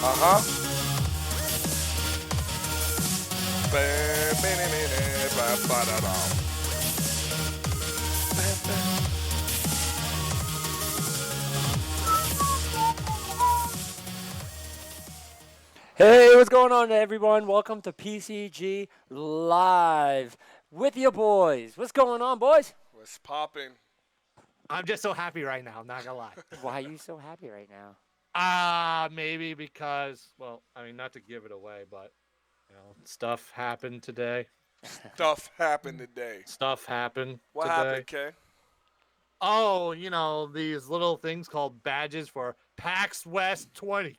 Uh-huh. Hey, what's going on, everyone? Welcome to PCG Live with your boys. What's going on, boys? What's popping? I'm just so happy right now, not gonna lie. Why are you so happy right now? Maybe because, well, I mean, not to give it away, but stuff happened today. Stuff happened today. Stuff happened What today. happened, Kay? Oh, these little things called badges for PAX West 2019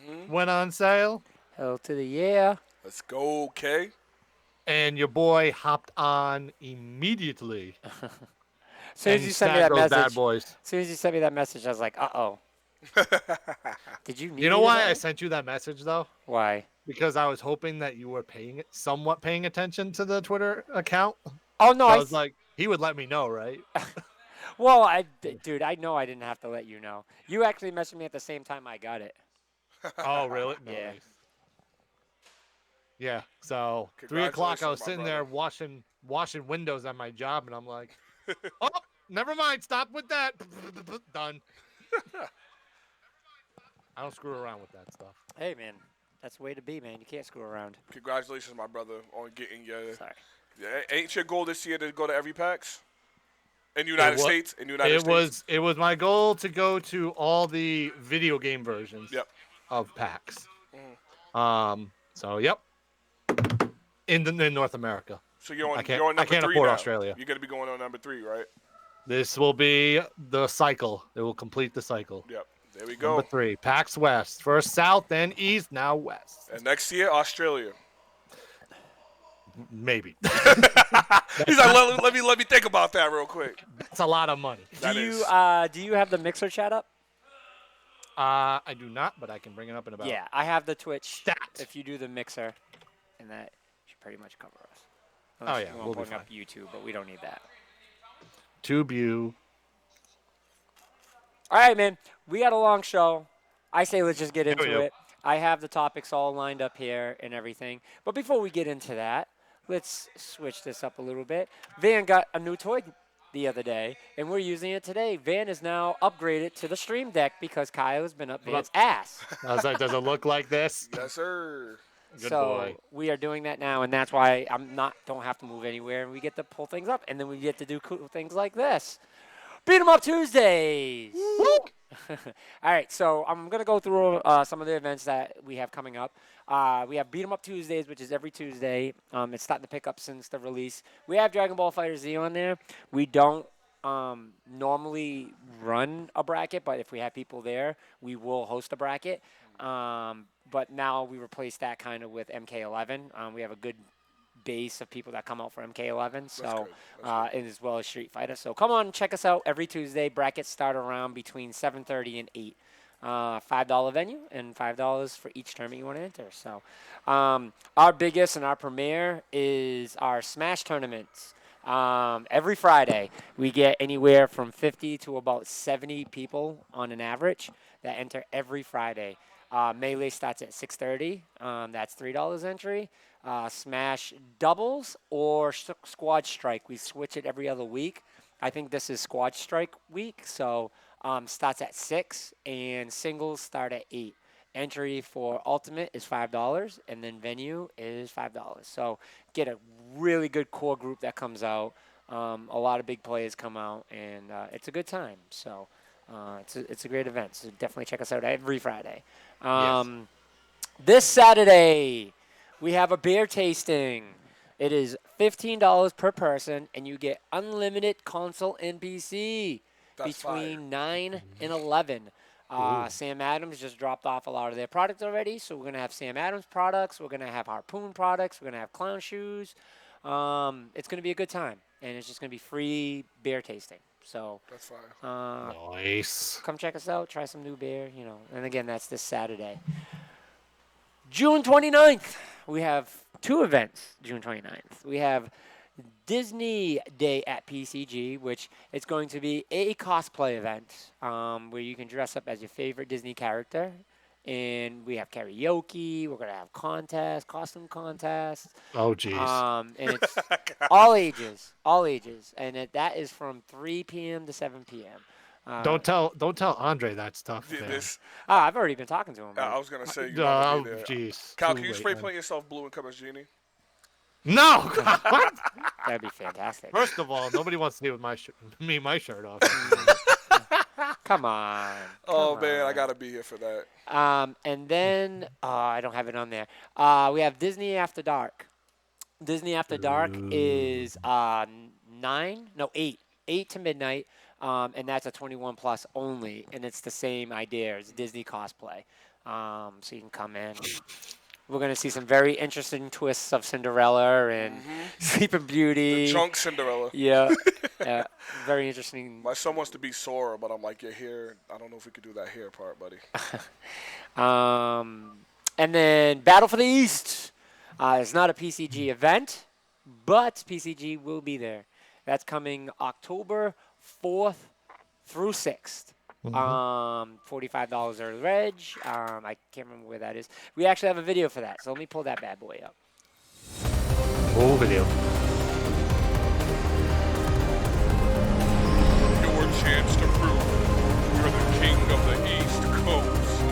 Mm-hmm. went on sale, Hell to the yeah. Let's go, Kay. and your boy hopped on immediately As soon as and you sent me snagged that those bad message, boys. as soon as you sent me that message, I was like, uh-oh. Did you need You know me to why I know? sent you that message though? Why? Because I was hoping that you were somewhat paying attention to the Twitter account. Oh, no, So I was like, he would let me know, right? well, dude, I know I didn't have to let you know. You actually messaged me at the same time I got it. Oh, really? Yeah. Nice. Yeah. So 3 o'clock, I was Congratulations, my sitting there washing windows at my job, and I'm like, oh, never mind. Stop with that. Done. I don't screw around with that stuff. Hey, man, that's the way to be, man. You can't screw around. Congratulations, my brother, on getting your. Sorry. Ain't your goal this year to go to every PAX? In the United States? In the United States? It was my goal to go to all the video game versions Yep. of PAX. Mm-hmm. So yep. In North America. So you're on I can't number 3 afford now. Australia. You're going to be going on number 3, right? This will be the cycle. It will complete the cycle. Yep. There we go. Number 3, PAX West. First South, then East, now West. And next year, Australia. Maybe. He's like, let me think about that real quick. That's a lot of money. Do you have the Mixer chat up? I do not, but I can bring it up in about. Yeah, I have the Twitch. Stat. If you do the Mixer, and that should pretty much cover us. Oh, yeah, we we'll won't be bring up fine. YouTube, but we don't need that. TubeU. All right, man. We got a long show. I say let's just get we into go. it. I have the topics all lined up here and everything. But before we get into that, let's switch this up a little bit. Van got a new toy the other day, and we're using it today. Van is now upgraded to the Stream Deck because Kyle's been up Van's ass. I was like, does it look like this? Yes, sir. Good so boy. we are doing that now, and that's why don't have to move anywhere, and we get to pull things up, and then we get to do cool things like this. Beat 'em up Tuesdays. All right, so I'm gonna go through some of the events that we have coming up. We have Beat 'em up Tuesdays, which is every Tuesday. It's starting to pick up since the release. We have Dragon Ball Fighter Z on there. We don't normally run a bracket, but if we have people there, we will host a bracket. But now we replace that kind of with MK11. We have a good base of people that come out for MK11, so and as well as Street Fighter. So come on, check us out every Tuesday. Brackets start around between 7:30 and 8. $5 venue and $5 for each tournament you want to enter. So our biggest and our premier is our Smash tournaments. Every Friday, we get anywhere from 50 to about 70 people on an average that enter every Friday. Melee starts at 6:30. That's $3 entry. Smash doubles or squad strike. We switch it every other week. I think this is squad strike week, so starts at 6 and singles start at 8. Entry for ultimate is $5, and then venue is $5. So get a really good core group that comes out. A lot of big players come out, and it's a good time. So it's a great event. So definitely check us out every Friday. Yes. This Saturday, we have a beer tasting. It is $15 per person, and you get unlimited console and PC between 9 and 11. Sam Adams just dropped off a lot of their products already, so we're going to have Sam Adams products. We're going to have Harpoon products. We're going to have clown shoes. It's going to be a good time, and it's just going to be free beer tasting. So That's fine. Nice. come check us out. Try some new beer, And again, that's this Saturday. June 29th, we have two events. June 29th. We have Disney Day at PCG, which it's going to be a cosplay event where you can dress up as your favorite Disney character and we have karaoke. We're gonna have contests, costume contests. Oh, jeez. And it's all ages, and that is from 3 p.m. to 7 p.m. Don't tell Andre that stuff. Man. I've already been talking to him. I was gonna say you want to be there. Jeez. Cal, can you spray paint yourself blue and come as Genie? No. What? That'd be fantastic. First of all, nobody wants to see with my shirt off. Come on. Oh man, I gotta be here for that. And then I don't have it on there. We have Disney After Dark. Disney After Dark is 8 to midnight, and that's a 21 plus only, and it's the same idea as Disney cosplay. So you can come in. We're going to see some very interesting twists of Cinderella and Sleeping Beauty. The drunk Cinderella. Yeah. Very interesting. My son wants to be Sora, but I'm like, your hair, I don't know if we could do that hair part, buddy. And then Battle for the East. It's not a PCG event, but PCG will be there. That's coming October 4th through 6th. $45 early reg. I can't remember where that is. We actually have a video for that, so let me pull that bad boy up. Full video. Your chance to prove you're the king of the East Coast.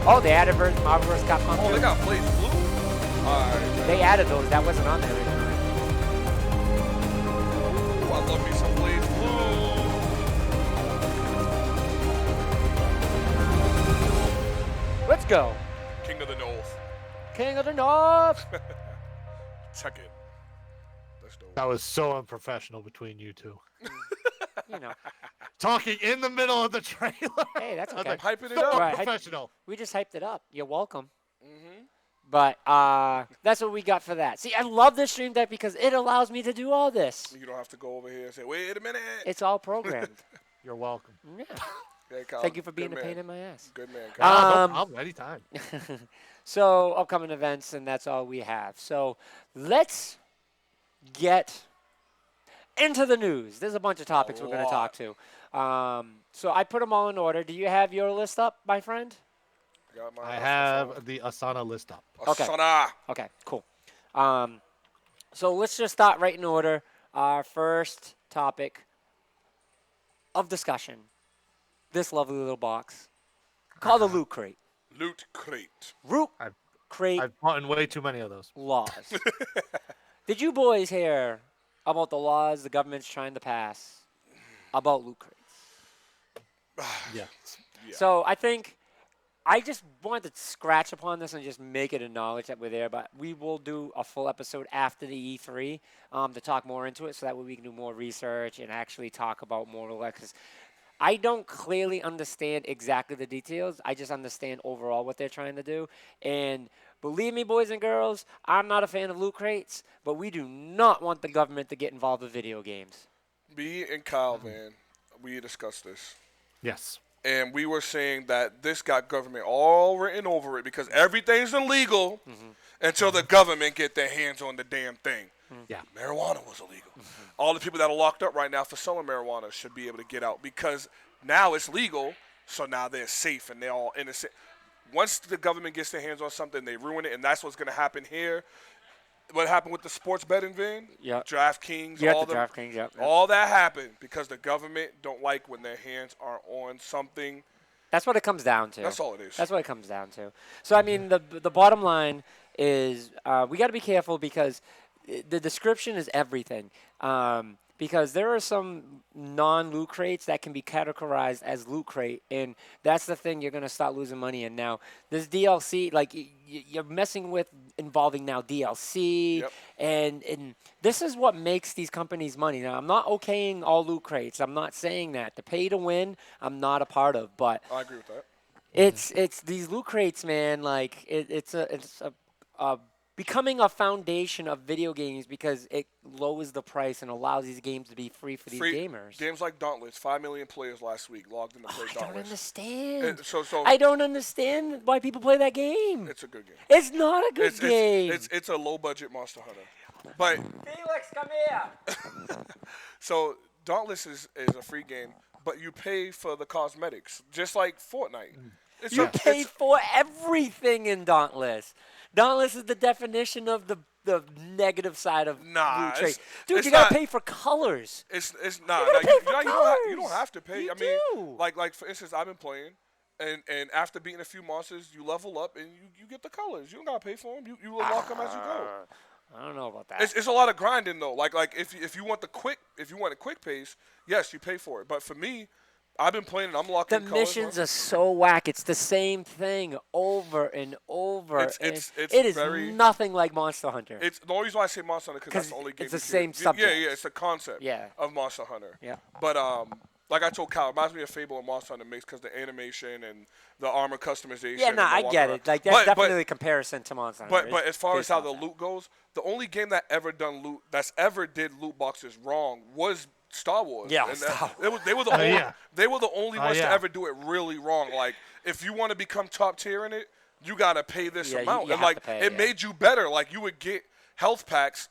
Oh, they added Marvel vs. Capcom. Oh, they got Blaze Blue? Alright. They added those. That wasn't on there originally. Ooh, I love me some Blaze Blue. Let's go. King of the North. King of the North. Check it. That's dope. That was so unprofessional between you two. You know. Talking in the middle of the trailer. Hey, that's okay. Hyping it So up. Right. unprofessional. We just hyped it up. You're welcome. But that's what we got for that. See, I love this stream deck because it allows me to do all this. You don't have to go over here and say, wait a minute. It's all programmed. You're welcome. Yeah. Yeah, Kyle, Thank you for being good a pain man. in my ass. Good man, Kyle. No problem. Anytime. So, upcoming events, and that's all we have. So, let's get into the news. There's a bunch of topics we're going to talk to. So, I put them all in order. Do you have your list up, my friend? Got my I have the Asana list up. Okay. Asana. Okay, cool. So, let's just start right in order. Our first topic of discussion. This lovely little box called a Loot Crate. Loot Crate. Root Crate I've bought in way too many of those. laws. Did you boys hear about the laws the government's trying to pass about loot crates? Yeah. Yeah. So I think I just wanted to scratch upon this and just make it a knowledge that we're there, but we will do a full episode after the E3 to talk more into it so that way we can do more research and actually talk about more of because I don't clearly understand exactly the details. I just understand overall what they're trying to do. And believe me, boys and girls, I'm not a fan of loot crates, but we do not want the government to get involved with video games. Me and Kyle, man, we discussed this. Yes. And we were saying that this got government all written over it because everything's illegal until the government get their hands on the damn thing. Yeah. Marijuana was illegal. All the people that are locked up right now for selling marijuana should be able to get out because now it's legal, so now they're safe and they're all innocent. Once the government gets their hands on something, they ruin it, and that's what's going to happen here. What happened with the sports betting van? Yeah. DraftKings, Yeah, all the DraftKings, yep. all that happened because the government don't like when their hands are on something. That's what it comes down to. That's all it is. That's what it comes down to. So, I mean, the bottom line is we got to be careful because the description is everything. Because there are some non-loot crates that can be categorized as loot crate, and that's the thing you're going to start losing money in. Now, this DLC, like, you're messing with involving now DLC, Yep. and this is what makes these companies money. Now, I'm not okaying all loot crates. I'm not saying that. The pay to win, I'm not a part of, but I agree with that. it's these loot crates, man. Like it's a becoming a foundation of video games because it lowers the price and allows these games to be free for these gamers. Games like Dauntless, 5 million players last week logged in to play I don't Dauntless. understand. So I don't understand why people play that game. it's a good game. It's not a good game. It's a low budget Monster Hunter. But Felix, come here. so Dauntless is a free game, but you pay for the cosmetics, just like Fortnite. It's You a, pay it's, for everything in Dauntless. Dauntless is the definition of the negative side of Nah, loot trade. it's- Dude, it's you gotta not- pay for colors. it's gotta nah, nah, pay for you don't colors. have to pay. You I mean, do. like for instance, I've been playing, and after beating a few monsters, you level up and you get the colors. You don't gotta pay for them. You unlock them as you go. I don't know about that. It's a lot of grinding though. Like if you want a quick pace, yes, you pay for it. But for me, I've been playing and I'm locking The colors. missions are so whack. It's the same thing over and over. It's It is very- nothing like Monster Hunter. It's the only reason why I say Monster Hunter because that's 'Cause the only game. it's the you same can, subject. Yeah, it's the concept. Yeah. Of Monster Hunter. Yeah. But like I told Kyle, it reminds me of Fable and Monster Hunter mix because the animation and the armor customization. Yeah, and no, the I walk get around. it. Like that's But- definitely a comparison to Monster Hunter. But as far as based how off the that. loot goes, the only game that ever done loot ever did loot boxes wrong was Star Wars. Yeah, And Star they were the only yeah. they were the only ones to yeah. ever do it really wrong. Like if you want to become top tier in it, you gotta pay this Yeah, you amount. have And like to pay, it yeah. made you better. Like you would get health packs,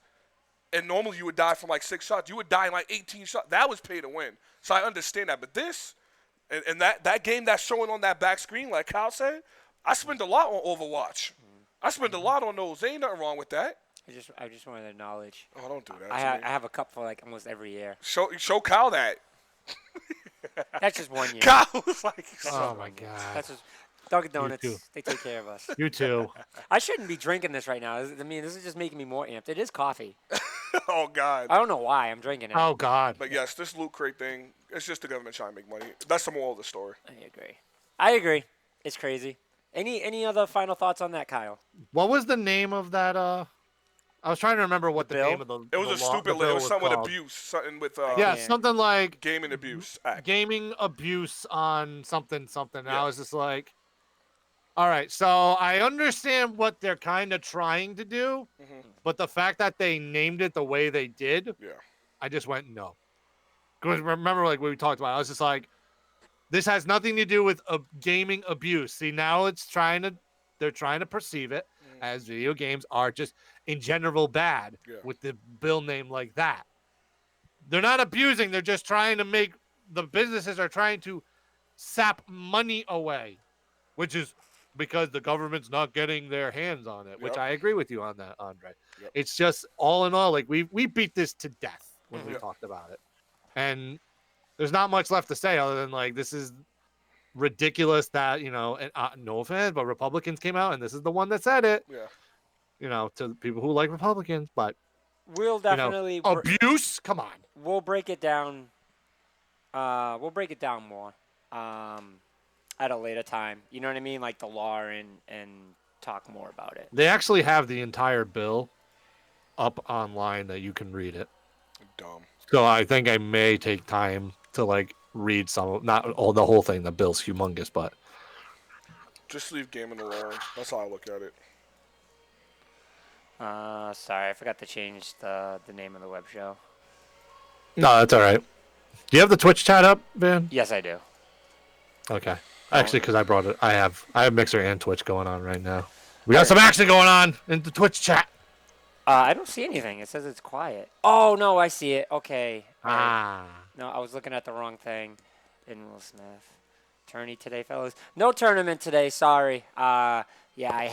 and normally you would die from like 6 shots. You would die in like 18 shots. That was pay to win. So I understand that. But this and that game that's showing on that back screen, like Kyle said, I spend a lot on Overwatch. I spend a lot on those. There ain't nothing wrong with that. I just wanted to knowledge. Oh, don't do that. I to me. have a cup for like almost every year. Show Kyle that. That's just 1 year. Kyle was like, Oh my god. That's just Dunkin' Donuts. too. They take care of us. You too. I shouldn't be drinking this right now. I mean, this is just making me more amped. It is coffee. oh God. I don't know why I'm drinking it. Oh god. But yes, this loot crate thing, it's just the government trying to make money. That's the moral of the story. I agree. It's crazy. Any other final thoughts on that, Kyle? What was the name of that? I was trying to remember what the bill? name of the. It was the a law- stupid the list. It bill was something with called. abuse, something with Yeah, can't. something like gaming abuse act. gaming abuse on something. And Yeah. I was just like, all right, so I understand what they're kind of trying to do, but the fact that they named it the way they did, Yeah. I just went no. Because remember, like we talked about, I was just like, this has nothing to do with gaming abuse. See, now they're trying to perceive it as video games are just in general bad Yeah. with the bill name like that. They're not abusing. They're just trying to make the businesses are trying to sap money away, which is because the government's not getting their hands on it, which Yep. I agree with you on that, Andre. Yep. It's just all in all, like we beat this to death when we Yep. talked about it. And there's not much left to say other than like this is ridiculous that, and no offense, but Republicans came out and this is the one that said it, Yeah. to people who like Republicans, but We'll definitely abuse, come on. we'll break it down. We'll break it down more at a later time. You know what I mean? Like the law and talk more about it. They actually have the entire bill up online that you can read it. Dumb. So I think I may take time to like read not all the whole thing. The bill's humongous, but Just leave gaming alone. That's how I look at it. Sorry, I forgot to change the name of the web show. no, that's all right. Do you have the Twitch chat up, Van? Yes, I do. Okay. Actually, because I brought it, I have Mixer and Twitch going on right now. We got some action going on in the Twitch chat. I don't see anything. It says it's quiet. Oh no, I see it. Okay. All right. No, I was looking at the wrong thing. In Will Smith. Tourney today, fellas. No tournament today. Sorry. Yeah, I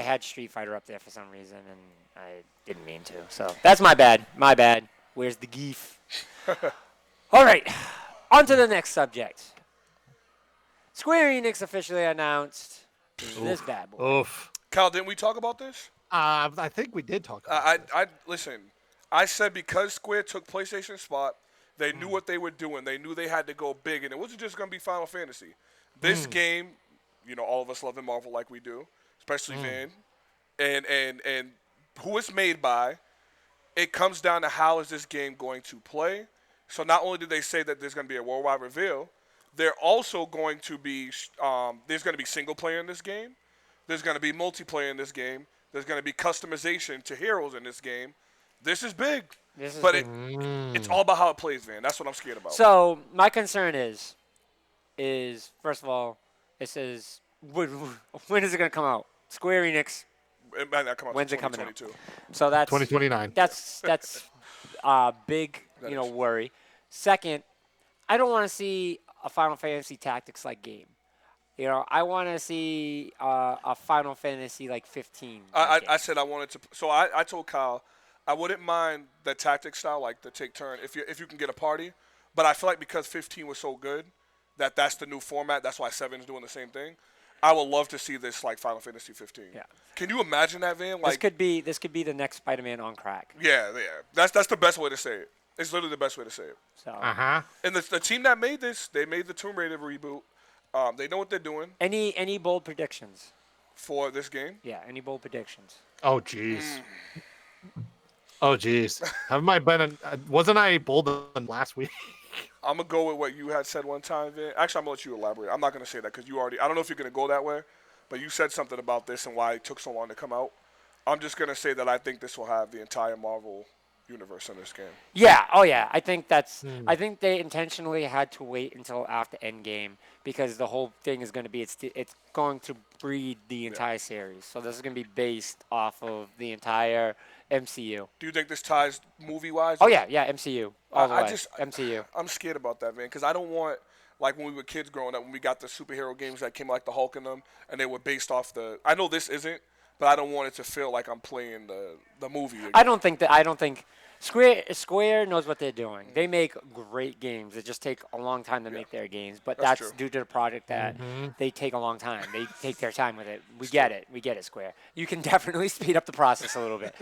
had Street Fighter up there for some reason, and I didn't mean to. So that's my bad. My bad. Where's the geef? All right. On to the next subject. Square Enix officially announced this bad boy. Oof. Kyle, didn't we talk about this? I think we did talk about it. I listen. I said because Square took PlayStation's spot, they knew what they were doing. They knew they had to go big, and it wasn't just gonna be Final Fantasy. This game, all of us love Marvel like we do, especially Van, and who it's made by. It comes down to how is this game going to play. So not only did they say that there's going to be a worldwide reveal, they're also going to be there's going to be single player in this game. There's going to be multiplayer in this game. There's going to be customization to heroes in this game. This is big. But it's all about how it plays, man. That's what I'm scared about. So my concern is first of all, it says when is it gonna come out? Square Enix. It might not come out When's till it coming out? 2022. So that's 2029. That's big, worry. Second, I don't want to see a Final Fantasy Tactics like game. You know, I want to see a Final Fantasy like 15 like game. I said I wanted to. So I told Kyle I wouldn't mind the tactic style, like the take turn, if you can get a party. But I feel like because 15 was so good, that's the new format. That's why 7's doing the same thing. I would love to see this like Final Fantasy 15. Yeah. Can you imagine that, Van? This Like, could be the next Spider-Man on crack. yeah. That's the best way to say it. It's literally the best way to say it. So Uh-huh. And the team that made this, they made the Tomb Raider reboot. They know what they're doing any bold predictions? for this game. Yeah, any bold predictions? Oh, jeez. Oh, jeez. Haven't I been? Wasn't I bold last week? I'm gonna go with what you had said one time, Van. Actually, I'm gonna let you elaborate. I'm not gonna say that because you already. I don't know if you're gonna go that way, but you said something about this and why it took so long to come out. I'm just gonna say that I think this will have the entire Marvel universe in this game. Yeah. Oh, yeah. I think that's. I think they intentionally had to wait until after Endgame because the whole thing is going to be it's going to breed the entire series. So this is going to be based off of the entire MCU. Do you think this ties movie-wise? Oh yeah, yeah. MCU. All the I way. just MCU. I'm scared about that, man, because I don't want like when we were kids growing up when we got the superhero games that came like the Hulk in them and they were based off the. I know this isn't, but I don't want it to feel like I'm playing the movie. Again. I don't think Square knows what they're doing. They make great games. It just take a long time to make their games, but That's that's true. due to the project that they take a long time. They take their time with it. We get it, Square. You can definitely speed up the process a little bit.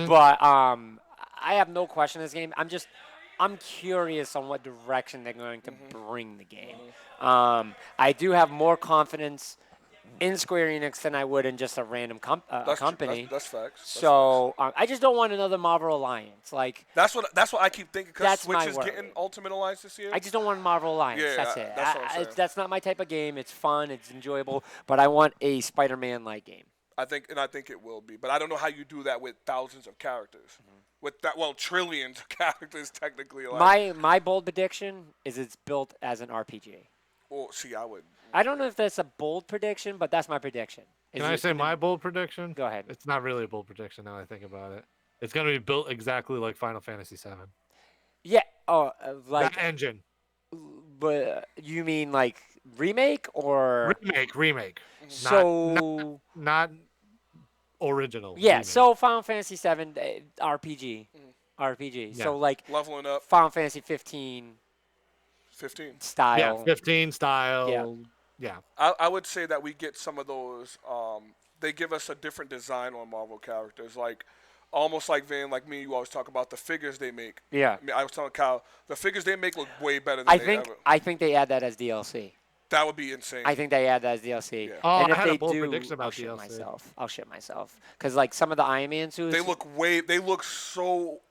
But I have no question in this game. I'm curious on what direction they're going to bring the game. I do have more confidence in Square Enix than I would in just a random company. That's facts. So I just don't want another Marvel Alliance. Like That's what I keep thinking because That's Switch my is worry. getting Ultimate Alliance this year. I just don't want Marvel Alliance. Yeah, That's it. that's what I'm saying. That's not my type of game. It's fun. It's enjoyable. But I want a Spider-Man like game. I think it will be, but I don't know how you do that with thousands of characters. With that, well, trillions of characters technically. Like, My bold prediction is it's built as an RPG. well, see, I would. I don't know if that's a bold prediction, but that's my prediction. Is Can I it say gonna- my bold prediction? Go ahead. It's not really a bold prediction now I think about it. It's going to be built exactly like Final Fantasy VII. Yeah. Oh, like, That engine. but you mean like remake or Remake. so? Not original. Yeah. remake. So Final Fantasy VII RPG. RPG. Yeah. So like Leveling up Final Fantasy 15 15. style. Yeah, 15 style. Yeah. Yeah. I would say that we get some of those. They give us a different design on Marvel characters, like almost like Van, like me. You always talk about the figures they make. Yeah. I mean, I was telling Kyle the figures they make look way better than I think they add that as DLC. that would be insane. I think they add that as DLC. Yeah. Oh, and I if had a they bold do, prediction about I'll shit DLC. myself. I'll shit myself because like some of the Iron Man suits. They look so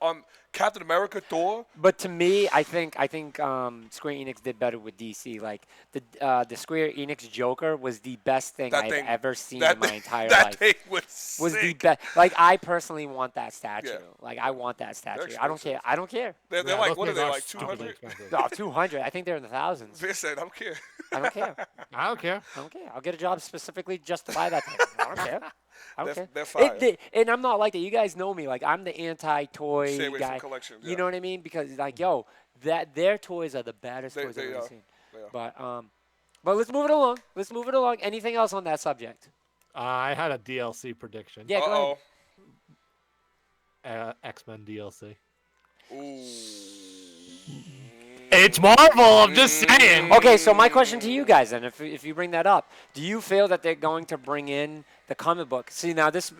Captain America, Thor. But to me, I think Square Enix did better with DC. Like the Square Enix Joker was the best thing I've ever seen in my entire that life. thing was Was the sick. best. Like I personally want that statue. Yeah. Like I want that statue. They're I don't care. I don't care. They're Yeah, like those what are things they like stupidly 200? expensive. No, 200. I think they're in the thousands. They said I don't care. I don't care. I don't care. I don't care. I'll get a job specifically just to buy that thing. I don't care. I don't care. They're fire. And I'm not like that. You guys know me. Like I'm the anti-toy Stay away guy. from collections. You know what I mean? Because like, yo, their toys are the baddest They- toys I've they ever are. seen. Yeah. But let's move it along. Let's move it along. Anything else on that subject? I had a DLC prediction. Yeah, go ahead. X-Men DLC. Ooh. It's Marvel. I'm just saying. Okay, so my question to you guys then, if you bring that up, do you feel that they're going to bring in the comic book? See, now this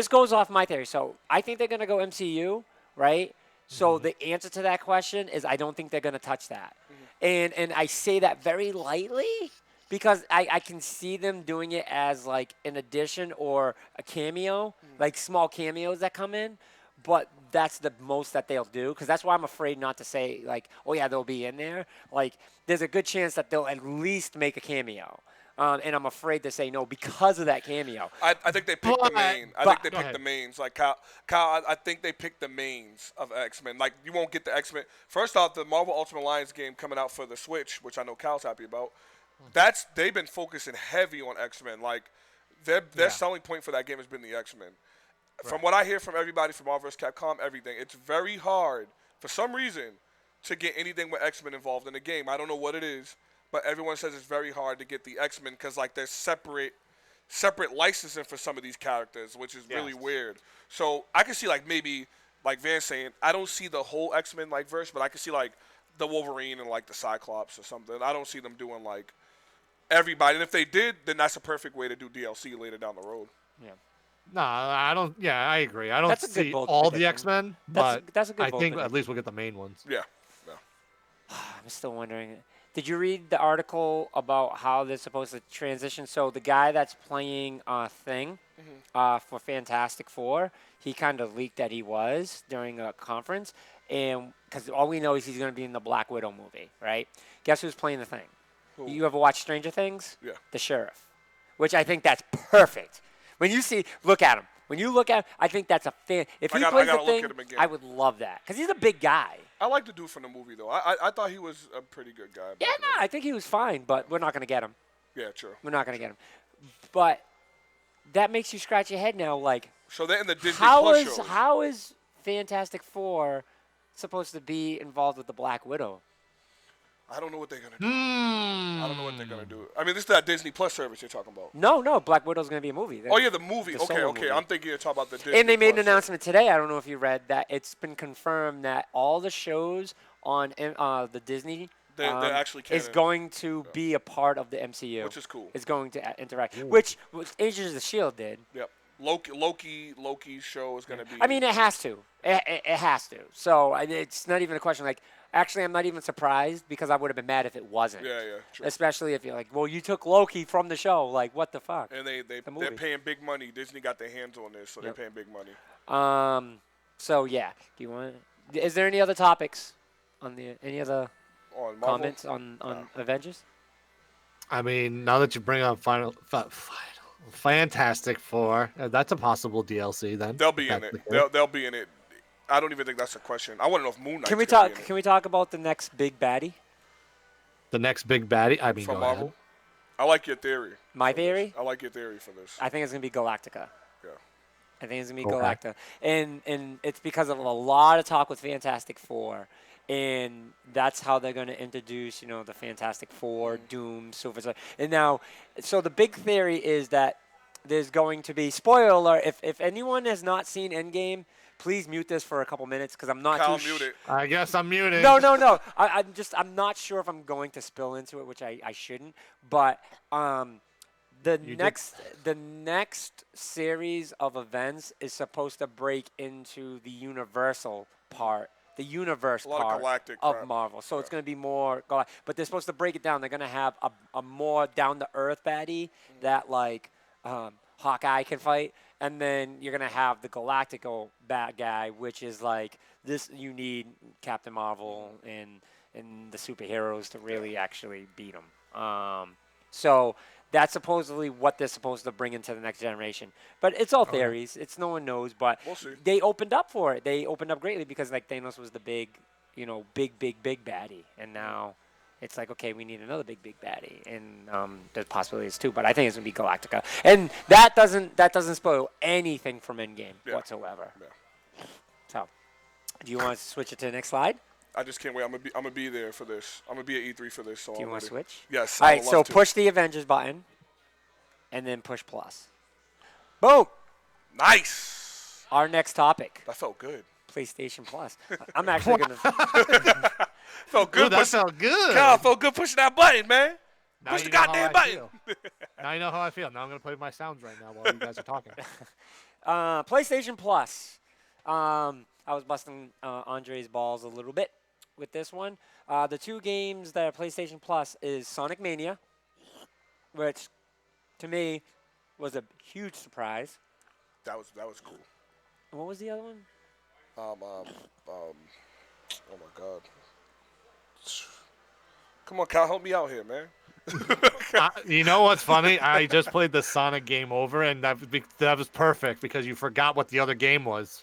goes off my theory. So I think they're going to go MCU, right? So the answer to that question is I don't think they're going to touch that. And I say that very lightly because I can see them doing it as like an addition or a cameo, like small cameos that come in. But that's the most that they'll do because that's why I'm afraid not to say like, oh yeah, they'll be in there. Like, there's a good chance that they'll at least make a cameo, and I'm afraid to say no because of that cameo. I think they picked the main. I think they Go picked ahead. the mains. Like Kyle, I think they picked the mains of X-Men. Like you won't get the X-Men. First off, the Marvel Ultimate Alliance game coming out for the Switch, which I know Kyle's happy about. They've been focusing heavy on X-Men. Like their selling point for that game has been the X-Men. From what I hear from everybody from Marvel vs. Capcom, everything, it's very hard for some reason to get anything with X-Men involved in the game. I don't know what it is, but everyone says it's very hard to get the X-Men because like there's separate licensing for some of these characters, which is really weird. So I can see like maybe like Van saying, I don't see the whole X-Men like verse, but I can see like the Wolverine and like the Cyclops or something. I don't see them doing like everybody. And if they did, then that's a perfect way to do DLC later down the road. Yeah. No, I don't. Yeah, I agree. I don't That's a good see bold all the prediction. X-Men, That's but that's a good I bold think prediction. at least we'll get the main ones. Yeah. I'm still wondering. Did you read the article about how they're supposed to transition? So the guy that's playing Thing for Fantastic Four, he kind of leaked that he was during a conference, and because all we know is he's going to be in the Black Widow movie, right? Guess who's playing the Thing? Who? You ever watch Stranger Things? Yeah. The sheriff, which I think that's perfect. When you look at him. When you look at him, I think that's a fan. If he plays the gotta look Thing, at him again. I would love that because he's a big guy. I like the dude from the movie though. I thought he was a pretty good guy. Yeah, no, I think he was fine, but we're not going to get him. Yeah, true. We're not going to get him. But that makes you scratch your head now. Like, So they're in the Disney Plus shows. how is Fantastic Four supposed to be involved with the Black Widow? I don't know what they're gonna do. I don't know what they're gonna do. I mean, this is that Disney Plus service you're talking about. No, Black Widow's going to be a movie. Oh yeah, the movie. The Okay, solo okay. movie. I'm thinking you're talking about the Disney. And they made an Plus announcement today. I don't know if you read that. It's been confirmed that all the shows on the Disney They're actually is canon. going to be a part of the MCU. Which is cool. It's going to interact. Which Agents of the Shield did. Yep. Loki's show is gonna be. I mean, it has to. It has to. So it's not even a question. Like, actually, I'm not even surprised because I would have been mad if it wasn't. Yeah, true. Especially if you're like, well, you took Loki from the show. Like, what the fuck? And they're movie. paying big money. Disney got their hands on this, so they're paying big money. So yeah. Do you want? Is there any other topics on any other On Marvel? comments on Avengers? I mean, now that you bring up Fantastic Four, that's a possible DLC. Then They'll be in That's it. the case. They'll be in it. I don't even think that's a question. I want to know if Moon Knight. Can we talk about the next big baddie? The next big baddie. I mean, from go Marvel? ahead. I like your theory. My for this. theory? I like your theory for this. I think it's gonna be Galactica. Yeah. I think it's gonna be Okay. Galactica, and it's because of a lot of talk with Fantastic Four, and that's how they're gonna introduce, the Fantastic Four, Doom, Silver Surfer. And now, so the big theory is that there's going to be spoiler alert. If anyone has not seen Endgame, please mute this for a couple minutes because I'm not Cal, too. mute it. I guess I'm muted. No. I'm not sure if I'm going to spill into it, which I shouldn't. But the next series of events is supposed to break into the Universal part, the universe A lot of part galactic of crap. Marvel. So it's going to be more, but they're supposed to break it down. They're going to have a more down to earth baddie that like Hawkeye can fight. And then you're going to have the Galactical bad guy, which is like this. You need Captain Marvel and the superheroes to really actually beat them. So that's supposedly what they're supposed to bring into the next generation. But it's all theories. It's no one knows. But We'll see. they opened up for it. They opened up greatly because like Thanos was the big big baddie, and now it's like, okay, we need another big baddie, and there's possibilities too. But I think it's gonna be Galactica, and that doesn't spoil anything from Endgame whatsoever. Yeah. So, do you want to switch it to the next slide? I just can't wait. I'm gonna be there for this. I'm gonna be at E3 for this. So Do you I'm want to ready. switch? Yes. All I right, would so love to. push the Avengers button, and then push plus. Boom. Nice. Our next topic: That felt good. PlayStation Plus. I'm actually gonna. Felt good. Ooh, that felt good. Cal, felt good pushing that button, man. Now Push you the know how goddamn I button. feel. Now you know how I feel. Now I'm gonna play my sounds right now while you guys are talking. PlayStation Plus. I was busting Andre's balls a little bit with this one. The two games that are PlayStation Plus is Sonic Mania, which to me was a huge surprise. That was cool. And what was the other one? Oh my God. Come on, Cal, help me out here, man. You know what's funny? I just played the Sonic game over, and that was perfect because you forgot what the other game was.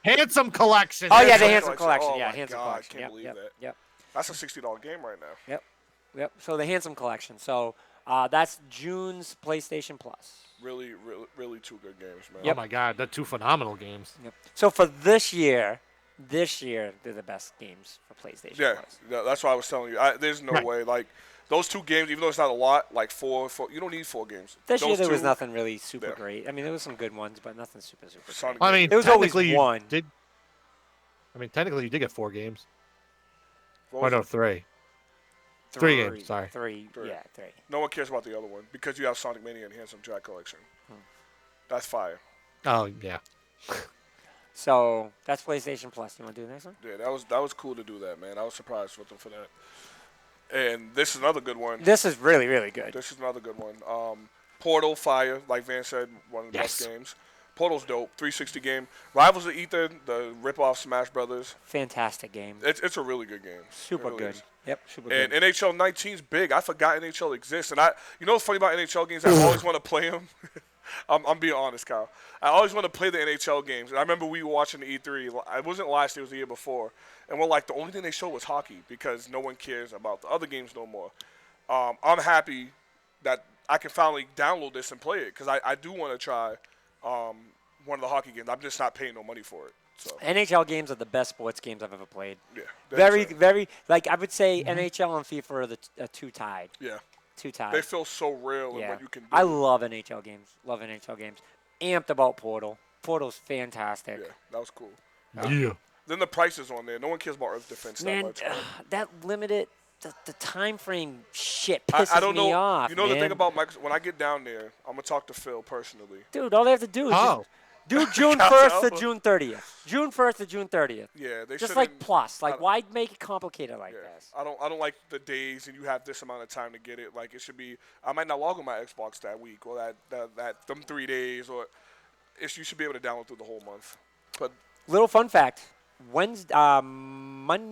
Handsome Collection. Oh yeah, the Handsome Handsome Collection. Collection. Oh yeah, my Handsome God, I Collection. can't believe that. Yep. That's a $60 game right now. Yep. So the Handsome Collection. So that's June's PlayStation Plus. Really two good games, man. Oh my God, they're two phenomenal games. Yep. So for this year, this year they're the best games for PlayStation Yeah, Plus. that's what I was telling you. There's no Right. way. Like those 2 games, even though it's not a lot, like four. You don't need 4 games. This year Those there was 2, nothing really super yeah. great. I mean, there was some good ones, but nothing super Sonic great. I mean, It was always technically one. You did. I mean, technically, you did get 4 games. What Or was no, it? 3. 3 games. Sorry. Three. Three. Yeah, 3. No one cares about the other one because you have Sonic Mania and Handsome Jack Collection. That's fire. Oh yeah. So that's PlayStation Plus. You want to do the next one? Yeah, that was cool to do that, man. I was surprised with them for that. And this is another good one. This is really, really good. This is another good one. Portal, fire, like Van said, one of the Yes. best games. Portal's dope. 360 game. Rivals of Ether, the rip-off Smash Brothers. Fantastic game. It's a really good game. Super It really good. is. Yep, super And good. NHL 19's big. I forgot NHL exists. And you know what's funny about NHL games? I always want to play them. I'm being honest, Kyle. I always want to play the NHL games. And I remember we were watching the E3. It wasn't last year, it was the year before. And we're like, the only thing they showed was hockey because no one cares about the other games no more. I'm happy that I can finally download this and play it because I do want to try one of the hockey games. I'm just not paying no money for it. So, NHL games are the best sports games I've ever played. yeah. Very, that's it. very, like I would say NHL and FIFA are the 2 tied. Yeah. 2 tied. They feel so real in Yeah. what you can do. I love NHL games. Love NHL games. Amped about Portal. Portal's fantastic. Yeah, that was cool. Yeah. Then the prices on there. No one cares about Earth Defense that Man, much. that limited, the time frame shit I pisses don't me know. off. You know the man. thing about Microsoft? When I get down there, I'm gonna talk to Phil personally. Dude, all they have to do is Oh. do June Count 1st to out. June 30th. June 1st to June 30th. Yeah, they Just shouldn't. like Plus. Like, I- why make it complicated like Yeah, this? I don't like the days and you have this amount of time to get it. Like it should be. I might not log on my Xbox that week or that them 3 days or. You should be able to download through the whole month. But Little fun fact.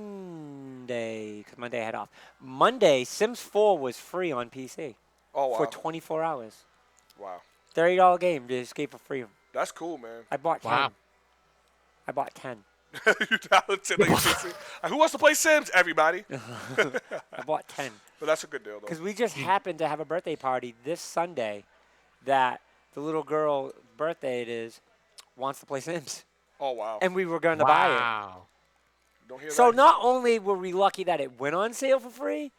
Monday, because Monday I had off. Monday, Sims 4 was free on PC oh wow, for 24 hours. wow, $30 game to escape for free. that's cool, man. I bought 10. Wow. I bought 10. You talented. Like, who wants to play Sims? Everybody. I bought 10. But that's a good deal though. Because we just happened to have a birthday party this Sunday that the little girl birthday it is wants to play Sims. Oh wow. And we were going to buy it. Wow. Don't hear So that? not only were we lucky that it went on sale for free,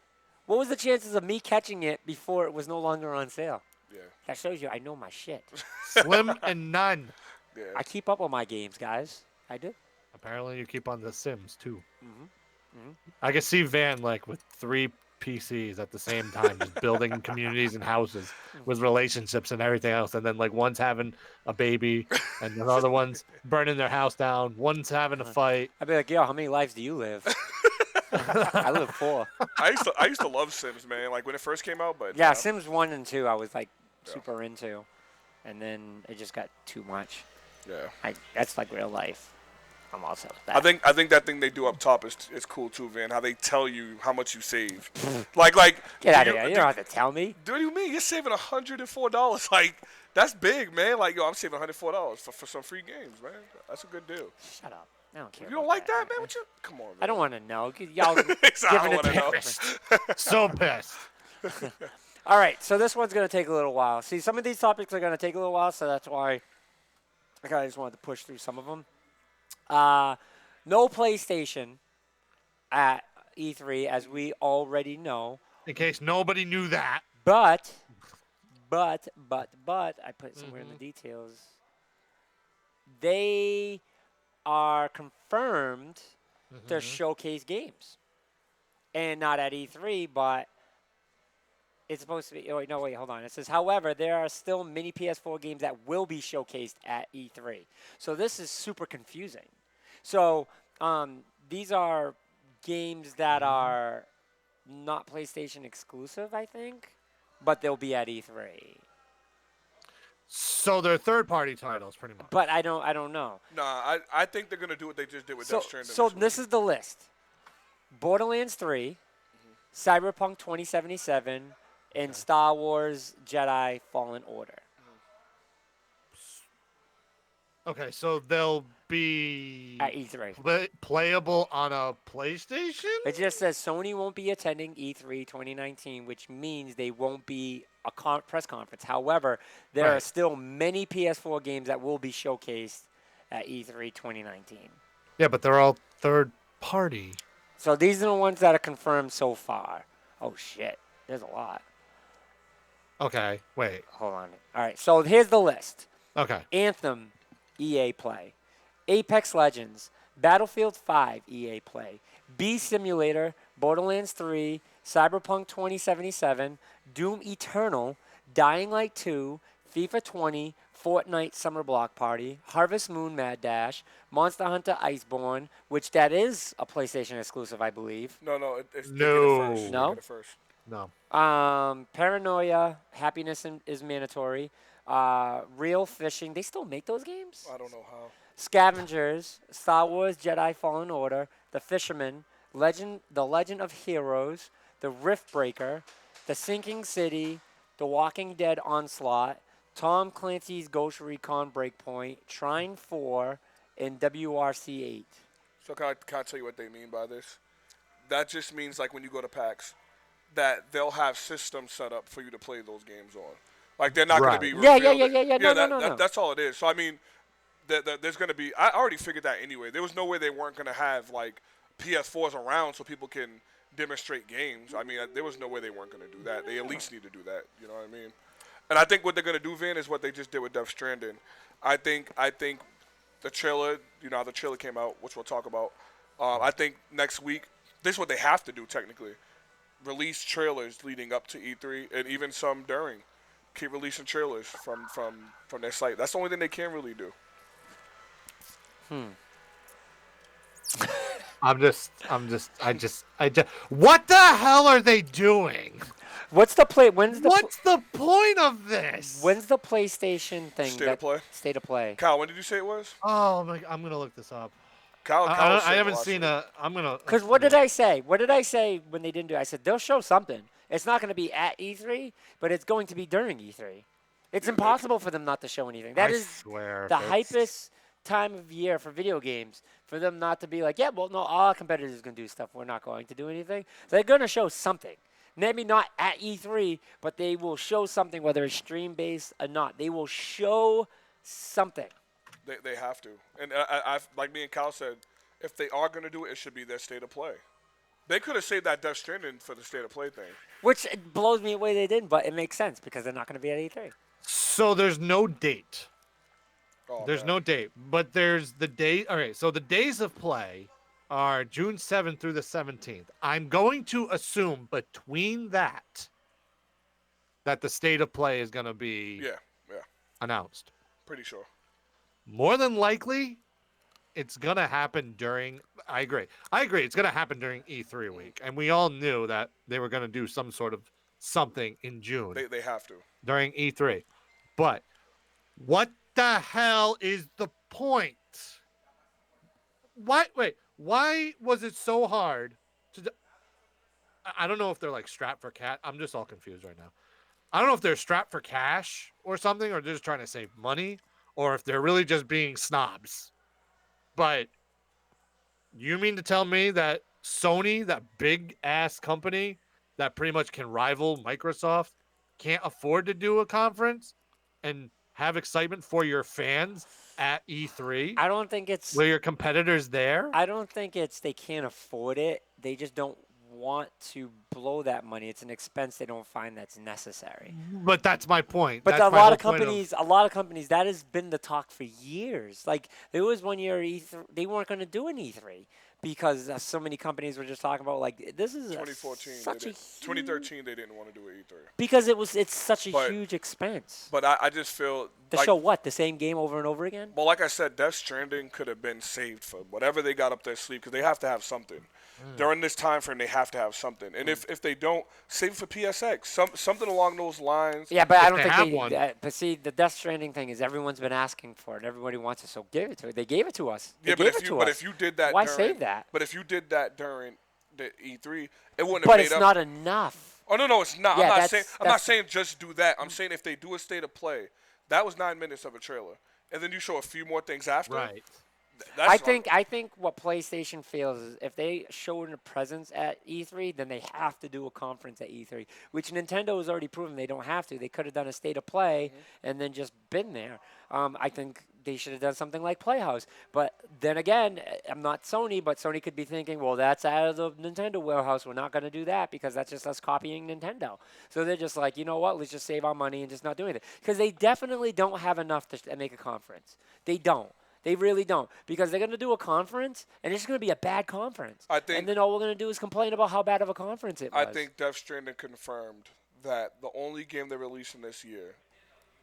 what was the chances of me catching it before it was no longer on sale? Yeah. That shows you I know my shit. Slim and none. Yeah. I keep up with my games, guys. I do. Apparently, you keep on The Sims too. Mhm. I can see Van like with 3 PCs at the same time, just building communities and houses with relationships and everything else. And then like one's having a baby, and the other one's burning their house down. One's having a fight. I'd be like, yo, how many lives do you live? I live 4. I used to love Sims, man. Like when it first came out, but Yeah, now- Sims 1 and 2 I was like Yeah. super into. And then it just got too much. Yeah. That's like real life. I'm also with that. I think that thing they do up top is cool too, Van. How they tell you how much you save. like Get out do of here. You don't have to tell me. What do you mean? You're saving $104. Like that's big, man. Like yo, I'm saving $104 for some free games, man. That's a good deal. Shut up. I don't care. You don't about like that, man? What you? Come on, man. I don't want to know. Y'all I giving don't it wanna to know. So pissed. All right, so this one's going to take a little while. See, some of these topics are going to take a little while, so that's why I kind of just wanted to push through some of them. No PlayStation at E3, as we already know. In case nobody knew that. But, I put it somewhere in the details. They are confirmed to showcase games. And not at E3, but it's supposed to be. Oh, wait, no, wait, hold on. It says, however, there are still many PS4 games that will be showcased at E3. So this is super confusing. So these are games that are not PlayStation exclusive, I think, but they'll be at E3. So they're third-party titles, pretty much. But I don't know. Nah, I think they're gonna do what they just did with So, Death Stranding. so this is the list: Borderlands 3, Cyberpunk 2077, and Star Wars Jedi Fallen Order. Okay, so they'll be At E3. playable on a PlayStation? It just says Sony won't be attending E3 2019, which means they won't be a press conference. However, there are Right. still many PS4 games that will be showcased at E3 2019. Yeah, but they're all third party. So these are the ones that are confirmed so far. Oh shit, there's a lot. Okay, wait. Hold on. All right, so here's the list. Okay. Anthem, EA Play. Apex Legends, Battlefield 5, EA Play. Bee Simulator, Borderlands 3, Cyberpunk 2077, Doom Eternal, Dying Light 2, FIFA 20, Fortnite Summer Block Party, Harvest Moon Mad Dash, Monster Hunter Iceborne, which that is a PlayStation exclusive, I believe. No, it's they get it No. first. No? They get it first. No. Paranoia, Happiness is mandatory. Real Fishing, they still make those games? I don't know how. Scavengers, Star Wars Jedi Fallen Order, The Fisherman, The Legend of Heroes, The Rift Breaker, The Sinking City, The Walking Dead Onslaught, Tom Clancy's Ghost Recon Breakpoint, Trine 4, and WRC 8. So can I tell you what they mean by this? That just means like when you go to PAX, that they'll have systems set up for you to play those games on. Like they're not going to Right. be Yeah, revealed. No. That's all it is. So I mean, there's going to be. I already figured that anyway. There was no way they weren't going to have like PS4s around so people can demonstrate games. I mean, there was no way they weren't going to do that. They at least need to do that. You know what I mean? And I think what they're going to do, Vin, is what they just did with Death Stranding. I think the trailer, how the trailer came out, which we'll talk about. I think next week, this is what they have to do technically. Release trailers leading up to E3 and even some during. Keep releasing trailers from their site. That's the only thing they can really do. I just. What the hell are they doing? What's the play? When's the point of this? When's the PlayStation thing? State of Play? State of Play. Kyle, when did you say it was? Oh my! I'm gonna look this up. Kyle I haven't seen it. I'm gonna. Because what did I say? What did I say when they didn't do it? I said they'll show something. It's not going to be at E3, but it's going to be during E3. It's impossible for them not to show anything. That I is swear, the that's- hypest time of year for video games for them not to be like, yeah, well, no, all our competitors are going to do stuff. We're not going to do anything. They're going to show something. Maybe not at E3, but they will show something, whether it's stream-based or not. They will show something. They have to. And I like me and Kyle said, if they are going to do it, it should be their State of Play. They could have saved that Death Stranding for the State of Play thing. Which it blows me away they didn't, but it makes sense because they're not going to be at E3. So there's no date. Oh, There's man. no date, but there's the day. Okay, so the days of play are June 7th through the 17th. I'm going to assume between that the state of play is going to be Yeah, announced. pretty sure. More than likely, it's going to happen during. I agree. It's going to happen during E3 week, and we all knew that they were going to do some sort of something in June They have to. during E3. But what the hell is the point? Why was it so hard to I don't know if they're like strapped for cat. I'm just all confused right now. I don't know if they're strapped for cash or something, or they're just trying to save money, or if they're really just being snobs. But you mean to tell me that Sony, that big ass company that pretty much can rival Microsoft, can't afford to do a conference and have excitement for your fans at E3 I don't think it's. where your competitors there? I don't think it's they can't afford it. They just don't want to blow that money. It's an expense they don't find that's necessary. But that's my point. But That's a my lot whole of point companies, that has been the talk for years. Like there was one year E3, they weren't going to do an E3 because so many companies were just talking about like this is 2014, such a huge, 2013, they didn't want to do it E3. because it's such a But- huge expense. But I just feel To like, show what the same game over and over again. well, like I said, Death Stranding could have been saved for whatever they got up their sleeve because they have to have something. During this time frame, they have to have something. And if they don't, save it for PSX. Something along those lines. Yeah, but I If don't they think have they. one. But see, the Death Stranding thing is everyone's been asking for it. Everybody wants it, so give it to it. They gave it to us. They Yeah, gave it but to us. if you did that, Why during, save that? But if you did that during the E3, it wouldn't have But made it's up. not enough. Oh no, it's not. Yeah, I'm not that's- saying. I'm that's- not saying just do that. I'm saying if they do a State of Play, that was 9 minutes of a trailer, and then you show a few more things after. Right. I think what PlayStation feels is if they show a presence at E3, then they have to do a conference at E3, which Nintendo has already proven they don't have to. They could have done a State of Play and then just been there. I think they should have done something like Playhouse. But then again, I'm not Sony, but Sony could be thinking, well, that's out of the Nintendo warehouse. We're not going to do that because that's just us copying Nintendo. So they're just like, you know what? Let's just save our money and just not do anything. Because they definitely don't have enough to make a conference. They don't. They really don't. Because they're going to do a conference, and it's going to be a bad conference. And then all we're going to do is complain about how bad of a conference it was. I think Death Stranding confirmed that the only game they're releasing this year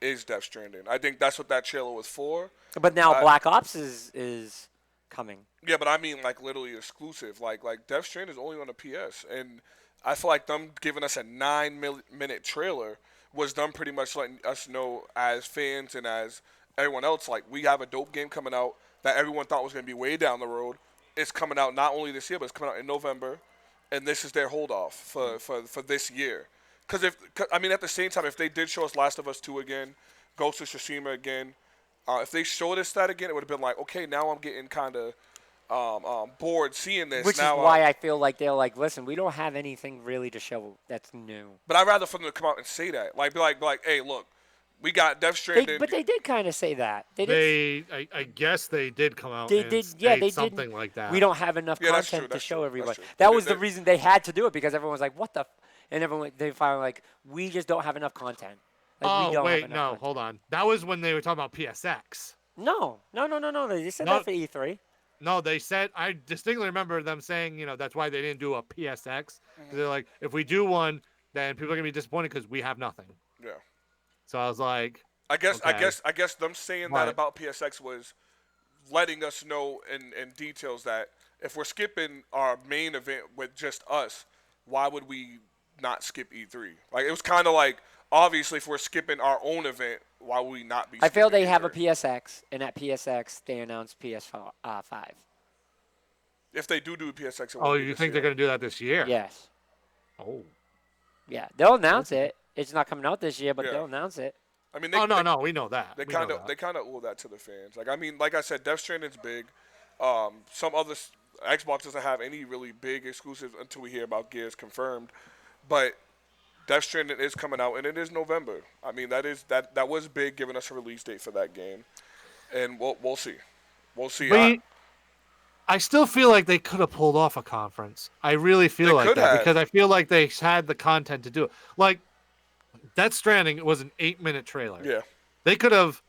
is Death Stranding. I think that's what that trailer was for. But now Black Ops is coming. Yeah, but I mean like literally exclusive. Like Death Stranding is only on the PS, and I feel like them giving us a 9-minute trailer was them pretty much letting us know as fans and as everyone else, like, we have a dope game coming out that everyone thought was going to be way down the road. It's coming out not only this year, but it's coming out in November, and this is their hold off for this year. Because at the same time, if they did show us Last of Us 2 again, Ghost of Tsushima again, if they showed us that again, it would have been like, okay, now I'm getting kind of bored seeing this. Which now, is why I feel like they're like, listen, we don't have anything really to show that's new. But I'd rather for them to come out and say that, like, be like, hey, look, we got Death Stranding. But they did kind of say that. I guess they did come out and state something like that. We don't have enough content to show everybody. That was the reason they had to do it, because everyone was like, what the and everyone, they finally like, we just don't have enough content. Like, hold on. That was when they were talking about PSX. No. They said that for E3. No, they said, I distinctly remember them saying, that's why they didn't do a PSX. Mm-hmm. They're like, if we do one, then people are going to be disappointed because we have nothing. Yeah. So I was like, I guess them saying that about PSX was letting us know in details that if we're skipping our main event with just us, why would we not skip E3? Like, it was kind of like, obviously, if we're skipping our own event, why would we not be skipping I feel they E3? have a PSX, and at PSX, they announced PS5. If they do a PSX, you think they're going to do that this year? Yes. Oh. Yeah, they'll announce it. It's not coming out this year, but they'll announce it. I mean, we know that. They kind of owe that to the fans. Like, I mean, like I said, Death Stranding's big. Some other Xbox doesn't have any really big exclusives until we hear about Gears confirmed, but Death Stranding is coming out, and it is November. I mean, that was big, giving us a release date for that game, and we'll see. We'll see. But I still feel like they could have pulled off a conference. I really feel like that because I feel like they had the content to do it. Like, Death Stranding was an 8-minute trailer. Yeah. They could have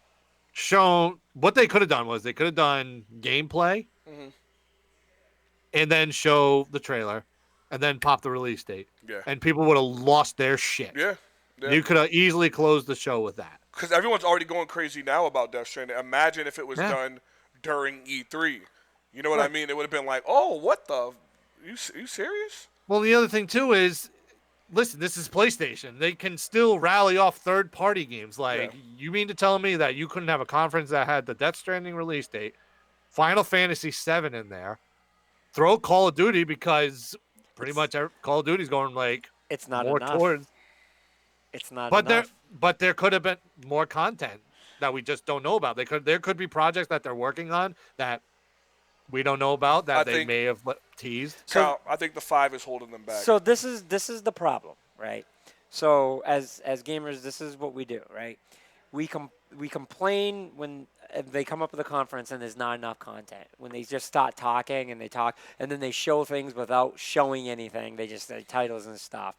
shown what they could have done was they could have done gameplay and then show the trailer and then pop the release date. Yeah. And people would have lost their shit. Yeah. You could have easily closed the show with that. Because everyone's already going crazy now about Death Stranding. Imagine if it was done during E3. You know what I mean? It would have been like, oh, what the? You serious? Well, the other thing, too, is, listen, this is PlayStation. They can still rally off third-party games. Like, you mean to tell me that you couldn't have a conference that had the Death Stranding release date, Final Fantasy VII in there, throw Call of Duty because pretty much Call of Duty's going, like, it's not more enough. towards. It's not enough. But there could have been more content that we just don't know about. There could be projects that they're working on that we don't know about that they may have teased. So I think the 5 is holding them back. So this is the problem, right? So as gamers, this is what we do, right? We complain when they come up with a conference and there's not enough content. When they just start talking and they talk and then they show things without showing anything, they just say titles and stuff.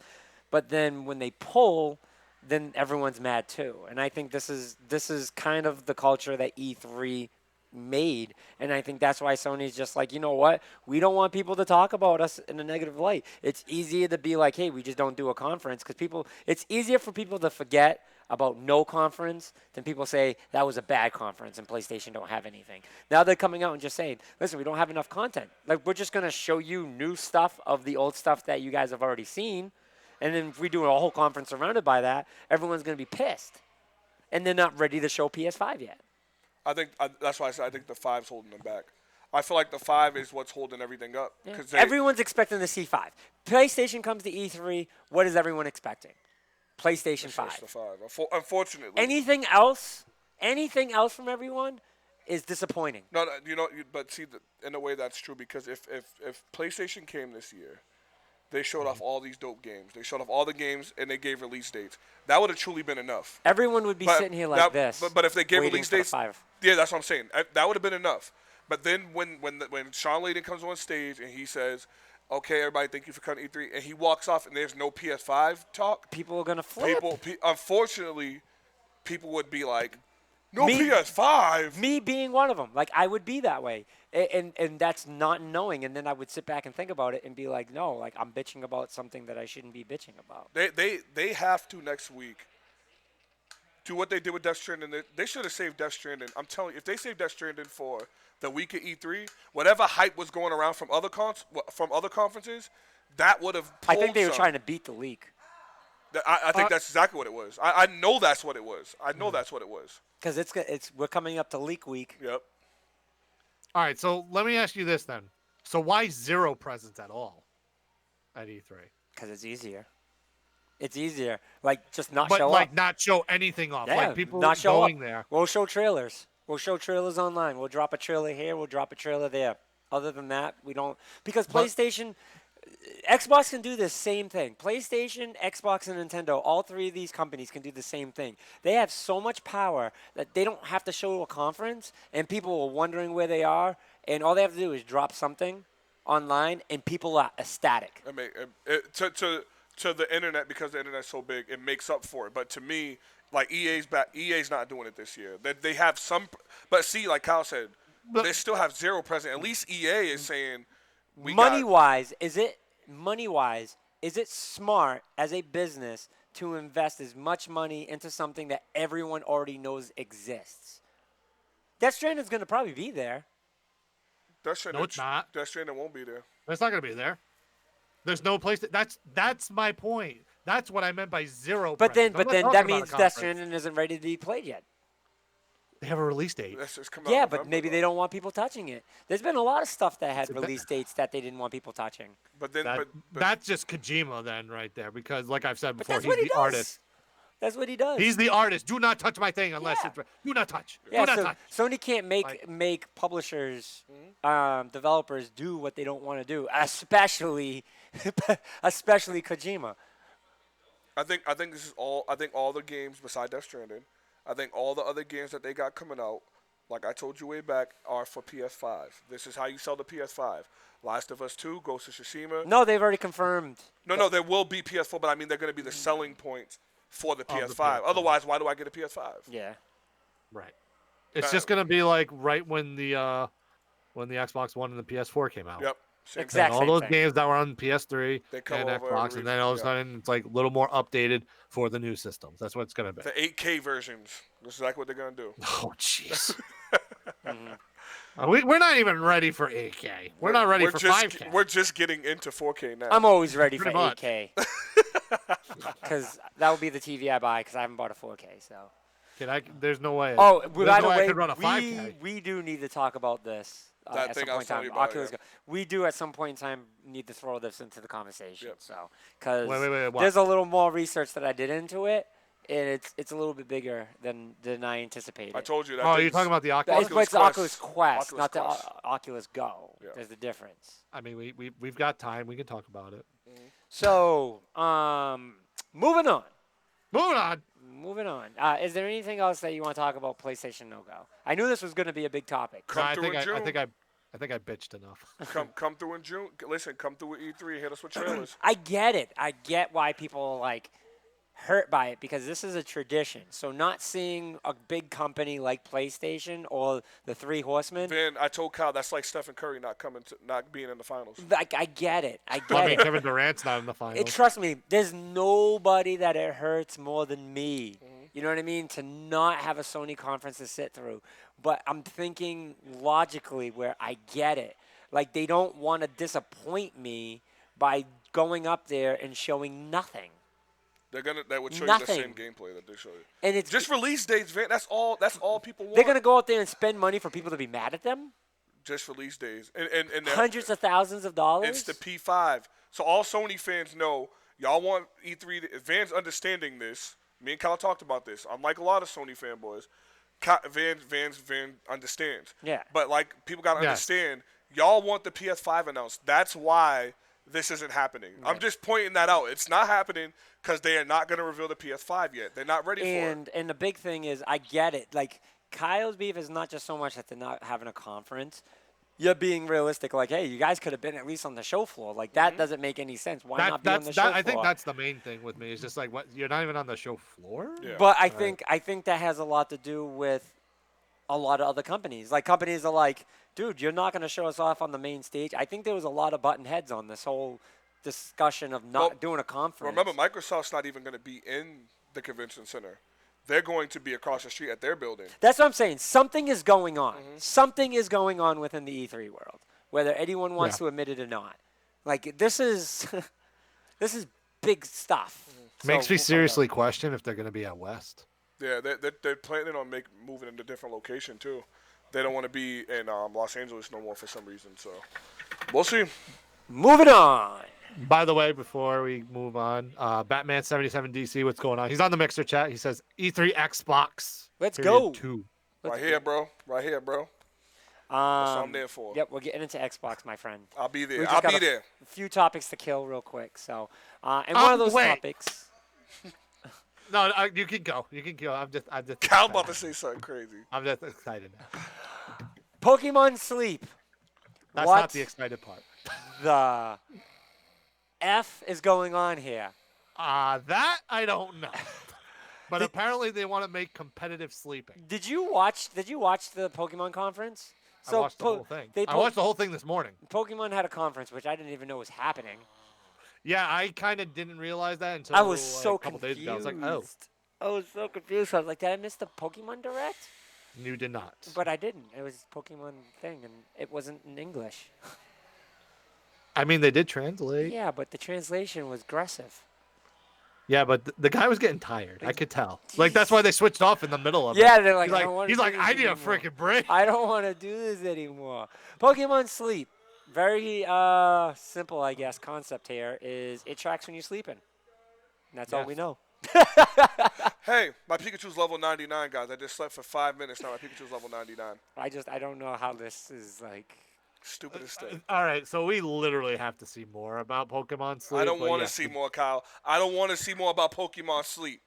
But then when they pull, then everyone's mad too. And I think this is kind of the culture that E3 made, and I think that's why Sony's just like, you know what, we don't want people to talk about us in a negative light. It's easier to be like, hey, we just don't do a conference, because it's easier for people to forget about no conference than people say that was a bad conference and PlayStation don't have anything. Now they're coming out and just saying, listen, we don't have enough content. Like, we're just going to show you new stuff of the old stuff that you guys have already seen, and then if we do a whole conference surrounded by that, everyone's going to be pissed, and they're not ready to show PS5 yet. I think that's why I said I think the 5's holding them back. I feel like the 5 is what's holding everything up. Yeah. Everyone's expecting to see 5. PlayStation comes to E3. What is everyone expecting? PlayStation 5. The 5. Unfortunately. Anything else from everyone is disappointing. No, but see, in a way that's true, because if PlayStation came this year they showed off all these dope games. They showed off all the games, and they gave release dates. That would have truly been enough. Everyone would be sitting here like this. But if they gave waiting release for the dates, 5. yeah, that's what I'm saying. That would have been enough. But then when Sean Layden comes on stage and he says, "Okay, everybody, thank you for coming to E3," and he walks off and there's no PS5 talk, People are gonna flip. Unfortunately, people would be like, "No Me- PS5." Me being one of them, like I would be that way, and that's not knowing. And then I would sit back and think about it and be like, no, like I'm bitching about something that I shouldn't be bitching about. They have to next week do what they did with Death Stranding. They should have saved Death Stranding. I'm telling you, if they saved Death Stranding for the week of E3, whatever hype was going around from other conferences, that would have. I think they were trying to beat the leak I think that's exactly what it was. I know that's what it was. I know that's what it was. because we're coming up to leak week. Yep. All right, so let me ask you this then. So why 0 presents at all at E3? Because it's easier. It's easier. Like, just not But show like up. not show anything off. Yeah, Like people not show going up. there. We'll show trailers. We'll show trailers online. We'll drop a trailer here. We'll drop a trailer there. Other than that, we don't. Because PlayStation, Xbox can do the same thing. PlayStation, Xbox, and Nintendo, all three of these companies can do the same thing. They have so much power that they don't have to show a conference, and people are wondering where they are, and all they have to do is drop something online, and people are ecstatic. I mean, to the internet, because the internet's so big, it makes up for it. But to me, like EA's back. EA's not doing it this year. They have some, but see, like Kyle said, they still have 0 present. At least EA is saying, Money wise, is it smart as a business to invest as much money into something that everyone already knows exists? Death Stranding's going to probably be there. Death Stranding, No, it's not. Death Stranding won't be there. That's not going to be there. There's no place. That's my point. That's what I meant by 0. But then presents. I'm not talking that about a means Death conference. Stranding isn't ready to be played yet. They have a release date. It's coming out Yeah, in but November, maybe though. they don't want people touching it. There's been a lot of stuff that had It's a release dates that they didn't want people touching. But then, That, but that's just Kojima then, right there. Because like I've said But before, that's he's what he the does. artist. That's what he does. He's the artist. Do not touch my thing unless Yeah. it's. Do not touch. Yeah, Do not so touch. Sony can't Like- make publishers, developers do what they don't want to do, especially Kojima. I think this is all. I think all the games besides Death Stranding, I think all the other games that they got coming out, like I told you way back, are for PS5. This is how you sell the PS5. Last of Us 2, Ghost of Tsushima. No, they've already confirmed. No, there will be PS4, but I mean they're going to be the selling points for the PS5. PS5. Otherwise, why do I get a PS5? Yeah. Right. It's just gonna be like right when the Xbox One and the PS4 came out. Yep. Same Exact And all same those thing. games that were on PS3 They come and over Xbox, every- and then all of a yeah. sudden it's like a little more updated for the new systems. That's what it's gonna be. The 8K versions. This is exactly what they're going to do. Oh jeez. We're not even ready for 8K. We're not ready for 5K. We're just getting into 4K now. I'm always ready for Pretty much. 8K. Because that would be the TV I buy because I haven't bought a 4K. So. There's no way. Oh, there's by no the way I way, could run a 5K. we do need to talk about this That at thing some I was point in telling time. you about, Oculus yeah. Go. We do at some point in time need to throw this into the conversation. Yep. So, because Wait, what? there's a little more research that I did into it, and it's a little bit bigger than I anticipated. I told you that. Oh, you're thing's- talking about the But Oculus? it's the Oculus Quest, Oculus not the Quest. Oculus Go. Yeah. There's the difference. I mean, we've got time. We can talk about it. So, moving on. Moving on. Is there anything else that you want to talk about PlayStation No Go? I knew this was going to be a big topic. Come I through think in June. I think I bitched enough. Come through in June. Listen, come through with E3 and hit us with trailers. I get it. I get why people are like hurt by it because this is a tradition. So not seeing a big company like PlayStation or the Three Horsemen, Then I told Kyle that's like Stephen Curry not being in the finals. like I get it. I I get mean, it. Kevin Durant's not in the finals. Trust me, there's nobody that it hurts more than me. You know what I mean? To not have a Sony conference to sit through. But I'm thinking logically where I get it. Like they don't want to disappoint me by going up there and showing nothing. They would show Nothing. you the same gameplay that they show you. And it's Just release dates, Van. That's all people want. they're gonna go out there and spend money for people to be mad at them. Just release days. And Hundreds of thousands of dollars. It's the P5. So all Sony fans know y'all want E3. Van's understanding this. Me and Kyle talked about this. Unlike a lot of Sony fanboys, Van understands. Yeah. But like people gotta Yes. understand, y'all want the PS5 announced. That's why this isn't happening. I'm just pointing that out. It's not happening because they are not going to reveal the PS5 yet. They're not ready for it. And the big thing is, I get it. Like, Kyle's beef is not just so much that they're not having a conference. You're being realistic. Like, hey, you guys could have been at least on the show floor. Like, that doesn't make any sense. Why not be on the show floor? I think that's the main thing with me. Is just like, what, you're not even on the show floor. Yeah. But I think that has a lot to do with a lot of other companies. Like, companies are like, dude, you're not going to show us off on the main stage. I think there was a lot of button heads on this whole discussion of not doing a conference. Remember, Microsoft's not even going to be in the convention center. They're going to be across the street at their building. That's what I'm saying. Something is going on. Something is going on within the E3 world, whether anyone wants to admit it or not. Like, this is this is big stuff. Makes So me we'll find seriously out. question if they're going to be out west. Yeah, they're planning on moving into a different location, too. They don't want to be in Los Angeles no more for some reason. So we'll see. Moving on. By the way, before we move on, Batman 77 DC, what's going on? He's on the Mixer chat. He says E3 Xbox. Let's period go. 2. Right here, bro. Right here, bro. That's what I'm there for. Yep, we're getting into Xbox, my friend. I'll be We there. just I'll got be there. A few topics to kill real quick. So, and one of those wait. topics. No, you can go. You can go. I'm just. Cal about to say something crazy. I'm just excited now. Pokemon Sleep. That's what not the excited part. the F is going on here? That I don't know. But apparently they want to make competitive sleeping. Did you watch the Pokemon conference? I watched the whole thing. I watched the whole thing this morning. Pokemon had a conference, which I didn't even know was happening. Yeah, I kind of didn't realize that until I was like, so a couple confused. days ago. I was like, oh, I was so confused. I was like, did I miss the Pokemon Direct? you did not. But I didn't. It was Pokemon thing, and it wasn't in English. I mean, they did translate. Yeah, but the translation was aggressive. Yeah, but the guy was getting tired. I could tell. Like, that's why they switched off in the middle of it. Yeah, they're like, He's like, I need a freaking break. I don't want to do this anymore. Pokemon Sleep. Very simple, I guess, concept here is it tracks when you're sleeping. And that's all we know. Hey, my Pikachu's level 99, guys. I just slept for 5 minutes. Now my Pikachu's level 99. I don't know how this is like. Stupidest thing. All right, so we literally have to see more about Pokemon Sleep. I don't want to see more, Kyle. I don't want to see more about Pokemon Sleep.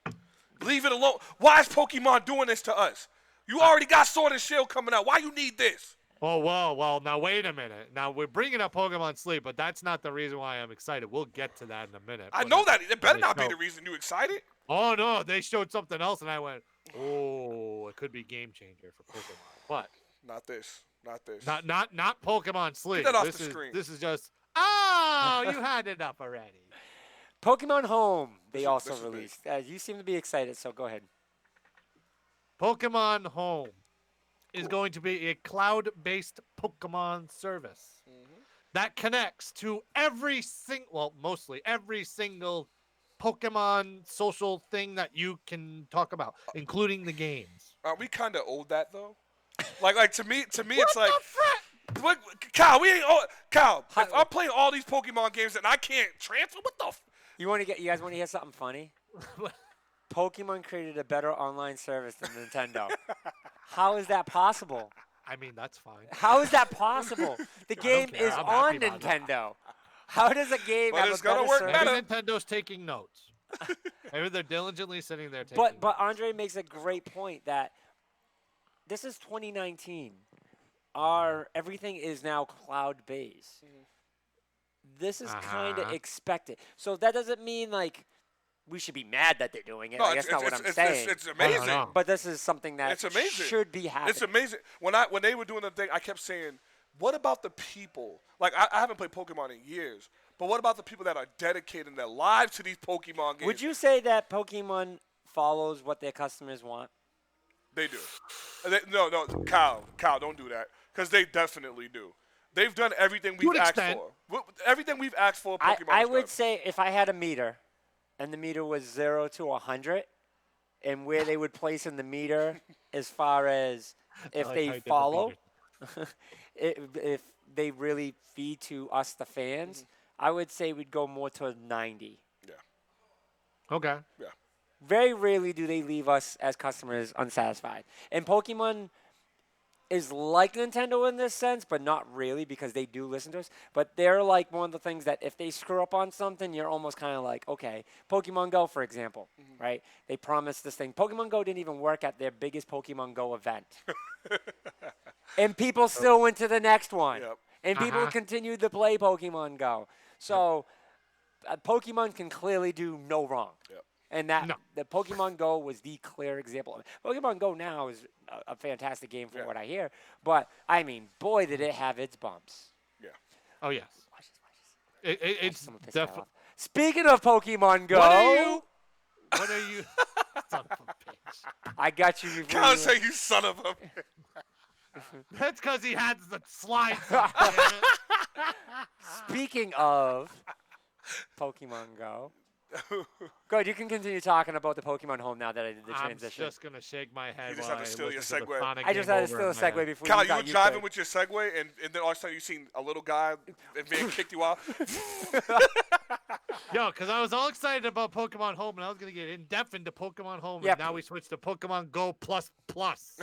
Leave it alone. Why is Pokemon doing this to us? You already got Sword and Shield coming out. Why you need this? Oh, well, now wait a minute. Now we're bringing up Pokemon Sleep, but that's not the reason why I'm excited. We'll get to that in a minute. I know that. It better not be the reason you excited. Oh, no, they showed something else, and I went, oh, it could be game changer for Pokemon. But Not this. Not this. not Pokemon Sleep. Get that off this the is screen. This is just, oh, you had it up already. Pokemon Home, they This also is big. released. You seem to be excited, so go ahead. Pokemon Home is going to be a cloud-based Pokemon service that connects to mostly every single Pokemon social thing that you can talk about, including the games. Aren't we kind of old that though? Like to me, it's like. What, Kyle, we ain't. Kyle, if I'm playing all these Pokemon games and I can't transfer, what the? You guys want to hear something funny? Pokemon created a better online service than Nintendo. How is that possible? I mean, that's fine. How is that possible? The game care. is I'm on happy about that. Nintendo. How does a game But have it's a gonna better work service? better. Maybe Nintendo's taking notes. Maybe they're diligently sitting there taking But notes. Andre makes a great point that this is 2019. Everything is now cloud based. This is kind of expected. So that doesn't mean like we should be mad that they're doing it. No, Like, that's not what I'm saying. It's amazing. know. But this is something that It's amazing. should be happening. It's amazing. When they were doing the thing, I kept saying, "What about the people?" Like I haven't played Pokemon in years, but what about the people that are dedicating their lives to these Pokemon games? Would you say that Pokemon follows what their customers want? They do. No, Kyle, don't do that because they definitely do. They've done everything we've an asked extent. for. Everything we've asked for, Pokemon. I has would done. say if I had a meter, and the meter was 0 to 100, and where they would place in the meter as far as if like how they you did the follow, if they really feed to us, the fans, I would say we'd go more to 90. Okay. Yeah. Very rarely do they leave us as customers unsatisfied. And Pokemon is like Nintendo in this sense, but not really because they do listen to us. But they're like one of the things that if they screw up on something, you're almost kind of like, okay. Pokemon Go, for example, right? They promised this thing. Pokemon Go didn't even work at their biggest Pokemon Go event. And people still went to the next one. Yep. And people continued to play Pokemon Go. So Pokemon can clearly do no wrong. Yep. And the Pokemon Go was the clear example. Pokemon Go now is a fantastic game from what I hear. But, I mean, boy, did it have its bumps. Yeah. Oh, yes. Watch this. It's Someone pissed that definitely. off. Speaking of Pokemon Go. What are you? Son of a bitch. I got you before Can't you say you son of a. That's because he had the slides. Speaking of Pokemon Go. Good, you can continue talking about the Pokemon Home now that I did the transition. I'm just gonna shake my head. You just while had to I steal your listen to the segue. Sonic I just Game had to Over steal a in my segue head. before Kyle, you you got were used driving to it. with your Segway, and then all of a sudden you seen a little guy, and Van kicked you out. Yo, because I was all excited about Pokemon Home, and I was gonna get in depth into Pokemon Home, Yeah, and now we switched to Pokemon Go Plus Plus.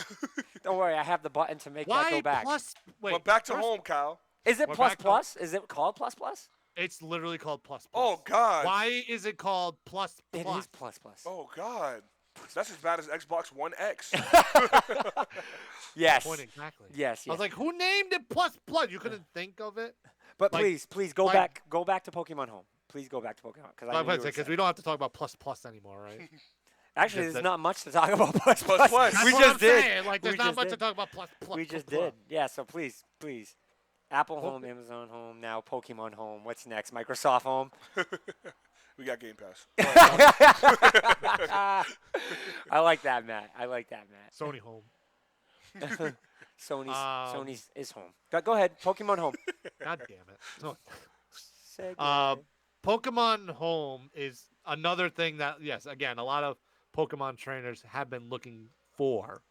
Don't worry, I have the button to make that Why go back. plus? Wait, But back to first- home, Kyle. Is it We're plus back to- plus? Is it called plus plus? It's literally called Plus Plus. Oh God. Why is it called Plus It Plus? is plus plus. Oh God. That's as bad as Xbox One X. Yes. Point exactly. Yes, I was yes. like, who named it Plus Plus? You couldn't think of it. But like- please go like- back to Pokemon Home. Please go back to Pokemon Because we don't have to talk about Plus Plus anymore, right? Actually, Just there's that- not much to talk about plus Plus plus. plus. That's We what just I'm did. saying. Like, there's We not just much did. to talk about Plus Plus. We just Plus. did. Yeah, so please. Apple Home, Amazon Home, now Pokemon Home. What's next? Microsoft Home. We got Game Pass. I like that, Matt. Sony Home. Sony's is home. Go ahead. Pokemon Home. God damn it. No. Segue. Pokemon Home is another thing that, yes, again, a lot of Pokemon trainers have been looking for,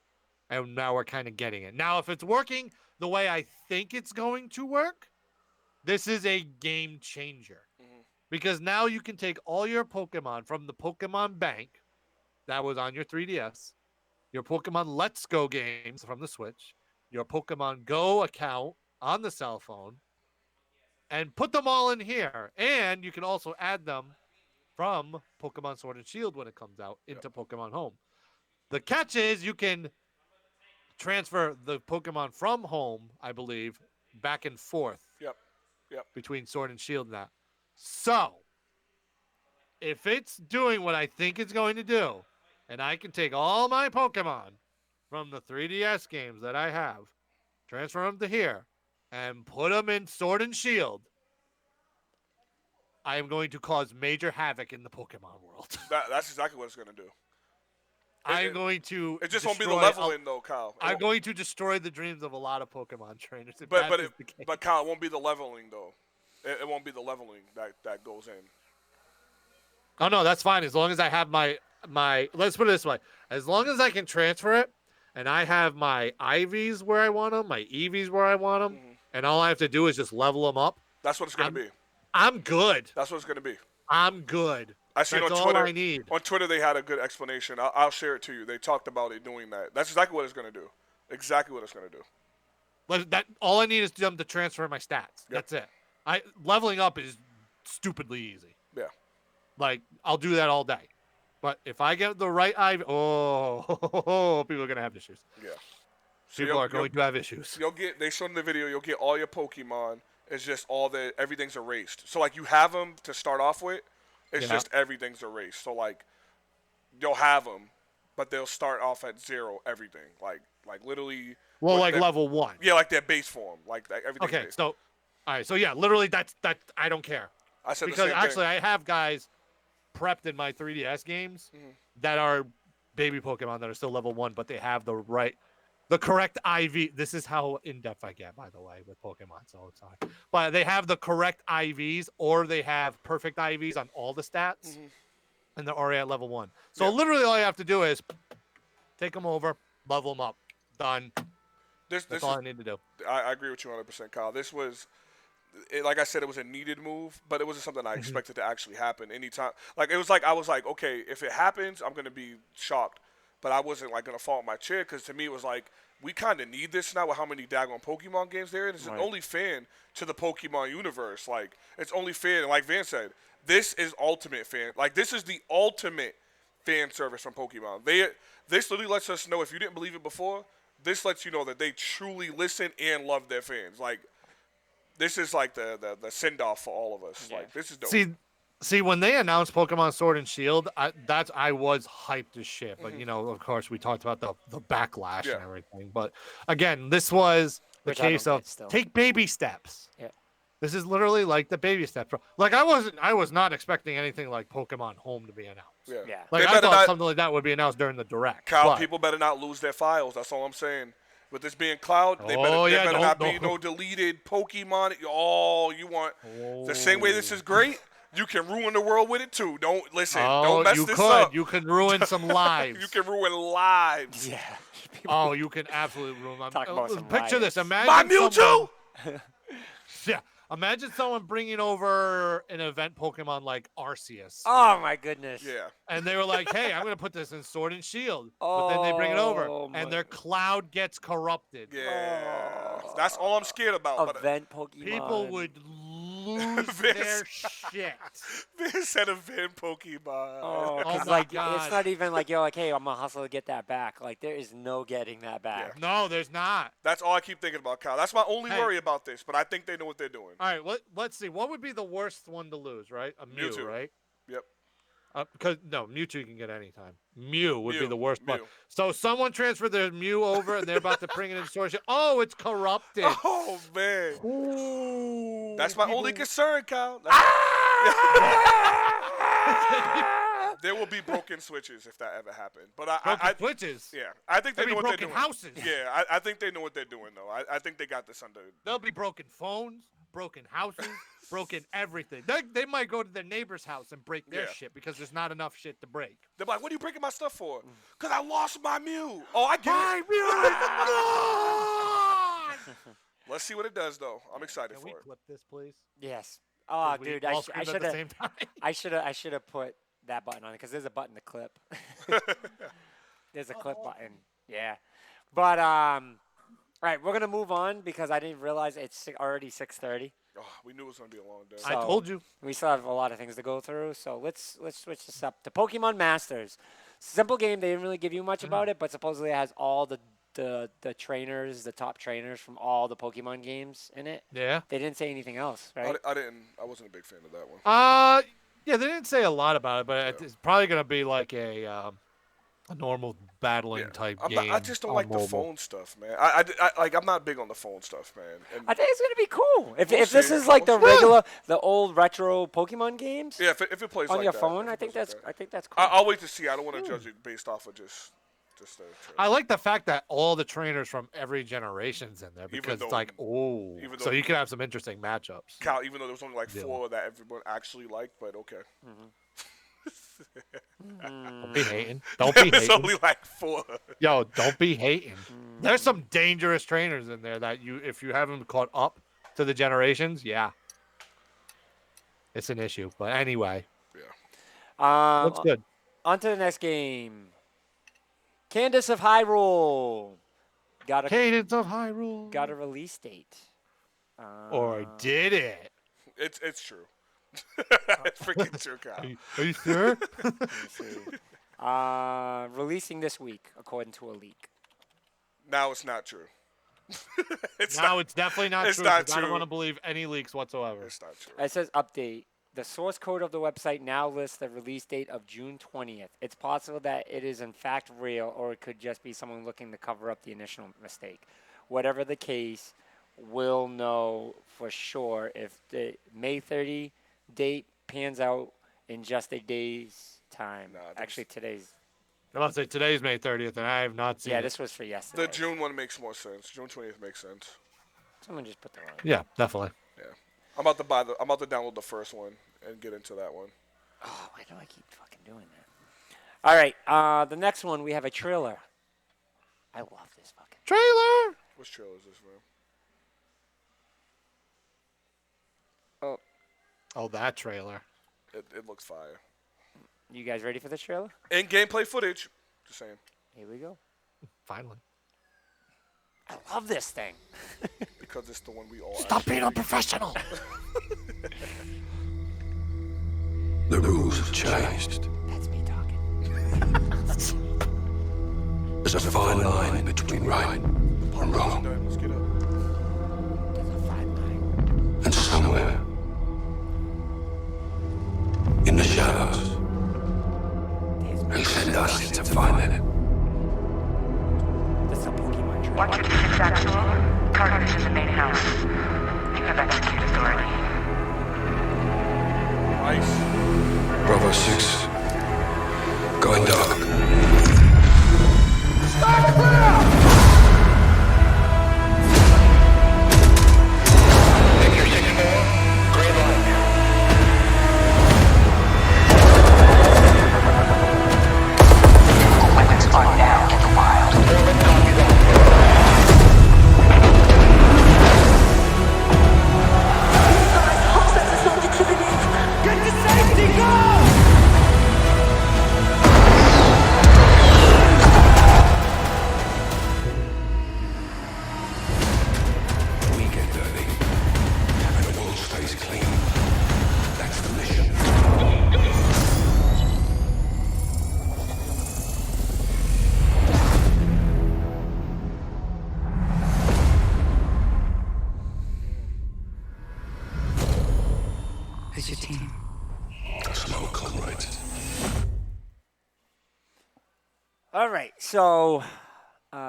and now we're kind of getting it. Now, if it's working the way I think it's going to work, this is a game changer. Because now you can take all your Pokemon from the Pokemon Bank that was on your 3DS, your Pokemon Let's Go games from the Switch, your Pokemon Go account on the cell phone, and put them all in here. And you can also add them from Pokemon Sword and Shield when it comes out into Pokemon Home. The catch is you can transfer the Pokemon from Home, I believe, back and forth Yep. between Sword and Shield and that. So, if it's doing what I think it's going to do, and I can take all my Pokemon from the 3DS games that I have, transfer them to here, and put them in Sword and Shield, I am going to cause major havoc in the Pokemon world. That's exactly what it's gonna do. I'm going to. It just won't be the destroy leveling though, Kyle. I'm going to destroy the dreams of a lot of Pokemon trainers. If But that is the case. but Kyle, it won't be the leveling though. It won't be the leveling that goes in. Oh no, that's fine as long as I have my. Let's put it this way: as long as I can transfer it, and I have my IVs where I want them, my EVs where I want them, and all I have to do is just level them up. That's what it's gonna be. I'm good. That's what it's gonna be. I'm good. I seen That's on all Twitter. I need. On Twitter, they had a good explanation. I'll share it to you. They talked about it doing that. That's exactly what it's gonna do. Exactly what it's gonna do. That all I need is them to transfer my stats. That's it. Leveling up is stupidly easy. Yeah. Like I'll do that all day. But if I get the right IV, people are gonna have issues. Yeah. So People are going to have issues. You'll get. They showed in the video. You'll get all your Pokemon. It's just everything's erased. So like you have them to start off with. It's just everything's erased. So like you'll have them, but they'll start off at zero. Everything like literally. Well, with like their- level 1. Yeah, like their base form. Like everything. Okay, so all right, so yeah, literally that's I don't care. I said the Because same actually thing. I have guys prepped in my 3DS games that are baby Pokemon that are still level 1, but they have the correct IV. This is how in depth I get, by the way, with Pokemon. So it's hard. But they have the correct IVs, or they have perfect IVs on all the stats, and they're already at level 1. So literally, all you have to do is take them over, level them up, done. That's all I need to do. I agree with you 100%, Kyle. This was, like I said, it was a needed move, but it wasn't something I expected to actually happen anytime. Like it was like I was like, okay, if it happens, I'm gonna be shocked. but I wasn't like gonna fall in my chair because to me it was like we kind of need this now with how many daggone Pokemon games there. It's Right. an only fan to the Pokemon universe. Like it's only fair. And like Van said, this is ultimate fan. Like this is the ultimate fan service from Pokemon. This literally lets us know if you didn't believe it before. This lets you know that they truly listen and love their fans. Like this is like the send off for all of us. Yeah. Like this is dope. See, when they announced Pokemon Sword and Shield, I was hyped as shit. But of course, we talked about the backlash Yeah. and everything. But again, this was the Which I case don't of get still. take baby steps. Yeah. This is literally like the baby step. Like I was not expecting anything like Pokemon Home to be announced. Yeah. Yeah. Like They I better thought not- something like that would be announced during the direct. Kyle, but- people better not lose their files. That's all I'm saying. With this being cloud, there Oh, yeah, better don't- not be don't- no deleted Pokemon. Oh, you want the same way this is great? You can ruin the world with it too. Don't listen. Oh, don't mess you this could. up. You could ruin some lives. You can ruin lives. Yeah. Oh, you can absolutely ruin them. Talk about some Picture this. riots. Imagine My Mewtwo. someone- Yeah. Imagine someone bringing over an event Pokemon like Arceus. Oh my goodness. Yeah. And they were like, hey, I'm going to put this in Sword and Shield. But then they bring it over. Oh, my- And their cloud gets corrupted. Yeah. That's all I'm scared about. But Event Pokemon. People would lose This- their shit. they said event Pokemon. Oh, Oh 'cause, my like God. it's not even like yo, like hey, I'm gonna hustle to get that back. Like there is no getting that back. No, there's not. That's all I keep thinking about, Kyle. That's my only Hey. worry about this. But I think they know what they're doing. All right, let's see. What would be the worst one to lose, right? A Mew, Mewtwo. right? Yep. Because no, Mewtwo you can get anytime. Mew would be Mew, the worst one. Mew. So someone transferred their Mew over and they're about to bring it in Sword and Shield. Oh, it's corrupted. Oh man. Ooh, That's my only people- concern, Kyle. There will be broken switches if that ever happened. But Broken switches. yeah, I think they Maybe know what they're broken doing. houses. Yeah, I think they know what they're doing though. I think they got this under. There'll be broken phones, broken houses, broken everything. They might go to their neighbor's house and break their Yeah. shit because there's not enough shit to break. They're like, "What are you breaking my stuff for?" Because I lost my Mew. Oh, I get My it. Mew is gone! Let's see what it does though. I'm excited Can for we it. clip this, please? Yes. Oh, 'Cause we dude, all I screamed at should the have. same time. I should have put that button on it because there's a button to clip. There's a clip button. Yeah. But all right, we're gonna move on because I didn't realize it's already 6:30. Oh, we knew it was gonna be a long day. I So- told you. We still have a lot of things to go through, so let's switch this up to Pokemon Masters. Simple game. They didn't really give you much about it, but supposedly it has all the trainers, the top trainers from all the Pokemon games in it. Yeah. They didn't say anything else, right? I wasn't a big fan of that one. Yeah, they didn't say a lot about it, but it's probably gonna be like a normal battling type game. I just don't on like the mobile. phone stuff, man. I'm not big on the phone stuff, man. And I think it's gonna be cool. If We'll if this see. is like the We'll see. regular, the old retro Pokemon games yeah, if it plays on like your that, phone, if I it think plays that's like that. I think that's cool. I'll wait to see. I don't want to judge it based off of just the trailer. I like the fact that all the trainers from every generation's in there because though- it's like, oh, even so though- you can have some interesting matchups. Cal, even though there was only like Yeah. 4 that everyone actually liked, but okay. Don't be hating. Don't be There's hating. only like 4. Yo, don't be hating. There's some dangerous trainers in there that if you haven't caught up to the generations, yeah, it's an issue. But anyway, that's good. On to the next game. Candace of Hyrule got a Cadence of Hyrule. got a release date. Or did it? It's true. It's freaking true, Cal. Are you sure? Let me see. Releasing this week, according to a leak. Now it's not true. It's No, not, it's definitely not it's true. not 'cause I don't true. want to believe any leaks whatsoever. it's not true. It says update. The source code of the website now lists the release date of June 20th. It's possible that it is in fact real, or it could just be someone looking to cover up the initial mistake. Whatever the case, we'll know for sure if the May 30 date pans out in just a day's time. Nah, that's- Actually, today's. I'm about to say today's May 30th, and I have not seen Yeah, it. this was for yesterday. The June one makes more sense. June 20th makes sense. Someone just put the wrong. Yeah, definitely. Yeah. I'm about to download the first one and get into that one. Oh, why do I keep fucking doing that? All right, the next one we have a trailer. I love this fucking. Trailer. Which trailer is this, man? Oh, that trailer. It looks fire. You guys ready for this trailer? And gameplay footage. Just saying. Here we go. Finally. I love this thing. Because it's the one we all. Stop being unprofessional. The rules have changed. That's me talking. There's a fine line between right and wrong. Let's get up. There's a fine line. And somewhere in the shadows, they send us to find it. This is a Pokemon trail. Watch your distance, Actual. Target is in the main house. You have execute authority. Nice. Bravo 6. Going dark. Victor 6-4, gray line. Weapons are now in the wild. We get dirty, and the world stays clean. That's the mission. Who's your team? Some old comrades. All right, so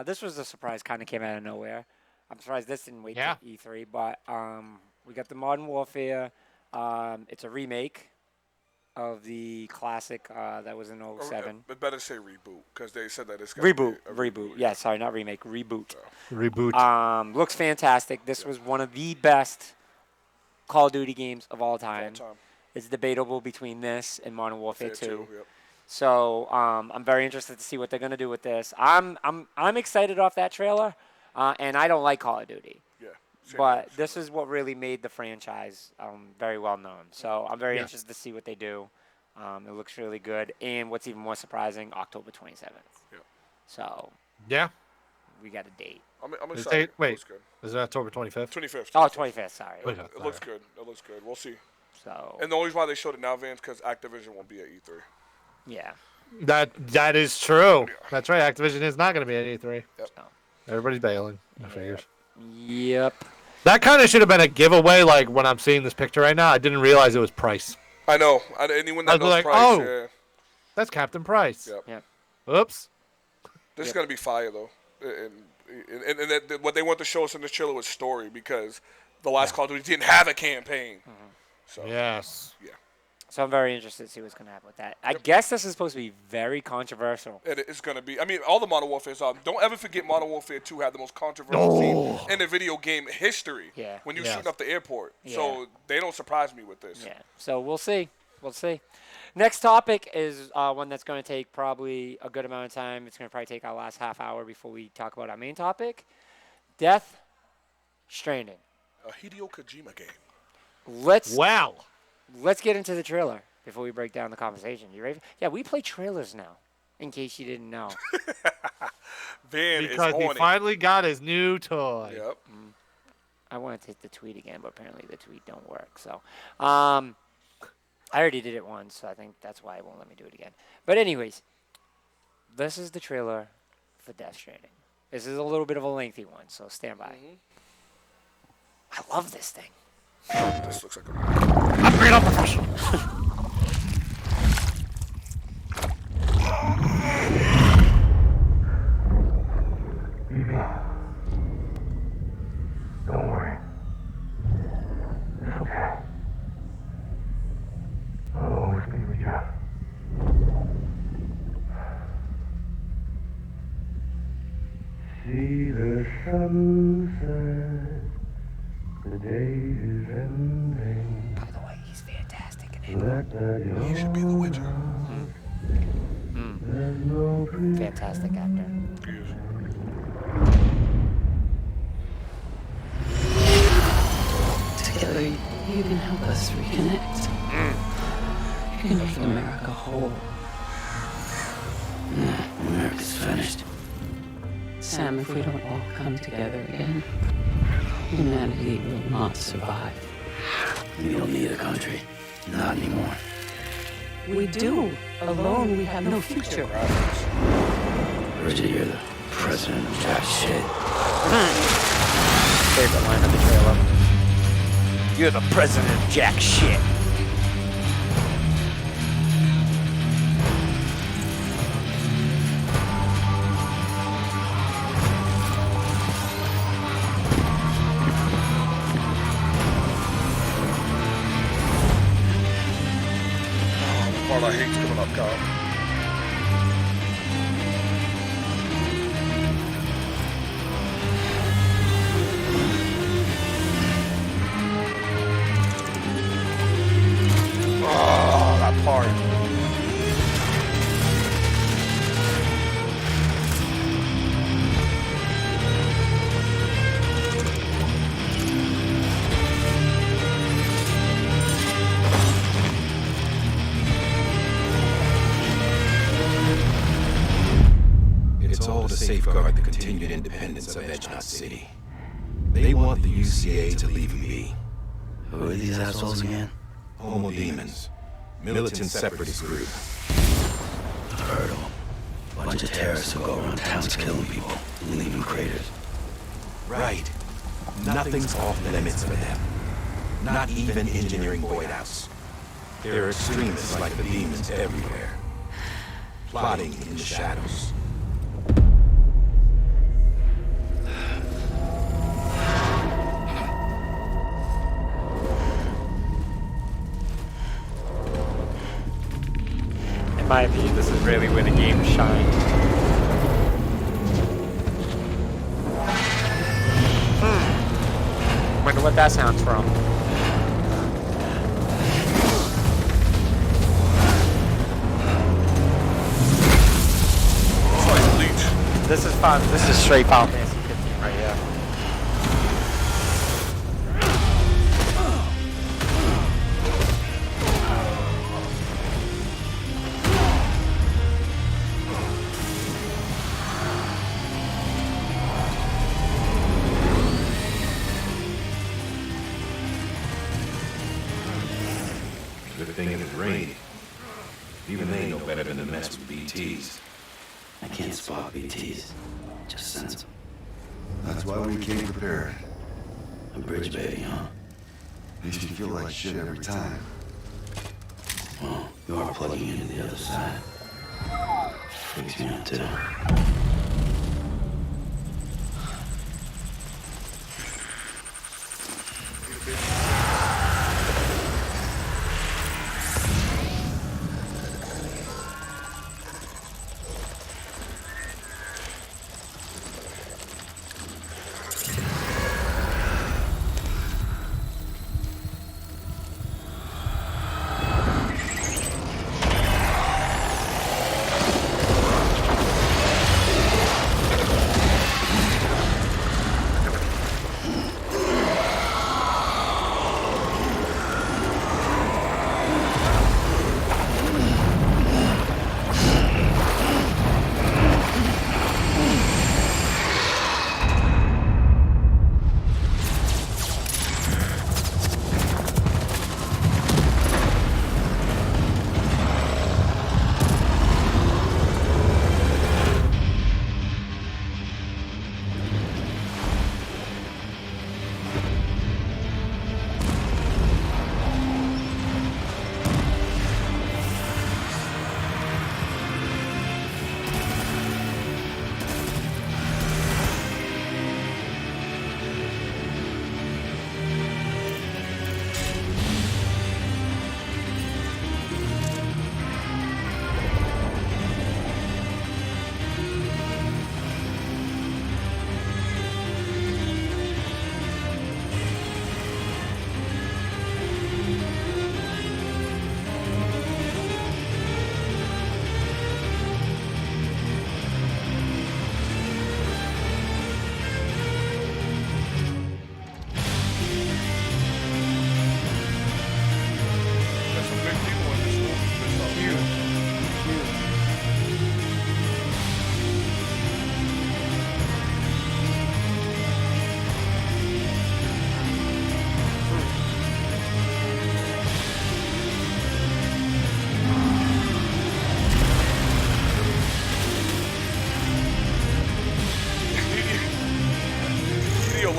this was a surprise. Kind of came out of nowhere. I'm surprised this didn't wait Yeah. till E3, but we got the Modern Warfare. It's a remake of the classic that was in 07. But better say reboot because they said that it's gonna be a Reboot. Yeah, sorry, not remake. Reboot. Reboot. Looks fantastic. This was one of the best Call of Duty games of all All time. time. It's debatable between this and Modern Warfare Fair 2. Yep. So I'm very interested to see what they're gonna do with this. I'm excited off that trailer, and I don't like Call of Duty, Yeah. Same but here. this is what really made the franchise very well known. So I'm very Yeah. interested to see what they do. It looks really good, and what's even more surprising, October 27th. Yep. So Yeah. we got a date. I'm Is excited. it- wait. It looks good. Is it October 25th? 25th. Oh, 25th. Sorry. Okay. It looks good. It looks good. We'll see. So And the only reason why they showed it now, Vance, because Activision won't be at E3. yeah. That is true. That's right. Activision is not going to be at E3. So, Everybody's bailing. I figures. yep. That kind of should have been a giveaway. Like when I'm seeing this picture right now, I didn't realize it was Price. I know. Anyone I that was knows like, Price, oh. yeah. That's Captain Price. Yep. Yep. Oops. This is gonna be fire though, and what they want to show us in this trailer was story because the last Call of Duty didn't have a campaign. So Yes. yeah, So I'm very interested to see what's gonna happen with that. I guess this is supposed to be very controversial. and it's gonna be. I mean, all the Modern Warfare's are. Don't ever forget Modern Warfare 2 had the most controversial scene in the video game history. Yeah. When you Yes. shooting up the airport, Yeah. so they don't surprise me with this. Yeah. So we'll see. We'll see. Next topic is one that's going to take probably a good amount of time. It's going to probably take our last half hour before we talk about our main topic. Death Stranding. A Hideo Kojima game. Let's Wow. get into the trailer before we break down the conversation. You ready? Yeah, we play trailers now. In case you didn't know. Van Because is he on it. finally got his new toy. Yep. I want to take the tweet again, but apparently the tweet don't work. So, I already did it once, so I think that's why it won't let me do it again. But anyways, this is the trailer for Death Stranding. This is a little bit of a lengthy one, so stand by. I love this thing. This looks like a. I'm being unprofessional. Don't worry. It's okay. I'll always be with you. See the sunset. The day is ending. By the way, he's fantastic in it. Let that He should be the Witcher. There's no Fantastic actor. He is. Together, you can help us reconnect. You can make America whole. America's finished. Sam, if we don't all come together again, humanity will not survive. We don't need a country. Not anymore. We do. Alone, we have no future. Bridget, you're the president of jack shit. Favorite line of the trailer. You're the president of jack shit. Part I hate's coming up, Kyle. Oh, that part. It's all to safeguard the continued independence of Edgenut City. They want the UCA to leave them be. Who are these assholes again? Homo Demons. Militant separatist group. Heard 'em. Bunch of terrorists who go around towns killing people and leaving craters. Right. Nothing's off limits for them. Not even engineering Void House. There are extremists like the demons everywhere. Plotting in the shadows. In my opinion, this is really where the game shined. Wonder what that sounds from. It's like Bleach. This is fun. This is straight Final Fantasy 15 right here. Good thing it was raining. Even they know better than to mess with BTs. I can't spot BTs. Just sense them. That's why we came prepared. A bridge baby, huh? Makes me feel like shit every time. Well, you are plugging into the other side. Freaks me out too.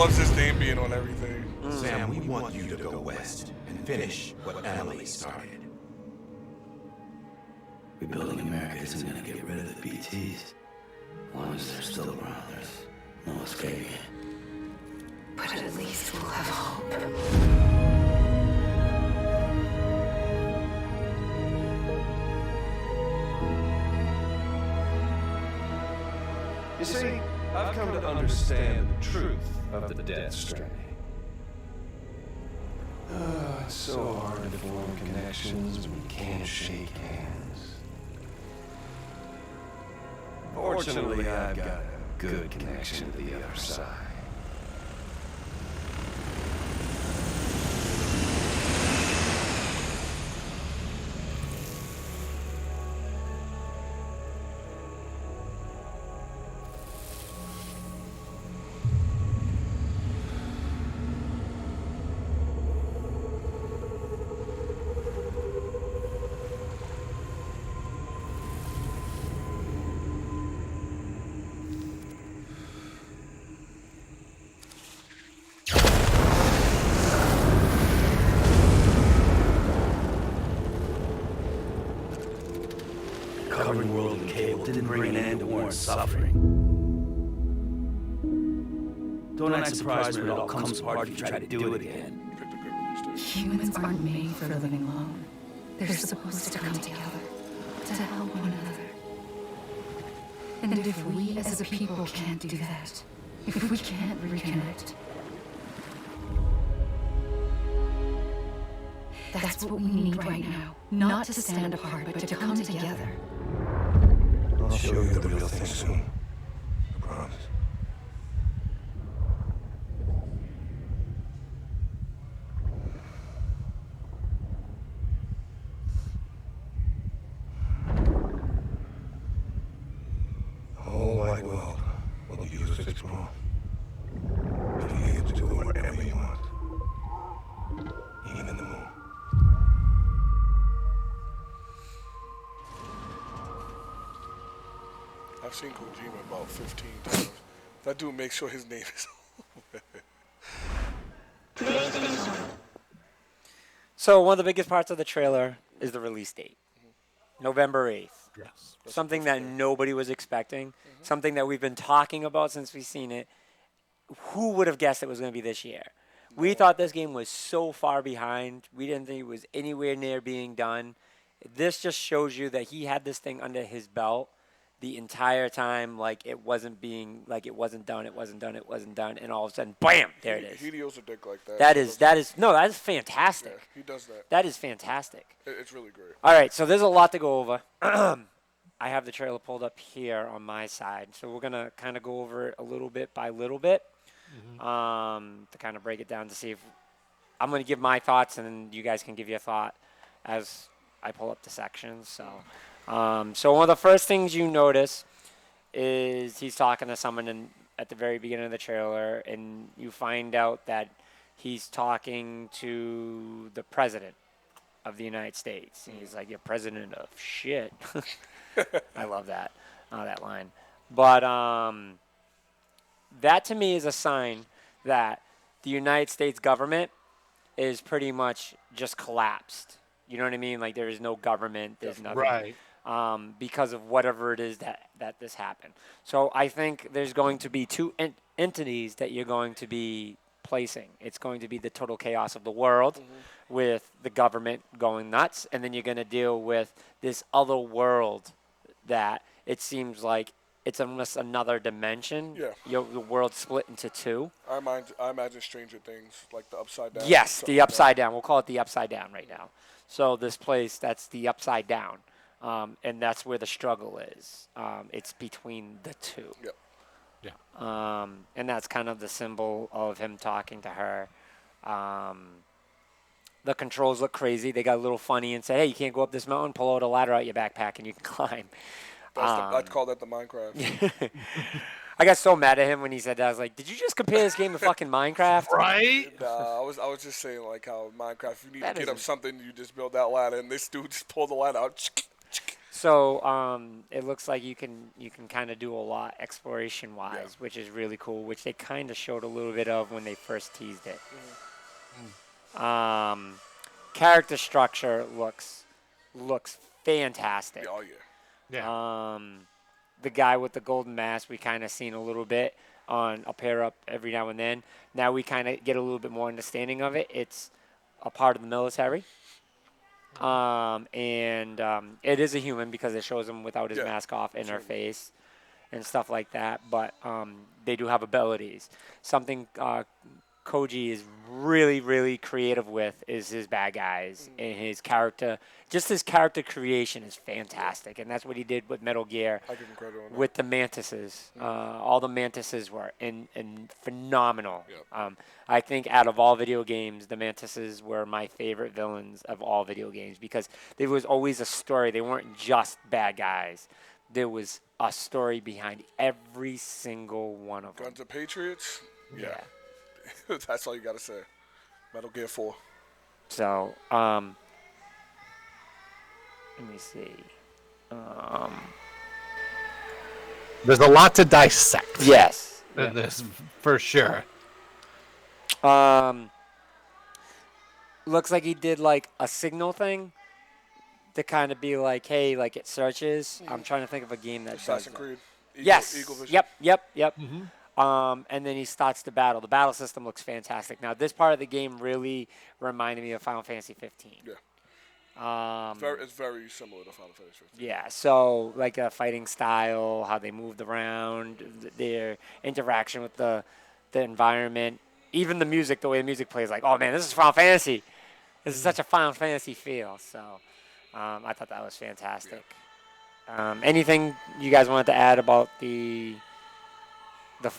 loves his name being on everything. Sam, we want you to go west and finish what Emily started. Rebuilding America isn't gonna get rid of the BTs. As long as they're still around, there's no escaping it. But at least we'll have hope. You see, I've come to understand the truth of the Death Stranding. It's so hard to form connections when you can't shake hands. Fortunately, I've got a good connection to the other side. Covering world in cable didn't bring an end to Warren's suffering. Don't act surprised when it all comes apart if you try to do it again. Humans aren't made for living alone. They're supposed to come together, to help one another. And if we as a people can't do that, if we can't reconnect, that's what we need right now. Not to stand apart, but to come together. I'll show you the real thing soon. I promise. The whole wide world will be used to explore. You get to do whatever you want. Even the moon. I've seen Kojima about 15 times. That dude makes sure his name is So one of the biggest parts of the trailer is the release date, November 8th. Yes. Something that nobody was expecting, something that we've been talking about since we've seen it. Who would have guessed it was going to be this year? We thought this game was so far behind. We didn't think it was anywhere near being done. This just shows you that he had this thing under his belt the entire time, like it wasn't done, it wasn't done, and all of a sudden, bam, there it is. Hideo's a dick like that. That is fantastic. Yeah, he does that. That is fantastic. It's really great. All right, so there's a lot to go over. I have the trailer pulled up here on my side, so we're going to kind of go over it a little bit by little bit to kind of break it down to see if I'm going to give my thoughts, and then you guys can give your thought as I pull up the sections. So one of the first things you notice is he's talking to someone at the very beginning of the trailer, and you find out that he's talking to the president of the United States. And he's like, "You're president of shit." I love that line. But that to me is a sign that the United States government is pretty much just collapsed. You know what I mean? Like there is no government. There's nothing. Right. Because of whatever it is that this happened. So I think there's going to be two entities that you're going to be placing. It's going to be the total chaos of the world with the government going nuts, and then you're going to deal with this other world that it seems like it's almost another dimension. Yeah. The world split into two. I imagine Stranger Things, like the Upside Down. Yes, the Upside Down. We'll call it the Upside Down right now. So this place, that's the Upside Down. And that's where the struggle is. It's between the two. Yep. Yeah. And that's kind of the symbol of him talking to her. The controls look crazy. They got a little funny and said, "Hey, you can't go up this mountain. Pull out a ladder out your backpack and you can climb." I'd call that the Minecraft. I got so mad at him when he said that. I was like, "Did you just compare this game to fucking Minecraft?" Right? I was just saying like how Minecraft, if you need to get up something, you just build that ladder, and this dude just pulled the ladder out. So it looks like you can kind of do a lot exploration wise, which is really cool. Which they kind of showed a little bit of when they first teased it. Character structure looks fantastic. Oh yeah. Yeah. The guy with the golden mask we kind of seen a little bit on a pair up every now and then. Now we kind of get a little bit more understanding of it. It's a part of the military. It is a human because it shows him without his mask off in her face and stuff like that. But they do have abilities. Something Koji is really, really creative with is his bad guys and his character. Just his character creation is fantastic, and that's what he did with Metal Gear I give him credit on that. with the mantises. All the mantises were phenomenal. Yep. I think out of all video games, the mantises were my favorite villains of all video games because there was always a story. They weren't just bad guys. There was a story behind every single one of them. Guns of Patriots. Yeah. That's all you gotta say. Metal Gear 4. So, let me see. There's a lot to dissect. Yes. In this, for sure. Looks like he did like a signal thing to kind of be like, hey, like it searches. I'm trying to think of a game that does Assassin's that. Creed. Yes. Eagle Vision. Yep. And then he starts the battle. The battle system looks fantastic. Now, this part of the game really reminded me of Final Fantasy 15. Yeah. It's very similar to Final Fantasy 15. Yeah, so like a fighting style, how they moved around, their interaction with the environment, even the music, the way the music plays, like, oh man, this is Final Fantasy. This is such a Final Fantasy feel. So I thought that was fantastic. Anything you guys wanted to add about the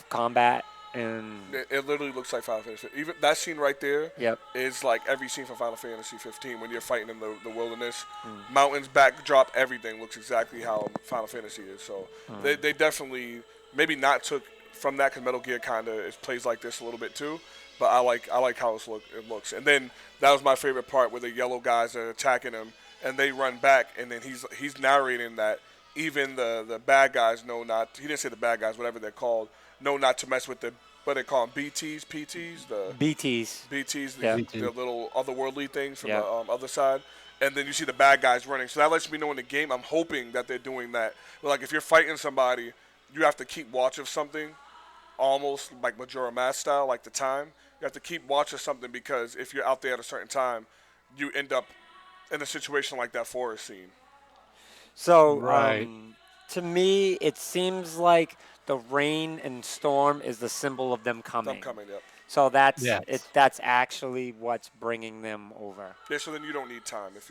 combat? And it literally looks like Final Fantasy. Even that scene right there Yep. is like every scene from Final Fantasy 15 when you're fighting in the wilderness. Mountains, backdrop, everything looks exactly how Final Fantasy is. So they definitely maybe not took from that because Metal Gear kind of plays like this a little bit too. But I like how it looks. And then that was my favorite part where the yellow guys are attacking him and they run back and then he's narrating that even the bad guys know not. He didn't say the bad guys, whatever they're called. Know not to mess with what they call them, BTs, PTs, BTs, the little otherworldly things from the other side. And then you see the bad guys running. So that lets me know in the game, I'm hoping that they're doing that. But like if you're fighting somebody, you have to keep watch of something, almost like Majora Mask style, like the time. You have to keep watch of something because if you're out there at a certain time, you end up in a situation like that forest scene. So Right. to me, it seems like the rain and storm is the symbol of them coming. Yep. So that's Yes. that's actually what's bringing them over. Yeah, so then you don't need time. That's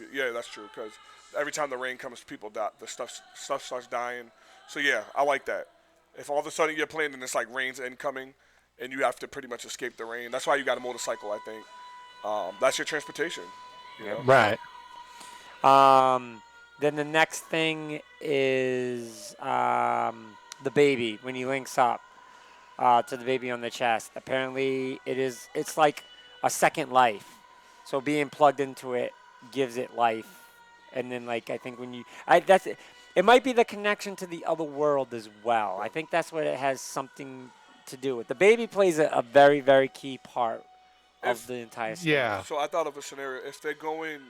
true because every time the rain comes, people die. The stuff starts dying. So yeah, I like that. If all of a sudden you're playing and it's like rain's incoming, and you have to pretty much escape the rain. That's why you got a motorcycle, I think. That's your transportation. You know? Right. Then the next thing is the baby when he links up to the baby on the chest. Apparently, it's like a second life. So being plugged into it gives it life. And then, like, I think when it might be the connection to the other world as well. I think that's what it has something to do with. The baby plays a very, very key part of the entire story. Yeah. So I thought of a scenario. If they're going,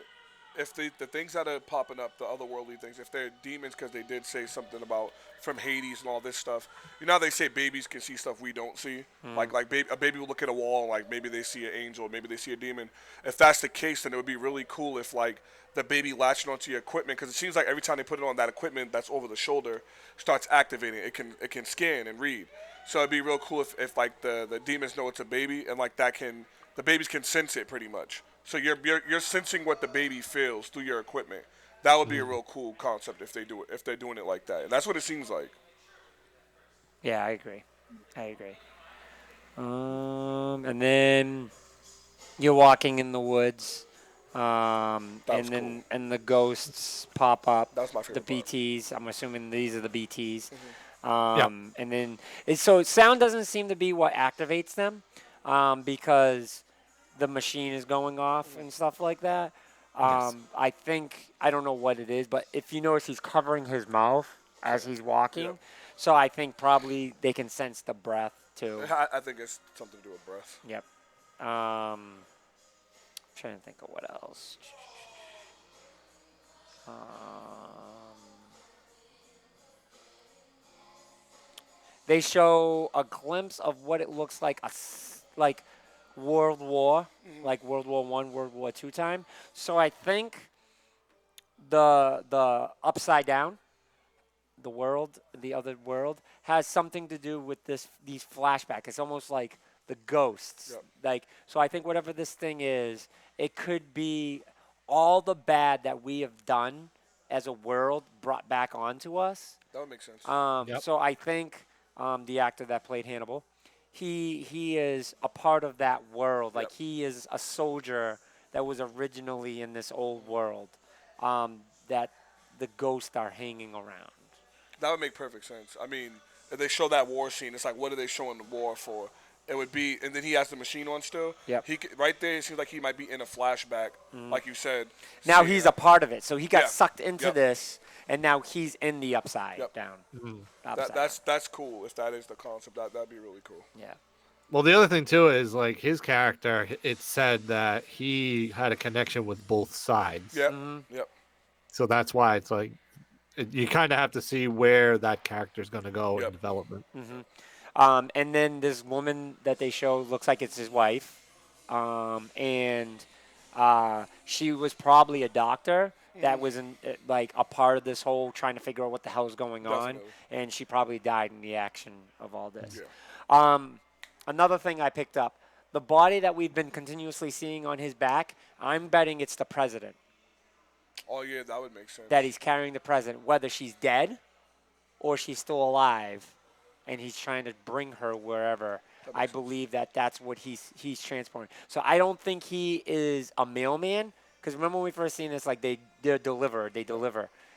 the things that are popping up, the otherworldly things, if they're demons, because they did say something about from Hades and all this stuff. You know how they say babies can see stuff we don't see? Like a baby will look at a wall and like maybe they see an angel, maybe they see a demon. If that's the case, then it would be really cool if like the baby latched onto your equipment, because it seems like every time they put it on, that equipment that's over the shoulder starts activating. It can scan and read. So it'd be real cool if like the demons know it's a baby and like the babies can sense it pretty much. So you're sensing what the baby feels through your equipment. That would be a real cool concept if they're doing it like that. And that's what it seems like. Yeah, I agree. And then you're walking in the woods, and the ghosts pop up. That was my The favorite part. BTs. I'm assuming these are the BTs. Yep. And then so sound doesn't seem to be what activates them, because the machine is going off and stuff like that. Yes. I think I don't know what it is, but if you notice, he's covering his mouth as he's walking. Yep. So I think probably they can sense the breath too. I think it's something to do with breath. Yep. Trying to think of what else. They show a glimpse of what it looks like, like World War, like World War One, World War Two time. So I think the upside down, the world, the other world, has something to do with these flashbacks. It's almost like the ghosts. Yep. Like, so I think whatever this thing is, it could be all the bad that we have done as a world brought back onto us. That would make sense. Yep. So I think the actor that played Hannibal, he is a part of that world. Like, Yep. he is a soldier that was originally in this old world, that the ghosts are hanging around. That would make perfect sense. I mean, if they show that war scene, it's like, what are they showing the war for? It would be, and then he has the machine on still. Yep. Right there, it seems like he might be in a flashback, like you said. Now seeing he's that. a part of it. So he got Yeah. sucked into Yep. this, and now he's in the upside Yep. down. That, that's cool. If that is the concept, that'd be really cool. Yeah. Well, the other thing too is like his character. It said that he had a connection with both sides. Yep. Yep. So that's why it's like you kind of have to see where that character's going to go in Yep. development. And then this woman that they show looks like it's his wife, and she was probably a doctor that was in like a part of this whole trying to figure out what the hell is going on, Definitely. and she probably died in the action of all this. Yeah. Another thing I picked up, the body that we've been continuously seeing on his back, I'm betting it's the president, Oh yeah, that would make sense. that he's carrying the president, whether she's dead or she's still alive, and he's trying to bring her wherever. I believe that's what he's transporting. So I don't think he is a mailman, because remember when we first seen this, like they deliver.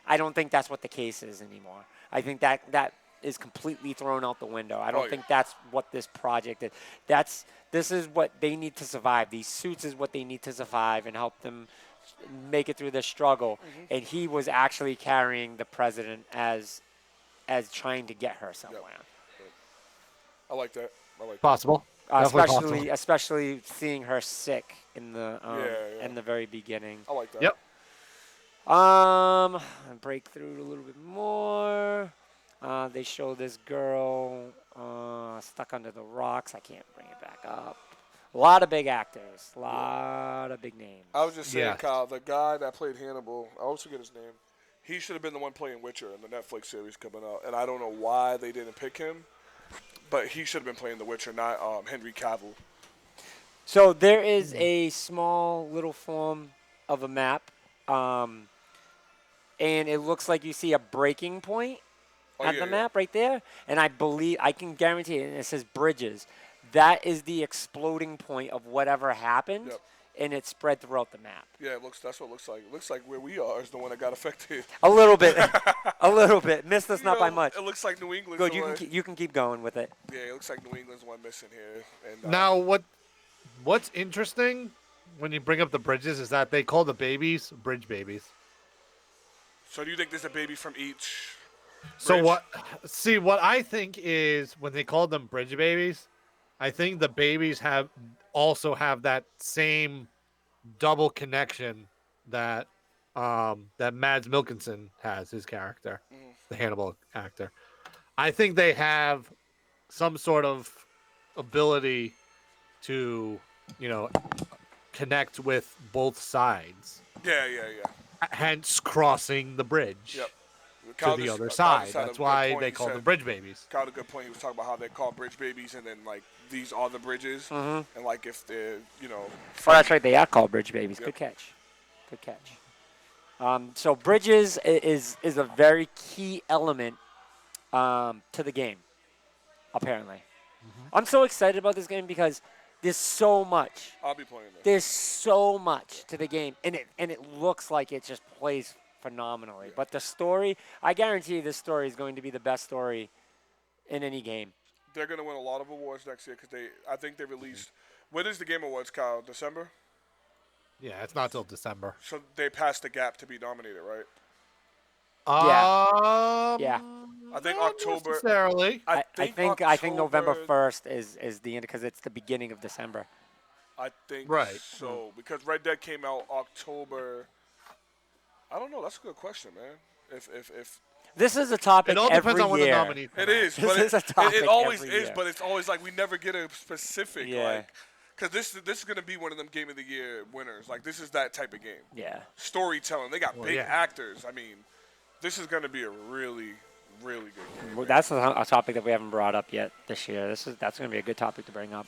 I don't think that's what the case is anymore. I think that is completely thrown out the window. I don't yeah. think that's what this project is. This is what they need to survive. These suits is what they need to survive and help them make it through the struggle. And he was actually carrying the president as trying to get her somewhere. I like that. I like that. Possible. Definitely possible. Especially seeing her sick in the Yeah. in the very beginning. I like that. Yep. Break through a little bit more. They show this girl stuck under the rocks. I can't bring it back up. A lot of big actors. A lot of big names. I was just saying, Yeah. Kyle, the guy that played Hannibal, I always forget his name. He should have been the one playing Witcher in the Netflix series coming out, and I don't know why they didn't pick him, but he should have been playing The Witcher, not Henry Cavill. So there is a small little form of a map, and it looks like you see a breaking point at the map right there. And I can guarantee it, and it says bridges. That is the exploding point of whatever happened, and it spread throughout the map. Yeah, that's what it looks like. It looks like where we are is the one that got affected. A little bit. A little bit. Missed us not by much. It looks like New England's Good, the one. you can keep going with it. Yeah, it looks like New England's the one missing here. And, Now, what's interesting when you bring up the bridges is that they call the babies bridge babies. So do you think there's a baby from each? So bridge? what I think is when they call them bridge babies, I think the babies also have that same double connection that that Mads Mikkelsen has, his character, the Hannibal actor. I think they have some sort of ability to, connect with both sides. Yeah. Hence crossing the bridge. Yep. To the other side. That's why they call them bridge babies. Kyle had a good point. He was talking about how they call bridge babies, and then like these are the bridges, and like if they're Oh, that's right. They are called bridge babies. Good catch. Good catch. So bridges is a very key element to the game, apparently. I'm so excited about this game because there's so much. I'll be playing this. There's so much to the game, and it looks like it just plays phenomenally. But the story, I guarantee you this story is going to be the best story in any game. They're going to win a lot of awards next year because I think they released. When is the Game Awards, Kyle? December? Yeah, it's not till December. So they passed the gap to be nominated, right? Yeah. I think Not October. necessarily. I think November October- 1st is the end because it's the beginning of December. I think Right. so because Red Dead came out October. I don't know. That's a good question, man. If This is a topic It all every depends on when the year. nominees come it out. is, This but is a it topic always every is, year. but it's always like we never get a specific Yeah. like. Because this is gonna be one of them Game of the Year winners. Like this is that type of game. Yeah. Storytelling. They got big yeah. actors. I mean, this is gonna be a really, really good game. Well, that's a topic that we haven't brought up yet this year. That's going to be a good topic to bring up.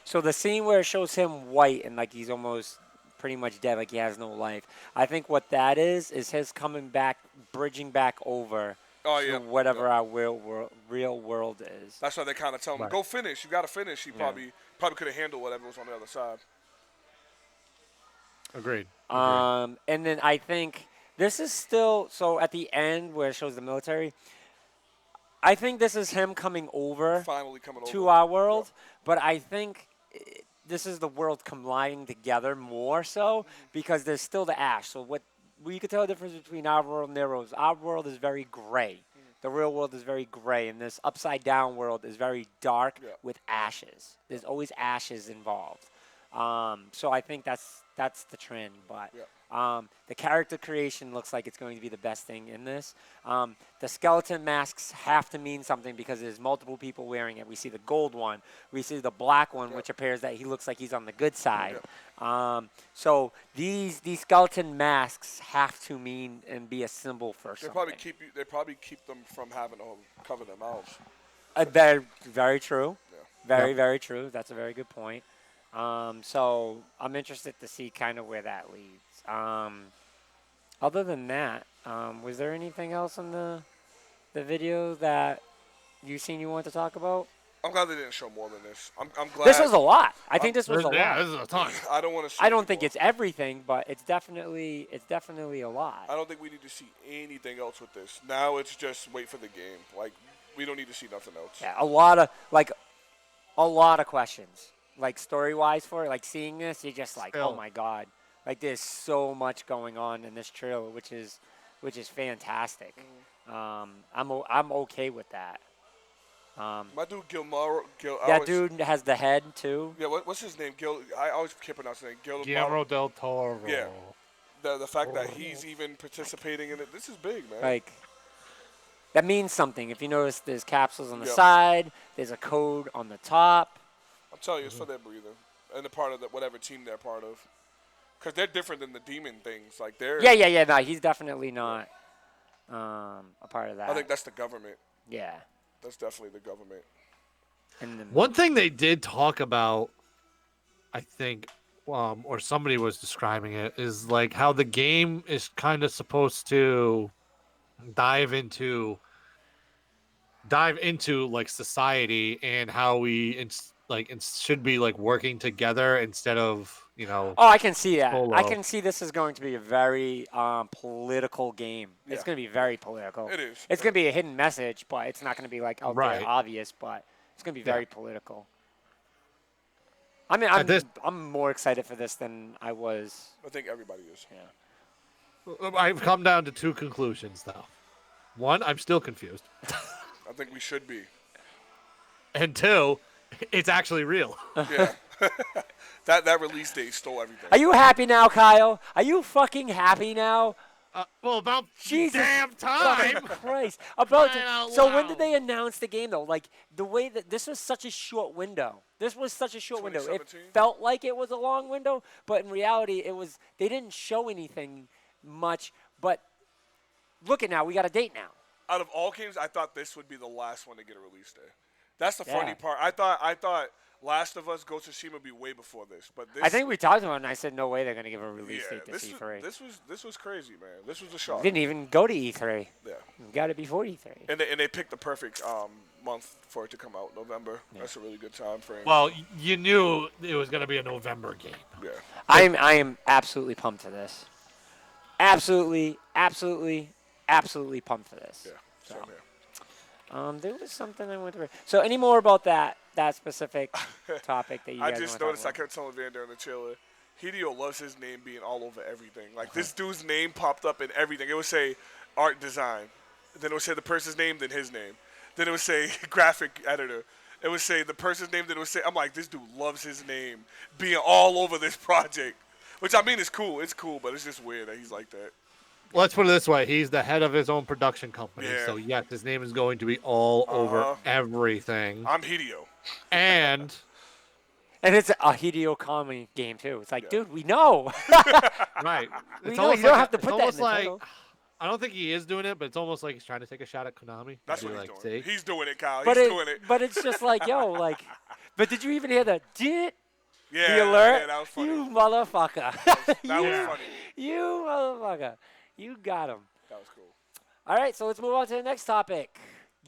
So the scene where it shows him white and like he's almost pretty much dead, like he has no life. I think what that is his coming back, bridging back over Oh, to yeah. whatever Yeah. our real world is. That's why they kind of tell him, Right. "Go finish. You got to finish." He probably could have handled whatever was on the other side. Agreed. And then I think this is still so at the end where it shows the military. I think this is him coming over Finally coming over to our world, but I think this is the world colliding together more so because there's still the ash. So what you could tell the difference between our world and their world. Our world is very gray. The real world is very gray, and this upside down world is very dark with ashes. There's always ashes involved. So I think that's the trend, but the character creation looks like it's going to be the best thing in this. The skeleton masks have to mean something because there's multiple people wearing it. We see the gold one. We see the black one, which appears that he looks like he's on the good side. So these skeleton masks have to mean and be a symbol for They something. They probably keep them from having to cover their mouths. Very true. Yeah. Very true. That's a very good point. So I'm interested to see kind of where that leads. Other than that, was there anything else in the video that you seen you want to talk about? I'm glad they didn't show more than this. I'm glad. This was a lot. I think this was a lot. Yeah, this is a ton. I don't want to. I don't think it's everything, but it's definitely a lot. I don't think we need to see anything else with this. Now it's just wait for the game. Like we don't need to see nothing else. Yeah, a lot of questions. Like story-wise for it, like seeing this, you're just like, oh my god. Like there's so much going on in this trailer, which is fantastic. I'm okay with that. My dude Gilmaro. That dude has the head too. Yeah, what's his name? I always can't pronounce his name. Guillermo del Toro. Yeah. The fact that he's even participating in it, this is big, man. Like that means something. If you notice, there's capsules on the side. There's a code on the top. I'm telling you, it's for their breathing and the part of whatever team they're part of. Because they're different than the demon things. Like they're. Yeah. No, he's definitely not a part of that. I think that's the government. Yeah. That's definitely the government. And One thing they did talk about, I think, or somebody was describing it, is like how the game is kind of supposed to dive into like society and how we should be like working together instead of Oh, I can see that. solo. I can see this is going to be a very political game. It's going to be very political. It is. It's going to be a hidden message, but it's not going to be like out Right. there obvious. But it's going to be very political. I mean, I'm more excited for this than I was. I think everybody is. Yeah. I've come down to two conclusions though. One, I'm still confused. I think we should be. And two, it's actually real. Yeah. that release date stole everything. Are you happy now, Kyle? Are you fucking happy now? Well, about Jesus damn fucking time. Christ. Crying So out when did loud. they announce the game though? Like the way that this was such a short window. It 2017? felt like it was a long window, but in reality they didn't show anything much, but look at now, we got a date now. Out of all games, I thought this would be the last one to get a release day. That's the funny Yeah. part. I thought Last of Us, Ghost of Tsushima would be way before this, but this. I think we talked about it and I said no way they're gonna give a release yeah, date to this E3. this was crazy, man. This was a shock. Didn't even go to E3. Yeah. We got it before E3. And they picked the perfect month for it to come out, November. Yeah. That's a really good time frame. Well, you knew it was going to be a November game. Yeah. I am absolutely pumped for this. Absolutely pumped for this. Yeah. Same here. There was something I wanted to. So, any more about that specific topic that you I guys just wanna noticed. I talk kept telling Vander in the trailer. Hideo loves his name being all over everything. Like this dude's name popped up in everything. It would say art design, then it would say the person's name, then his name, then it would say graphic editor. It would say the person's name, then it would say. I'm like, this dude loves his name being all over this project, which I mean is cool. It's cool, but it's just weird that he's like that. Let's put it this way: he's the head of his own production company, Yeah. so yes, his name is going to be all over everything. I'm Hideo. And it's a Hideo Kami game too. It's like, dude, we know. right, We it's know almost you don't like have to it's put that in almost the like title. I don't think he is doing it, but it's almost like he's trying to take a shot at Konami. That's Be what like, he's doing. see? He's doing it, Kyle. But He's doing it. But it's just like, yo, like. But did you even hear the Yeah, the alert? yeah, that was funny. You motherfucker. That was funny. You motherfucker. You got him. That was cool. All right, so let's move on to the next topic.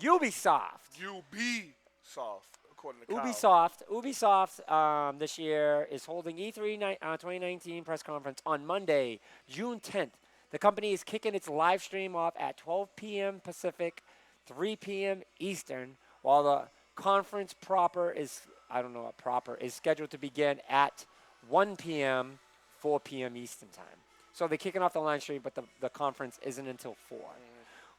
Ubisoft. Ubisoft, according to Kyle. Ubisoft this year is holding E3 2019 press conference on Monday, June 10th. The company is kicking its live stream off at 12 p.m. Pacific, 3 p.m. Eastern, while the conference proper is, I don't know what proper, is scheduled to begin at 1 p.m., 4 p.m. Eastern time. So they're kicking off the live stream, but the conference isn't until 4.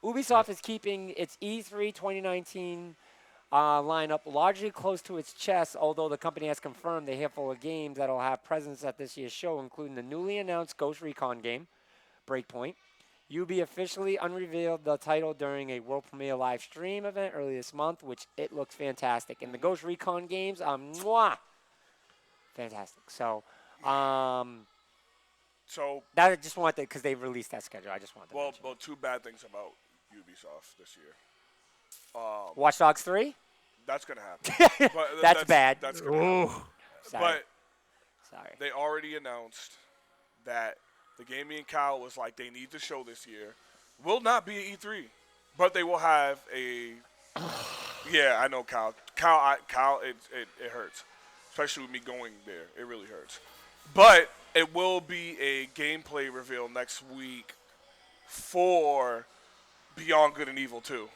Ubisoft is keeping its E3 2019 lineup largely close to its chest, although the company has confirmed a handful of games that will have presence at this year's show, including the newly announced Ghost Recon game, Breakpoint. Ubi officially unrevealed the title during a world premiere live stream event earlier this month, which it looks fantastic. And the Ghost Recon games are fantastic. So, that I just wanted to, because they released that schedule. I just wanted to mention. Well, two bad things about Ubisoft this year. Watch Dogs 3? That's gonna happen. But That's bad. That's gonna happen. Sorry. But they already announced that the game me and Kyle was like they need to show this year will not be at E3, but they will have a. Yeah, I know, Kyle. Kyle, it hurts, especially with me going there. It really hurts. But it will be a gameplay reveal next week for Beyond Good and Evil 2,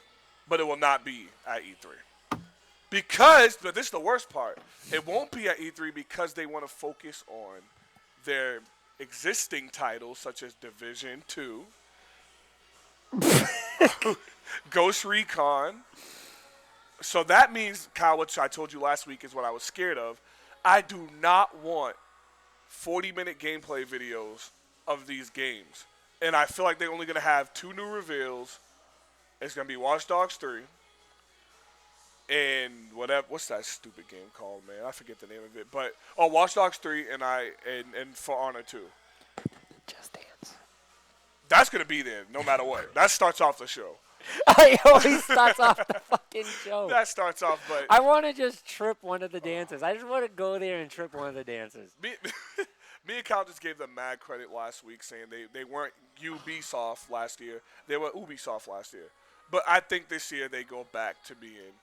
but it will not be at E3. But this is the worst part. It won't be at E3 because they want to focus on their existing titles such as Division 2, Ghost Recon. So that means, Kyle, which I told you last week is what I was scared of. I do not want 40-minute gameplay videos of these games. And I feel like they're only going to have 2 new reveals. It's going to be Watch Dogs 3 and what's that stupid game called, man? I forget the name of it. But Watch Dogs 3 and For Honor 2. Just Dance. That's going to be there no matter what. That starts off the show. It always starts off the fucking show. That starts off, but I want to just trip one of the dancers. I just want to go there and trip one of the dancers. Me and Kyle just gave them mad credit last week, saying they weren't Ubisoft last year. They were Ubisoft last year. But I think this year they go back to being.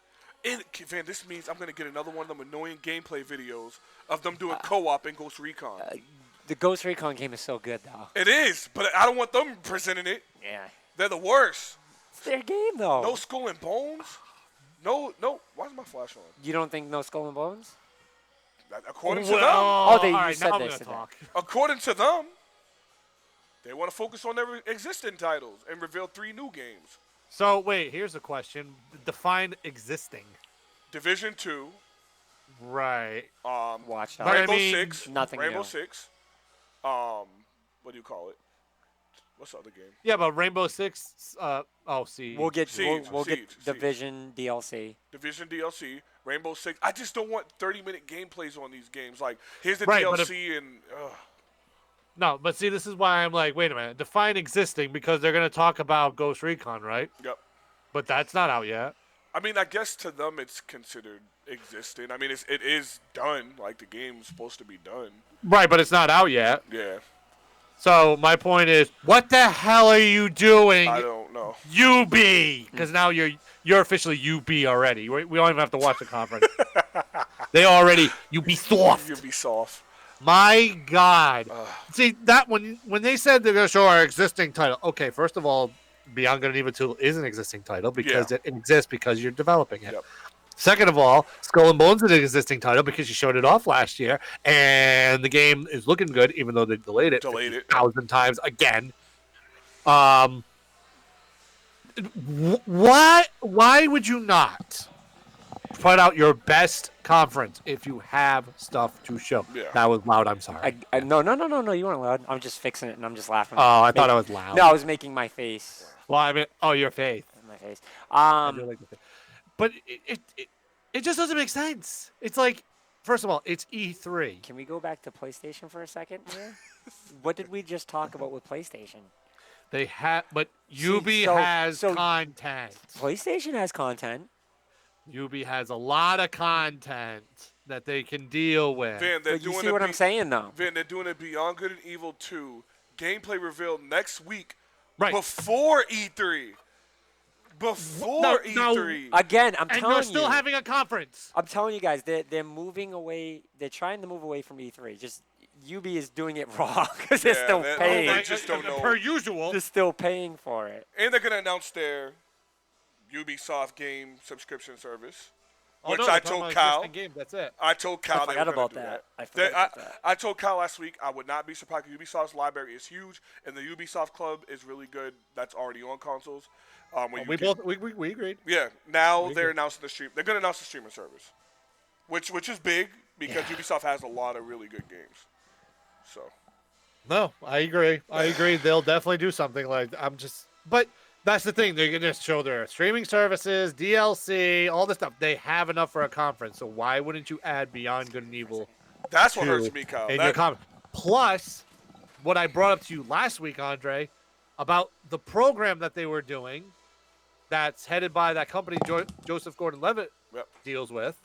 And, Van, this means I'm going to get another one of them annoying gameplay videos of them doing co-op in Ghost Recon. The Ghost Recon game is so good, though. It is, but I don't want them presenting it. Yeah. They're the worst. It's their game, though. No Skull and Bones? No. Why's my flash on? You don't think no Skull and Bones? According to them. You said this. According to them, they want to focus on their existing titles and reveal 3 new games. So, wait, here's a question. Define existing. Division 2. Right. Watch Dogs. Rainbow Six. Nothing Rainbow new. Six. What do you call it? What's the other game? Yeah, but Rainbow Six, Siege. We'll get Siege, Division DLC. Division DLC, Rainbow Six. I just don't want 30-minute gameplays on these games. Like, here's the Right, but DLC and... No, but see, this is why I'm like, wait a minute. Define existing because they're going to talk about Ghost Recon, right? Yep. But that's not out yet. I mean, I guess to them it's considered existing. I mean, it is done. Like, the game's supposed to be done. Right, but it's not out yet. Yeah. So my point is, what the hell are you doing? I don't know. UB, because now you're officially UB already. We don't even have to watch the conference. They already Ubisoft. Ubisoft. My God. See that when they said they're going to show our existing title. Okay, first of all, Beyond Good and Evil 2 is an existing title because it exists because you're developing it. Yep. Second of all, Skull and Bones is an existing title because you showed it off last year, and the game is looking good, even though they delayed it Delayed it. 1,000 times again. Why would you not put out your best conference if you have stuff to show? Yeah. That was loud. I'm sorry. No. You weren't loud. I'm just fixing it and I'm just laughing. Oh, I thought I was loud. No, I was making my face. Well, I mean, your face. My face. I do like the face. But it just doesn't make sense. It's like, first of all, it's E3. Can we go back to PlayStation for a second here? What did we just talk about with PlayStation? They have, but See, Ubi so- has so- content. PlayStation has content. Ubi has a lot of content that they can deal with. Van, they're But you doing see a what I'm saying, though? Van, they're doing a Beyond Good and Evil 2 gameplay reveal next week. Right. Before E3. Before No, E3. Again, I'm And telling they're still you. having a conference. I'm telling you guys, they're moving away. They're trying to move away from E3. Just Ubi is doing it wrong because they're Yeah, still that- paying. they just don't know. Per usual. They're still paying for it. And they're going to announce their Ubisoft game subscription service. Oh, Which no, I they're talking told about Kyle. existing Games, that's it. I told Kyle I they forgot were gonna about do that. I They- forgot about that. I told Kyle last week I would not be surprised. Ubisoft's library is huge, and the Ubisoft Club is really good. That's already on consoles. Where you We can- both we agreed. Yeah. Now We they're agree. announcing the stream. They're going to announce the streaming service, which is big because Yeah. Ubisoft has a lot of really good games. So No, I agree. They'll definitely do something like but that's the thing. They're going to show their streaming services, DLC, all this stuff. They have enough for a conference. So why wouldn't you add Beyond Good and Evil that's what 2 hurts me, Kyle. in That- your conference? Plus, what I brought up to you last week, Andre, about the program that they were doing that's headed by that company Joseph Gordon-Levitt Yep. deals with.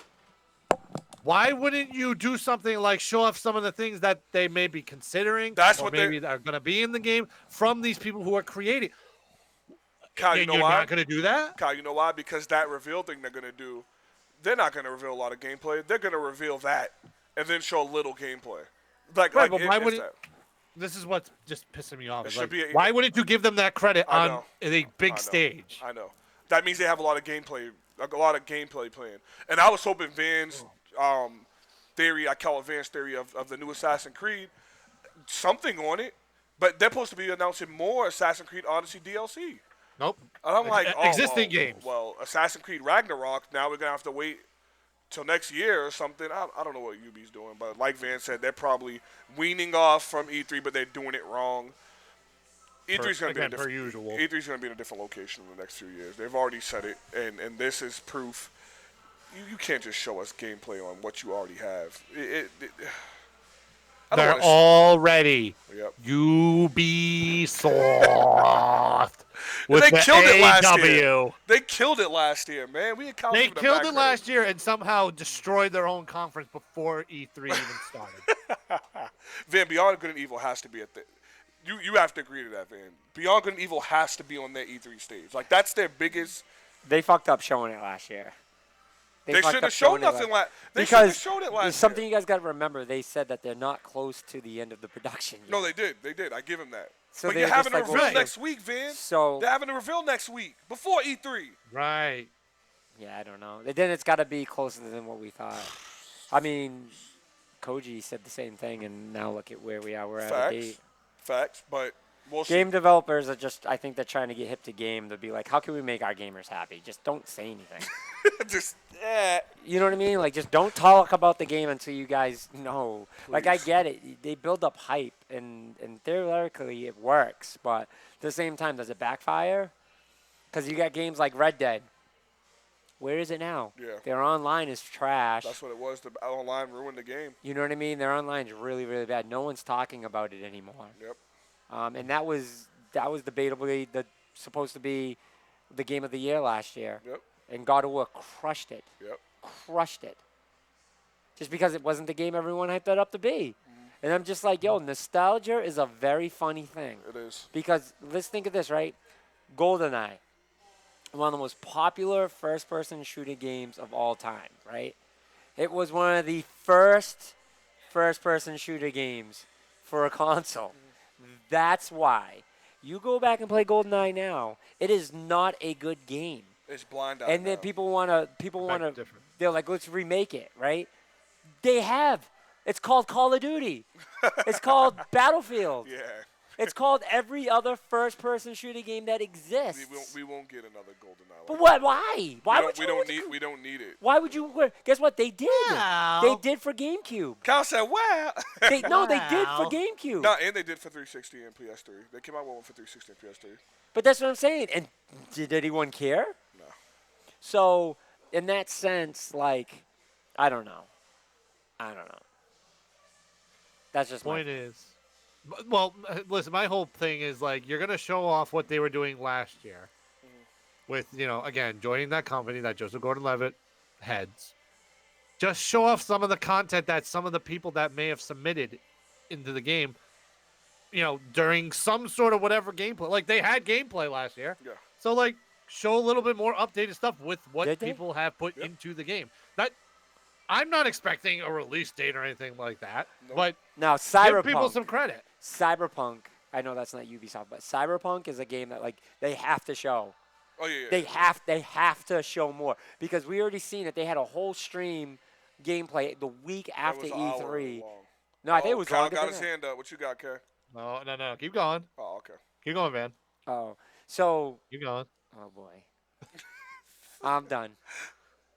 Why wouldn't you do something like show off some of the things that they may be considering? That's or what maybe that are going to be in the game from these people who are creating. Kyle, you And know you're why? not going to do that? Kyle, you know why? Because that reveal thing they're going to do, they're not going to reveal a lot of gameplay. They're going to reveal that and then show a little gameplay. Right, but why it's wouldn't? that. This is what's just pissing me off. It Is should like, be a- why wouldn't you give them that credit I on know. a I big know. stage? I know. That means they have a lot of gameplay planned. And I was hoping Van's theory, I call it Van's theory of the new Assassin's Creed, something on it. But they're supposed to be announcing more Assassin's Creed Odyssey DLC. Nope. And I'm like, oh, Existing well, games. Well, Assassin's Creed Ragnarok, now we're going to have to wait till next year or something. I don't know what Ubi's doing, but like Van said, they're probably weaning off from E3, but they're doing it wrong. E3's going to be per usual. E3's going to be in a different location in the next few years. They've already said it, and this is proof. You can't just show us gameplay on what you already have. I don't They're wanna already Yep. Ubisoft with They the killed it last AW. year. They killed it last year, man. We accounted They for the killed back it last year and somehow destroyed their own conference before E3 even started. Van, Beyond Good and Evil has to be at the. You have to agree to that, Van. Beyond Good and Evil has to be on their E3 stage. Like that's their biggest. They fucked up showing it last year. They fucked should up have shown showing it nothing last. They should Because have showed it last there's something year. you guys got to remember. They said that they're not close to the end of the production yet. No, they did. They did. I give him that. So but they you're were just having a like, reveal well, next week, Van. So They're having a reveal next week before E3. Right. yeah, I don't know. Then it's got to be closer than what we thought. I mean, Koji said the same thing, and now look at where we are. We're at a Facts. date. Facts. But we'll Game developers are just, I think they're trying to get hip to game. They'll be like, how can we make our gamers happy? Just don't say anything. see. Just You know what I mean? Like, just don't talk about the game until you guys know. Like, I Please. get it. They build up hype, and theoretically it works. But at the same time, does it backfire? Because you got games like Red Dead. Where is it now? Yeah. Their online is trash. That's what it was. The online ruined the game. You know what I mean? Their online is really, really bad. No one's talking about it anymore. Yep. And that was debatably supposed to be the game of the year last year. Yep. And God of War crushed it. Yep. Crushed it. Just because it wasn't the game everyone hyped it up to be. And I'm just like, yo, nostalgia is a very funny thing. It is. Because let's think of this, right? GoldenEye, one of the most popular first-person shooter games of all time, right? It was one of the first-person shooter games for a console. That's why. You go back and play GoldenEye now, it is not a good game. It's blind eye And then now. people wanna different. they're like, let's remake it, right? They have. It's called Call of Duty. It's called Battlefield. Yeah. It's called every other first-person shooting game that exists. We won't get another GoldenEye. But what? Why? Why would you? We don't need it. Why would you? Guess what? They did. Wow. They did for GameCube. Cal said, "Wow." They did for Wow. GameCube. No, and they did for 360 and PS3. They came out with one for 360 and PS3. But that's what I'm saying. And did anyone care? No. So, in that sense, like, I don't know. That's just Point is, well, listen. My whole thing is like you're gonna show off what they were doing last year, with again joining that company that Joseph Gordon-Levitt heads. Just show off some of the content that some of the people that may have submitted into the game, during some sort of whatever gameplay. Like they had gameplay last year, Yeah. so like show a little bit more updated stuff with what Did they? people have put into the game. That I'm not expecting a release date or anything like that, Nope. but now give people Cyberpunk. some credit. Cyberpunk. I know that's not Ubisoft, but Cyberpunk is a game that like they have to show. Oh yeah. They have to show more because we already seen it. They had a whole stream gameplay the week after It was an hour E3. long. No, I think it was Kyle longer got than his that. hand up. What you got, Kay? No, keep going. Oh, okay. Keep going, man. Oh, so Keep going. oh boy, I'm done.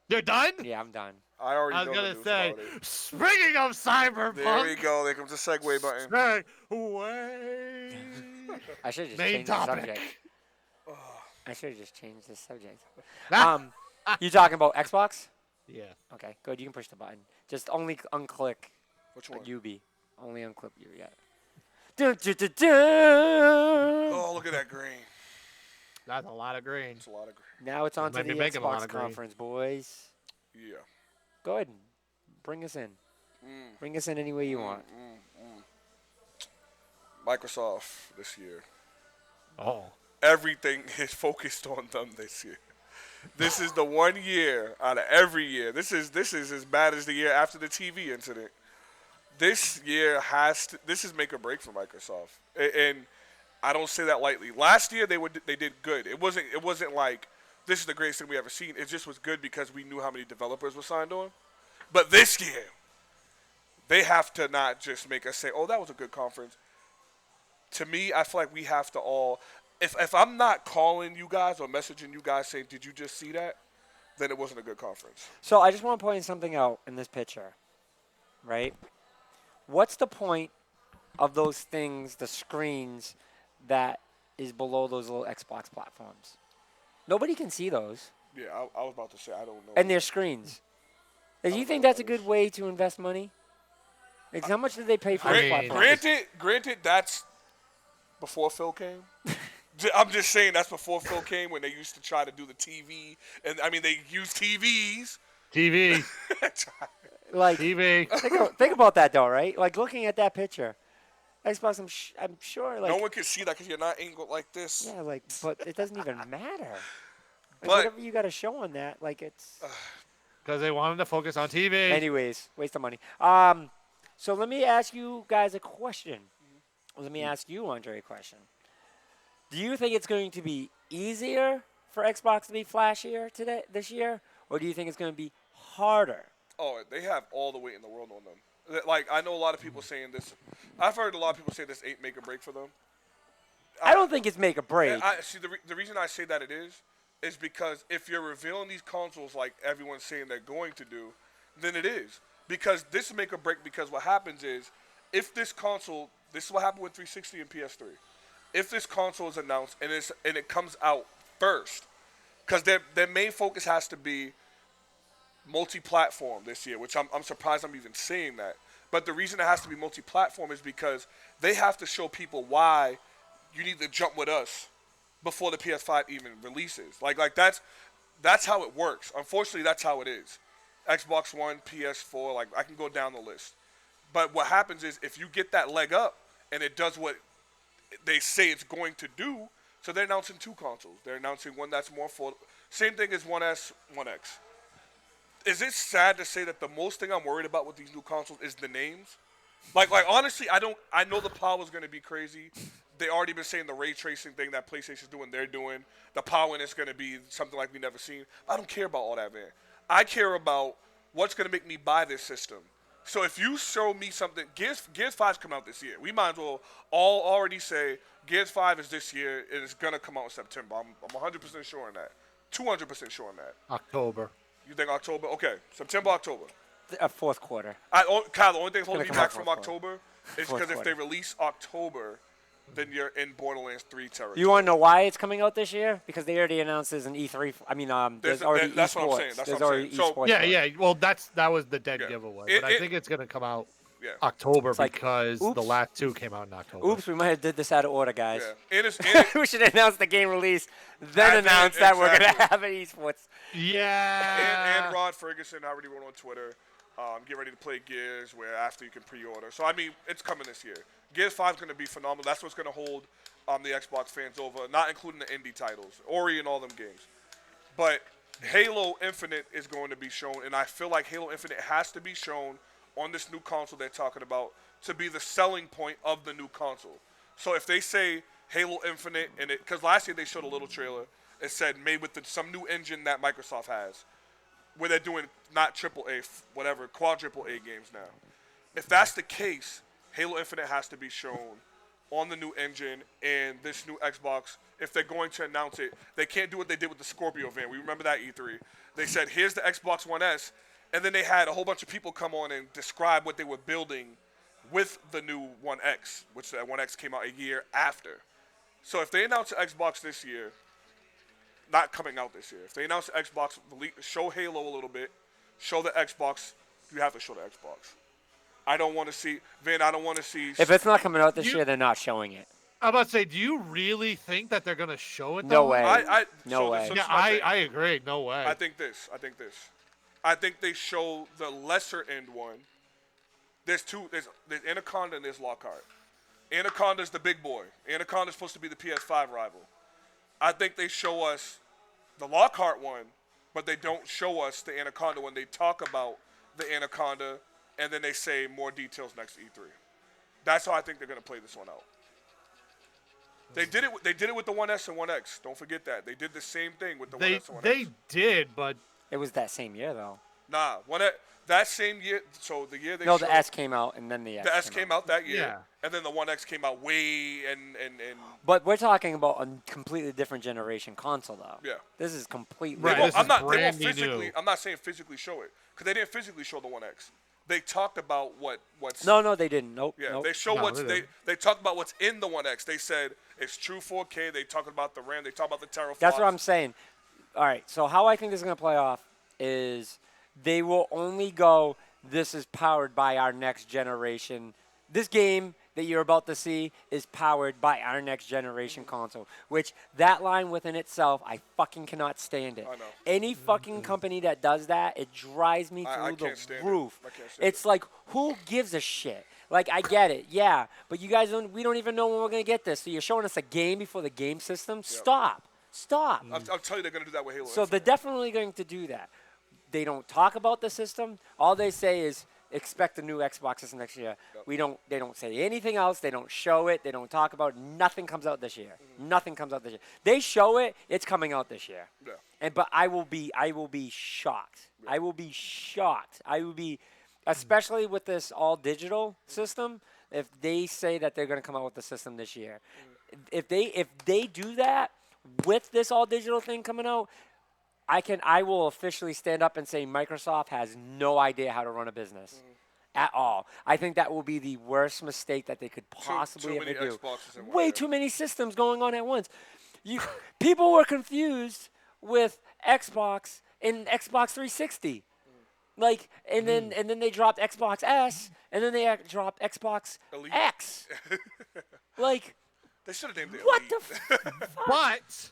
You're done? Yeah, I'm done. I already I was know gonna the news say, about it. speaking of Cyberpunk, There we go. There comes the segue button. Segue. I should have just Main changed topic. the subject. I should have just changed the subject. You talking about Xbox? Yeah. Okay, good. You can push the button. Just only unclick Which one? UB. Only unclip you yet. Dun, dun, dun, dun. Oh, look at that green. That's a lot of green. It's a lot of green. Now it's on to might the be making a lot Xbox of green. conference, boys. Yeah. Go ahead and bring us in. Mm. Bring us in any way you want. Microsoft this year. Oh. Everything is focused on them this year. This is the one year out of every year. This is as bad as the year after the TV incident. This year this is make or break for Microsoft, and I don't say that lightly. Last year they did good. It wasn't like this is the greatest thing we ever seen. It just was good because we knew how many developers were signed on. But this year, they have to not just make us say, "Oh, that was a good conference." To me, I feel like we have to all. If I'm not calling you guys or messaging you guys saying, "Did you just see that?" then it wasn't a good conference. So I just want to point something out in this picture, right? What's the point of those things, the screens that is below those little Xbox platforms? Nobody can see those. Yeah, I was about to say I don't know. And they're screens. Do you think that's a good way to invest money? Like, how much did they pay for those platforms? Granted, that's before Phil came. I'm just saying that's before Phil came when they used to try to do the TV, and I mean they used TVs. TV. Like, TV. think about that though, right? Like looking at that picture, Xbox. I'm sure. Like, no one can see that because you're not angled like this. yeah, like, but it doesn't even matter. Like, But- whatever you got to show on that, like it's. Because they wanted to focus on TV. Anyways, waste of money. So let me ask you guys a question. Let me ask you, Andre, a question. Do you think it's going to be easier for Xbox to be flashier this year, or do you think it's going to be harder? Oh, they have all the weight in the world on them. Like I know a lot of people saying this. I've heard a lot of people say this ain't make or break for them. I don't think it's make or break. I see the reason I say that it is because if you're revealing these consoles like everyone's saying they're going to do, then it is. Because this is make or break because what happens is if this console, this is what happened with 360 and PS3. If this console is announced and it comes out first, because their main focus has to be multi-platform this year, which I'm surprised I'm even saying that. But the reason it has to be multi-platform is because they have to show people why you need to jump with us before the PS5 even releases. Like that's how it works. Unfortunately, that's how it is. Xbox One, PS4, like I can go down the list. But what happens is if you get that leg up and it does what they say it's going to do, so they're announcing two consoles. They're announcing one that's more affordable. Same thing as 1S, 1X. Is it sad to say that the most thing I'm worried about with these new consoles is the names? Like honestly, I know the power is going to be crazy. they already been saying the ray tracing thing that PlayStation's doing, they're doing. The power in it's going to be something like we never seen. I don't care about all that, man. I care about what's going to make me buy this system. So if you show me something, Gears 5's coming out this year. We might as well all already say Gears 5 is this year and it's going to come out in September. I'm 100% sure on that. 200% sure on that. October. You think October? Okay, September, October. Fourth quarter. Kyle, the only thing holding me come back out from fourth October is Fourth because if they quarter. release October, then you're in Borderlands 3 territory. You want to know why it's coming out this year? Because they already announced there's an E3. I mean, there's already that's esports. what I'm saying. That's There's what I'm already saying. So- esports. Yeah, for it. yeah. Well, that was the dead Yeah. giveaway. But I It- think it's gonna come out Yeah. October like, because the oops. last two came out in October. Oops, we might have did this out of order, guys. Yeah. And We should announce the game release, then And then- announce that we're exactly. gonna have an esports. Yeah. and Rod Ferguson already wrote on Twitter, get ready to play Gears, where after you can pre-order. So, I mean, it's coming this year. Gears 5 is going to be phenomenal. That's what's going to hold the Xbox fans over, not including the indie titles, Ori and all them games. But Halo Infinite is going to be shown, and I feel like Halo Infinite has to be shown on this new console they're talking about to be the selling point of the new console. So if they say Halo Infinite, and because last year they showed a little trailer, it said made with some new engine that Microsoft has, where they're doing not AAA, whatever, quadruple A games now. If that's the case, Halo Infinite has to be shown on the new engine and this new Xbox. If they're going to announce it, they can't do what they did with the Scorpio van. We remember that E3. They said, here's the Xbox One S, and then they had a whole bunch of people come on and describe what they were building with the new One X, which that One X came out a year after. So if they announce the Xbox this year, not coming out this year, if they announce the Xbox, show Halo a little bit, show the Xbox, you have to show the Xbox. I don't want to see, Vin, I don't want to see. If it's not coming out this year, they're not showing it. I'm about to say, do you really think that they're gonna show it? No though? way. No so way. this is Yeah, my thing. I agree. No way. I think this. I think they show the lesser end one. There's two. There's Anaconda and there's Lockhart. Anaconda's the big boy. Anaconda's supposed to be the PS5 rival. I think they show us the Lockhart one, but they don't show us the Anaconda when they talk about the Anaconda, and then they say more details next E3. That's how I think they're gonna play this one out. They did it. They did it with the 1S and 1X. Don't forget that they did the same thing with the 1S and 1X. They did, but It was that same year, though. Nah, that same year. So the year they No, showed, the S came out, and then the X. the S came out that year, Yeah. and then the 1X came out way and But we're talking about a completely different generation console, though. Yeah. This is completely. Right, They won't- this is They won't brand physically. new. I'm not saying physically show it because they didn't physically show the 1X. They talked about what's. No, they didn't. Nope. Yeah, nope. they show No, what's they they didn't. they talked about what's in the 1X. They said it's true 4K. They talked about the RAM. They talked about the teraflops. That's what I'm saying. All right. So how I think this is going to play off is they will only go. This is powered by our next generation. This game that you're about to see is powered by our next generation console, which that line within itself, I fucking cannot stand it. I know. Any fucking company that does that, it drives me I through can't the stand it. roof. I can't stand It's like, who gives a shit? Like, I get it, yeah, but you guys we don't even know when we're gonna get this. So you're showing us a game before the game system? Stop. I'll tell you they're gonna do that with Halo. So they're Infinite. definitely going to do that. They don't talk about the system. All they say is expect a new Xbox system next year. They don't say anything else. They don't show it. They don't talk about it. Nothing comes out this year. Nothing comes out this year. They show it, it's coming out this year. Yeah. But I will be shocked. I will be shocked. I will be especially with this all digital system, if they say that they're going to come out with the system this year. If they do that with this all digital thing coming out, I will officially stand up and say Microsoft has no idea how to run a business at all. I think that will be the worst mistake that they could possibly too many ever do. Xboxes in one Way year. too many systems going on at once. People were confused with Xbox and Xbox 360. Like, and then they dropped Xbox S, and then they dropped Xbox Elite. X. Like, They should have named it. what Elite. the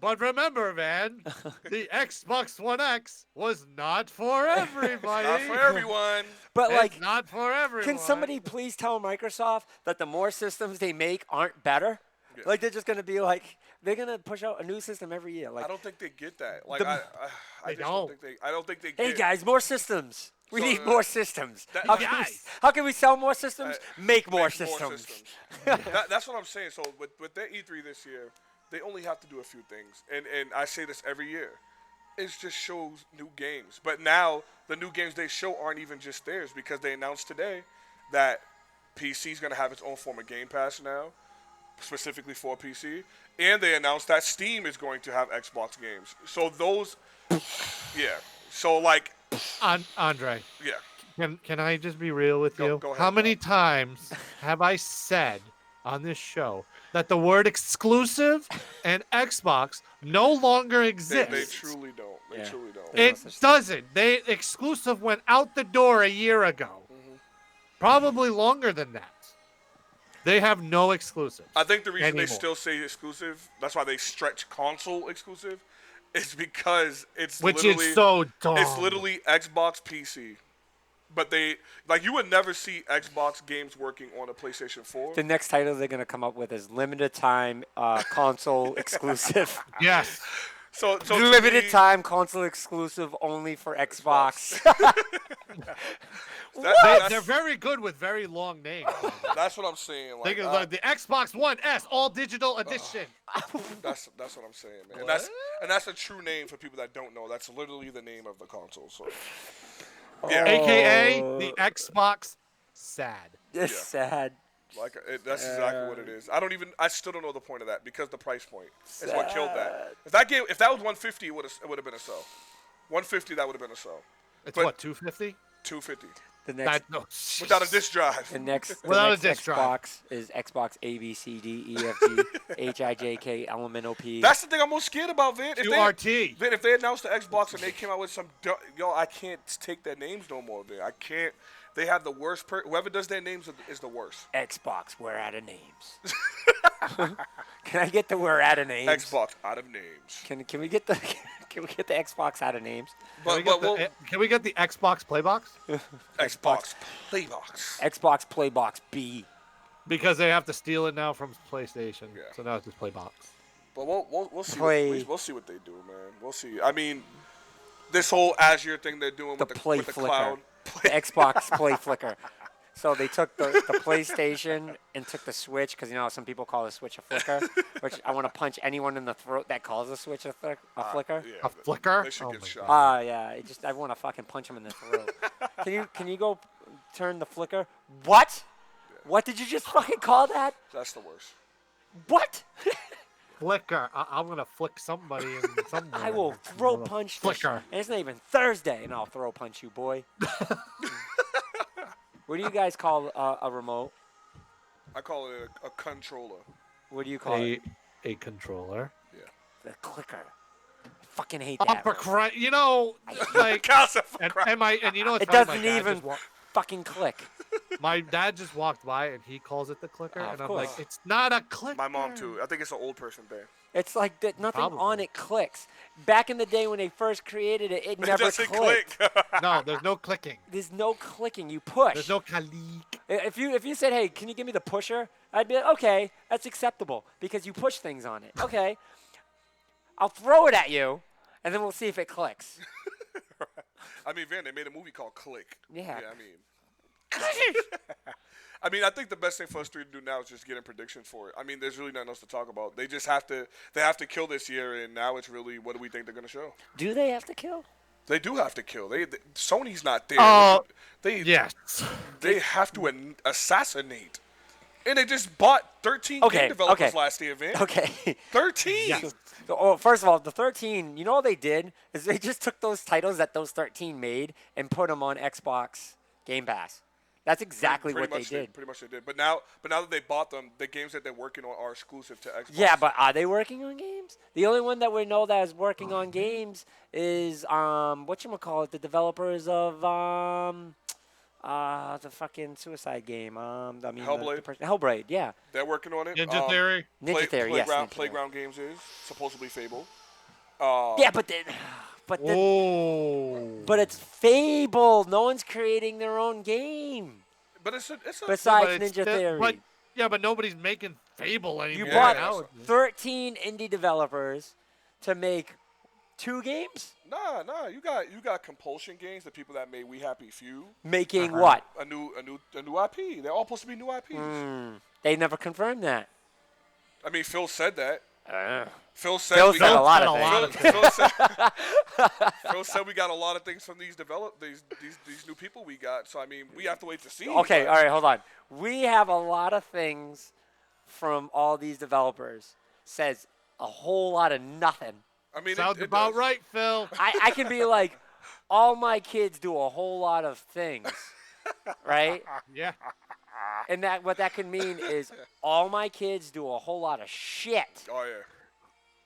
But remember, man, the Xbox One X was not for everybody. Not for everyone. But It's like, not for everyone. can somebody please tell Microsoft that the more systems they make aren't better? Yeah. Like, they're just gonna be like, they're gonna push out a new system every year. Like, I don't think they get that. Like The- I They just don't don't. think they. I don't think they. hey get, guys, more systems. We So, need more systems. that- How can we sell more systems? Make more Make systems. That's what I'm saying. So with their E3 this year, they only have to do a few things, and I say this every year. It just shows new games. But now the new games they show aren't even just theirs because they announced today that PC is going to have its own form of Game Pass now, specifically for PC, and they announced that Steam is going to have Xbox games. So those, yeah. So like, Andre, yeah. can I just be real with you? Go ahead, How many times have I said on this show that the word exclusive and Xbox no longer exists? They truly don't. They truly don't. It doesn't. They exclusive went out the door a year ago. Probably longer than that. They have no exclusives. I think the reason anymore. they still say exclusive, that's why they stretch console exclusive, is because it's Which literally, is so dumb. It's literally Xbox PC. But they, like, you would never see Xbox games working on a PlayStation 4. The next title they're gonna come up with is limited time console exclusive. Yes. So limited time console exclusive only for Xbox. They're very good with very long names. That's what I'm saying. Like, Think of like the Xbox One S All Digital Edition. That's what I'm saying, man. And that's a true name for people that don't know. That's literally the name of the console. So, yeah. AKA the Xbox Sad. It's sad. Like that's exactly what it is. I still don't know the point of that because the price point is what killed that. If that was 150, it would have been a sell. 150, that would have been a sell. It's But what, 250? 250. The next, without a disc drive. The next disc Xbox is Xbox A B C D E F G H I J K L M N O P. That's the thing I'm most scared about, Vin. QRT. Vin, if they announced the Xbox and they came out with some, I can't take their names no more, Vin. I can't. They have the worst. Whoever does their names is the worst. Xbox, we're out of names. Can I get the we're out of names? Xbox out of names. Can we get the Xbox out of names? Can we get the Xbox Playbox? Xbox Playbox. Xbox Playbox B. Because they have to steal it now from PlayStation. Yeah. So now it's just Playbox. But we'll see. We'll see what they do, man. We'll see. I mean, this whole Azure thing they're doing with the cloud. The Xbox Play Flicker. So they took the PlayStation and took the Switch, because you know how some people call the Switch a flicker, which I want to punch anyone in the throat that calls the Switch a flicker. Yeah, A flicker? They should get shot. Yeah. I want to fucking punch him in the throat. Can you go turn the flicker? What? Yeah. What did you just fucking call that? That's the worst. What? Flicker. I'm gonna flick somebody in somewhere. I will throw punch. Flicker. And it's not even Thursday, and I'll throw punch you, boy. What do you guys call a remote? I call it a controller. What do you call it? A controller. Yeah. The clicker. I fucking hate that. You know, like, and you know, it's it doesn't even fucking click. My dad just walked by and he calls it the clicker, and I'm course. like, it's not a clicker. My mom too. I think it's an old person thing. It's like that. Nothing Probably. on it clicks. Back in the day when they first created it, it never doesn't clicked. click. No, there's no clicking. There's no clicking. You push. There's no click. If you said, hey, can you give me the pusher? I'd be like, okay, that's acceptable because you push things on it. Okay, I'll throw it at you, and then we'll see if it clicks. I mean, Van, they made a movie called Click. Yeah. I mean, I think the best thing for us three to do now is just get in predictions for it. I mean, there's really nothing else to talk about. They just have to kill this year, and now it's really what do we think they're going to show? Do they have to kill? They do have to kill. Sony's not there. Yes. They have to assassinate. And they just bought 13 game developers last year, Van. Okay. 13. Yes. So, first of all, the 13, you know what they did? Is they just took those titles that those 13 made and put them on Xbox Game Pass. That's exactly what they did. Pretty much they did. But now that they bought them, the games that they're working on are exclusive to Xbox. Yeah, but are they working on games? The only one that we know that is working on games is whatchamacallit, the developers of the fucking Suicide game. Hellblade? Hellblade, yeah. They're working on it. Ninja Theory? Ninja Theory, yes. Ninja Theory. Playground Games is supposedly Fable. Yeah, but it's Fable. No one's creating their own game. But it's besides Ninja Theory. But nobody's making Fable anymore. You bought 13 indie developers to make 2 games? Nah. You got compulsion games. The people that made We Happy Few. Making what? A new IP. They're all supposed to be new IPs. They never confirmed that. I mean, Phil said that. Phil said Phil we said got a lot of things. Phil said we got a lot of things from these new people we got. So I mean, we have to wait to see. Okay, but- all right, hold on. We have a lot of things from all these developers. Says a whole lot of nothing. I mean, Sounds it about does. right, Phil. I can be like, all my kids do a whole lot of things, right? Yeah. And what that can mean is all my kids do a whole lot of shit. Oh yeah.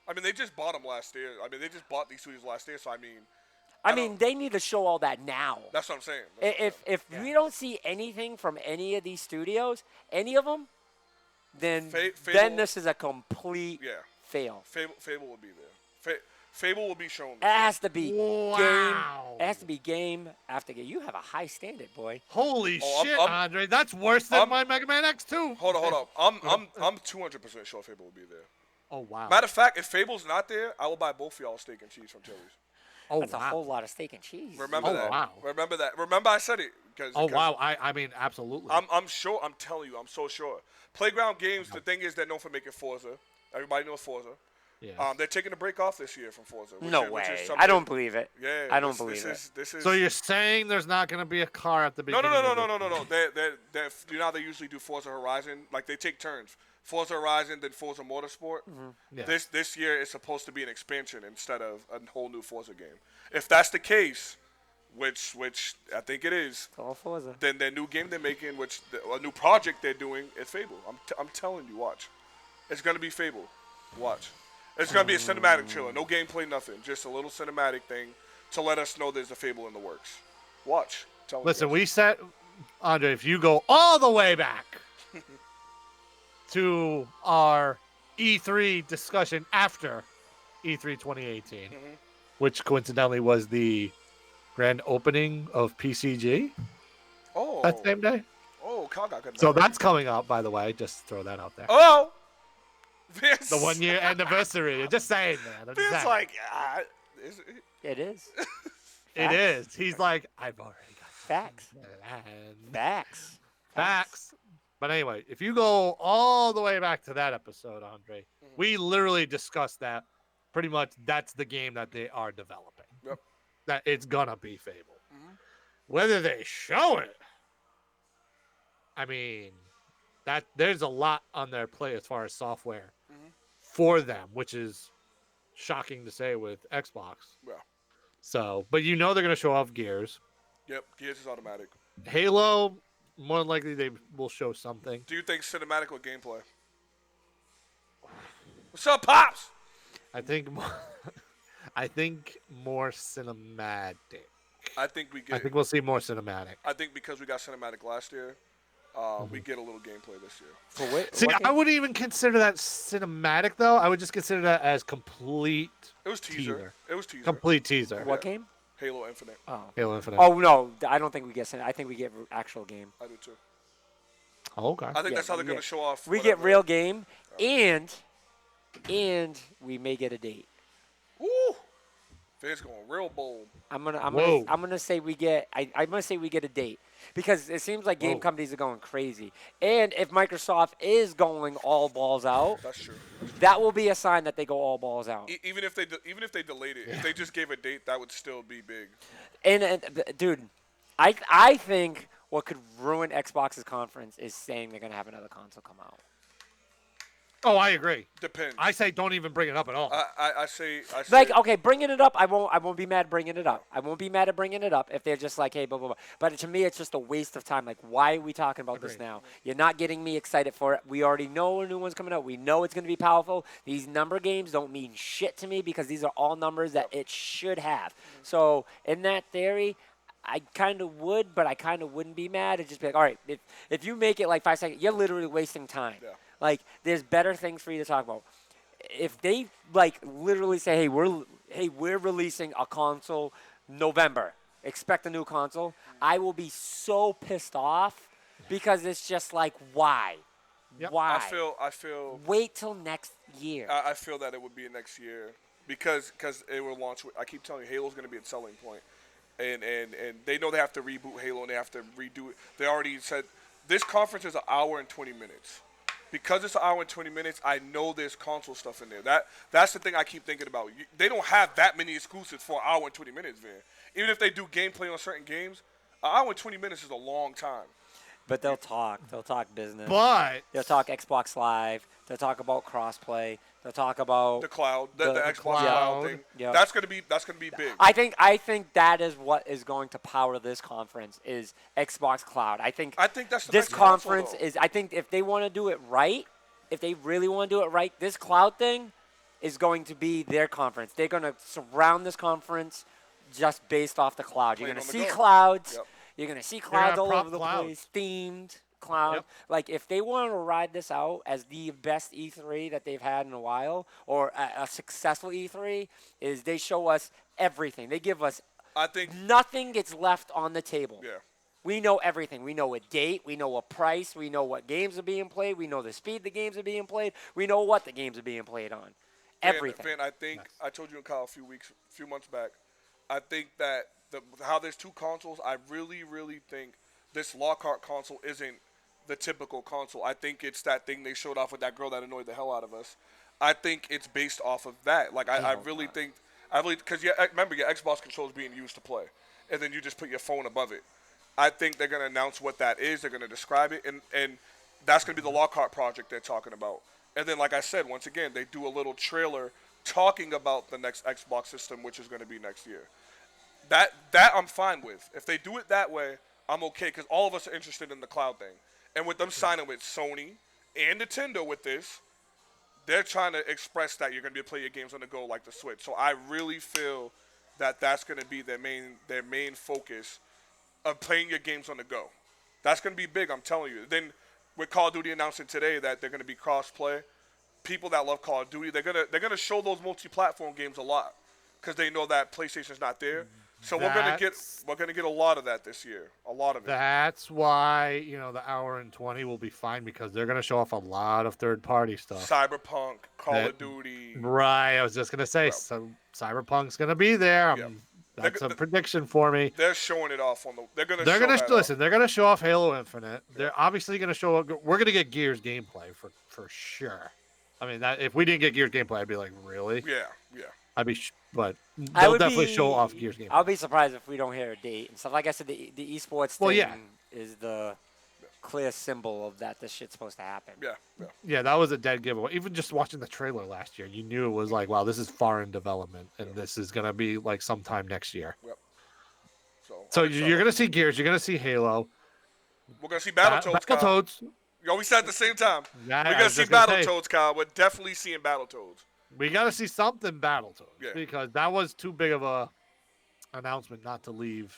I mean, they just bought them last year. I mean, they just bought these studios last year. So I mean, I mean, they need to show all that now. that's what I'm saying. If we don't see anything from any of these studios, any of them, then Fable- this is a complete Yeah. fail. Fable will be there. Fable will be shown. It has to be Wow. game. It has to be game after game. You have a high standard, boy. Holy Oh, shit, I'm- Andre. That's worse than my Mega Man X2. Hold on. I'm 200% sure Fable will be there. Oh, wow. Matter of fact, if Fable's not there, I will buy both of y'all steak and cheese from Chili's. Oh, That's wow. a whole lot of steak and cheese. Remember Oh, that. wow. Remember that. Remember I said it. Oh, wow. I mean, absolutely. I'm sure. I'm telling you. I'm so sure. Playground Games. The thing is, they're known for making Forza. Everybody knows Forza. Yeah. They're taking a break off this year from Forza. No which way. something- I don't believe it. Yeah. I don't believe it. This is. So you're saying there's not going to be a car at the No. beginning? No. They're, you know how they usually do Forza Horizon? Like, they take turns. Forza Horizon, then Forza Motorsport. Yeah. This year is supposed to be an expansion instead of a whole new Forza game. If that's the case, which I think it is, It's all Forza. then their new game they're making, a new project they're doing, is Fable. I'm telling you, watch. It's gonna be Fable. Watch. It's gonna be a cinematic trailer. No gameplay, nothing. Just a little cinematic thing to let us know there's a Fable in the works. Watch. Tell me Listen, this. we said, Andre, if you go all the way back to our E3 discussion after E3 2018, which coincidentally was the grand opening of PCG Oh. that same day. Oh, Kyle got good. So memory. that's coming up, by the way. Just throw that out there. Oh. Vince. The 1 year anniversary. Just saying, man. I'm just Vince saying. like, is it? It is. It is. He's like, I've already got Facts. and Facts. facts. But anyway, if you go all the way back to that episode, Andre, we literally discussed that. Pretty much, that's the game that they are developing. Yep. That it's gonna be Fable. Whether they show it, I mean, that there's a lot on their plate as far as software for them, which is shocking to say with Xbox. Yeah. So, but you know they're gonna show off Gears. Yep. Gears is automatic. Halo, more than likely they will show something. Do you think cinematic or gameplay? What's up, pops? I think more, I think more cinematic. I think we get. I think we'll see more cinematic. I think because we got cinematic last year, we get a little gameplay this year. For what? See, what I game? wouldn't even consider that cinematic though. I would just consider that as complete It was teaser. It was teaser. complete teaser. What game? Halo Infinite. Oh. Halo Infinite. Oh no, I don't think we get. I think we get actual game. I do too. Oh, okay. I think that's how they're gonna show off. We get whatever. real game, and we may get a date. Woo! Vince going real bold. I'm gonna say we get. I'm gonna say we get a date because it seems like game Whoa. companies are going crazy. And if Microsoft is going all balls out, That's true. that will be a sign that they go all balls out. Even if they delayed it, if they just gave a date, that would still be big. Dude, I think what could ruin Xbox's conference is saying they're gonna have another console come out. Oh, I agree. Depends. I say don't even bring it up at all. I say. Like, okay, bringing it up, I won't be mad bringing it up. I won't be mad at bringing it up if they're just like, hey, blah, blah, blah. But to me, it's just a waste of time. Like, why are we talking about this now? You're not getting me excited for it. We already know a new one's coming out. We know it's going to be powerful. These number games don't mean shit to me because these are all numbers that it should have. So, in that theory, I kind of would, but I kind of wouldn't be mad. It'd just be like, all right, if you make it like 5 seconds, you're literally wasting time. Yeah. Like, there's better things for you to talk about. If they like literally say, "Hey, we're releasing a console November. Expect a new console," I will be so pissed off because it's just like, why? Yep. Why? I feel. Wait till next year. I feel that it would be next year. because it will launch. I keep telling you, Halo's going to be a selling point, and they know they have to reboot Halo and they have to redo it. They already said this conference is an hour and 20 minutes. Because it's an hour and 20 minutes, I know there's console stuff in there. That's the thing I keep thinking about. They don't have that many exclusives for an hour and 20 minutes, man. Even if they do gameplay on certain games, an hour and 20 minutes is a long time. But they'll talk. They'll talk business. But They'll talk Xbox Live. They'll talk about crossplay. They'll talk about The cloud, the Xbox cloud. Cloud thing. Yep. That's gonna be big. I think that is what is going to power this conference is Xbox Cloud. I think that's the this next console, conference though. is. I think if they want to do it right, if they really want to do it right, this cloud thing is going to be their conference. They're going to surround this conference just based off the cloud. You're Playing going to on the see go. clouds. Yep. You're going to see gonna clouds have all prop over the clouds. place, themed cloud. Yep. Like if they want to ride this out as the best E3 that they've had in a while, or a successful E3, is they show us everything. They give us I think. nothing gets left on the table. Yeah. We know everything. We know a date. We know a price. We know what games are being played. We know the speed the games are being played. We know what the games are being played on. Everything. Van, I think I told you in Kyle a few months back. I think that how there's two consoles. I really, really think this Lockhart console isn't the typical console. I think it's that thing they showed off with that girl that annoyed the hell out of us. I think it's based off of that. Like I really think because remember your Xbox controller is being used to play, and then you just put your phone above it. I think they're going to announce what that is. They're going to describe it, and that's going to be the Lockhart project they're talking about. And then, like I said, once again, they do a little trailer talking about the next Xbox system, which is going to be next year. That I'm fine with. If they do it that way, I'm okay, because all of us are interested in the cloud thing. And with them signing with Sony and Nintendo with this, they're trying to express that you're going to be able to play your games on the go like the Switch. So I really feel that that's going to be their main focus of playing your games on the go. That's going to be big, I'm telling you. Then with Call of Duty announcing today that they're going to be cross-play, people that love Call of Duty, they're going to show those multi-platform games a lot because they know that PlayStation's not there. So we're going to get a lot of that this year. A lot of it. That's why, the hour and 20 will be fine because they're going to show off a lot of third-party stuff. Cyberpunk, Call of Duty. Right, I was just going to say, so Cyberpunk's going to be there. Yeah. That's a prediction for me. They're showing it off on the. They're gonna. They're show gonna listen. They're gonna show off Halo Infinite. Yeah. They're obviously gonna show. We're gonna get Gears gameplay for sure. I mean, if we didn't get Gears gameplay, I'd be like, really? Yeah. I'd be, but they'll definitely show off Gears gameplay. I'll be surprised if we don't hear a date and stuff. Like I said, the esports thing is the clear symbol of that this shit's supposed to happen. Yeah, that was a dead giveaway. Even just watching the trailer last year, you knew it was like, wow, this is far in development, and this is gonna be like sometime next year. Yep. So you're gonna see Gears, you're gonna see Halo. We're gonna see Battletoads. Battletoads. Yo, we said at the same time. Yeah, we're gonna see Battletoads, Kyle. We're definitely seeing Battletoads. We gotta see something Battletoads, yeah. because that was too big of a announcement not to leave,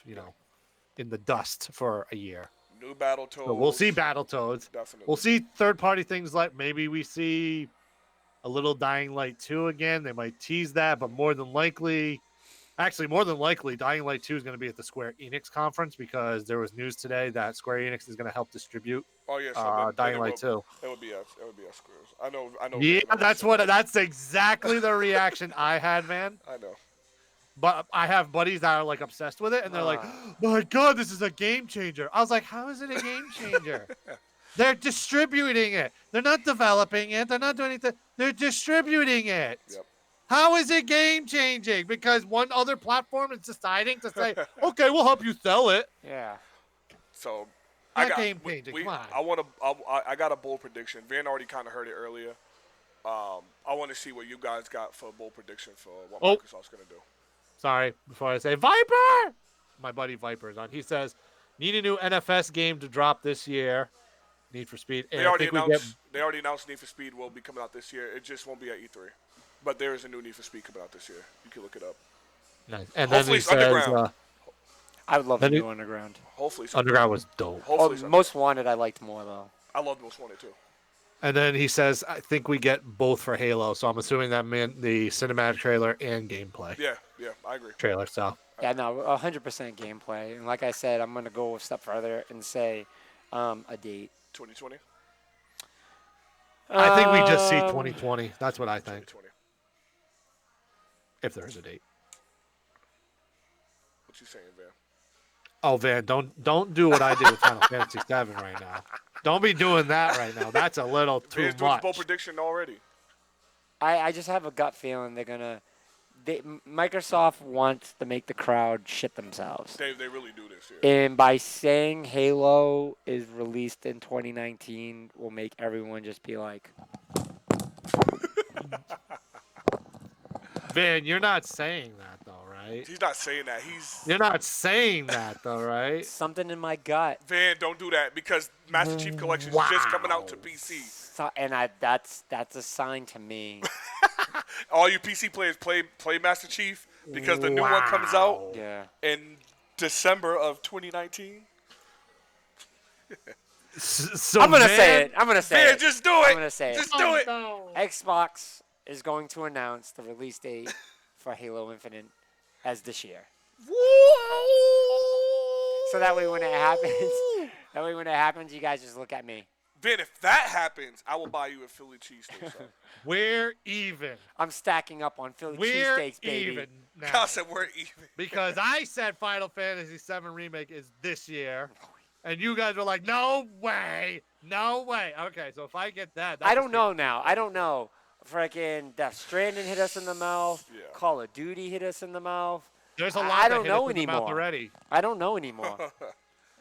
in the dust for a year. New Battletoads. So we'll see Battletoads. Definitely. We'll see third-party things like maybe we see a little Dying Light 2 again. They might tease that, but more than likely, Dying Light 2 is going to be at the Square Enix conference because there was news today that Square Enix is going to help distribute Dying Light 2. It would be us Squares. I know. Yeah, that's exactly the reaction I had, man. I know. But I have buddies that are like obsessed with it, and they're like, "My God, this is a game changer." I was like, "How is it a game changer?" They're distributing it. They're not developing it. They're not doing anything. They're distributing it. Yep. How is it game changing? Because one other platform is deciding to say, "Okay, we'll help you sell it." Yeah. So I got game changing. Come on. I got a bold prediction. Van already kind of heard it earlier. I want to see what you guys got for a bold prediction for what Microsoft's going to do. Sorry, before I say Viper, my buddy Viper is on. He says, need a new NFS game to drop this year. Need for Speed. They already announced Need for Speed will be coming out this year. It just won't be at E3. But there is a new Need for Speed coming out this year. You can look it up. Nice. And hopefully then he it's Underground. I would love to do Underground. Hopefully Underground was dope. Most Wanted I liked more, though. I loved Most Wanted, too. And then he says, I think we get both for Halo. So I'm assuming that meant the cinematic trailer and gameplay. Yeah, I agree. Trailer, so. Yeah, no, 100% gameplay. And like I said, I'm going to go a step further and say a date. 2020? I think we just see 2020. That's what I think. 2020. if there is a date. What you saying, Van? Oh, Van, don't do what I did with Final Fantasy VII right now. Don't be doing that right now. That's a little too Van's doing his bold much. prediction already. I just have a gut feeling Microsoft wants to make the crowd shit themselves. They really do this. Yeah. And by saying Halo is released in 2019 will make everyone just be like, Van, you're not saying that though, right? He's not saying that. You're not saying that though, right? something in my gut. Van, don't do that because Master Chief Collection is just coming out to PC. So, and that's a sign to me. All you PC players play Master Chief because the new one comes out in December of 2019. So I'm gonna say it. I'm gonna say Van, it. just do it. I'm gonna say just it. do it. No. Xbox is going to announce the release date for Halo Infinite as this year. So that way when it happens, you guys just look at me. Van, if that happens, I will buy you a Philly cheesesteak. We're even. I'm stacking up on Philly We're cheesesteaks, baby. even now. Kyle said we're even. Because I said Final Fantasy VII Remake is this year, and you guys were like, no way, no way. Okay, so if I get that. I don't know now. I don't know. Freaking Death Stranding hit us in the mouth. Yeah. Call of Duty hit us in the mouth. There's a lot I that don't hit know us in the mouth anymore. already. I don't know anymore.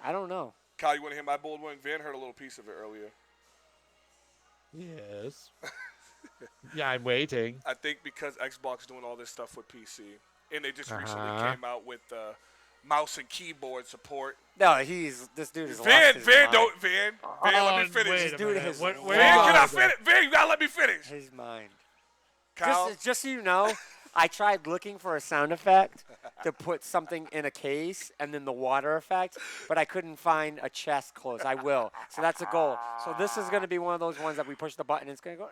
I don't know. Kyle, you want to hear my bold one? Van heard a little piece of it earlier. Yes. Yeah, I'm waiting. I think because Xbox doing all this stuff with PC, and they just recently came out with mouse and keyboard support. No, this dude is Van, lost his Van, mind. don't, Van, let me finish. Wait a Dude, minute. his Where Van, you can I going? finish? Van, you gotta let me finish. His mind. Kyle, Just so you know, I tried looking for a sound effect to put something in a case and then the water effect, but I couldn't find a chest close. I will. So that's a goal. So this is going to be one of those ones that we push the button, it's going to go,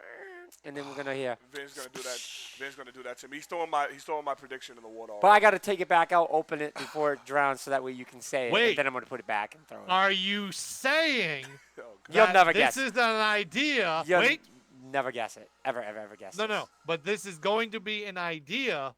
and then we're going to hear. Van's gonna do that. Van's gonna do that to me. He's throwing my prediction in the water. But I got to take it back out, open it before it drowns, so that way you can say it. Wait. And then I'm going to put it back and throw it. Are you saying You'll that never this guess. is an idea? You'll Wait. never guess it. Ever guess it. No. But this is going to be an idea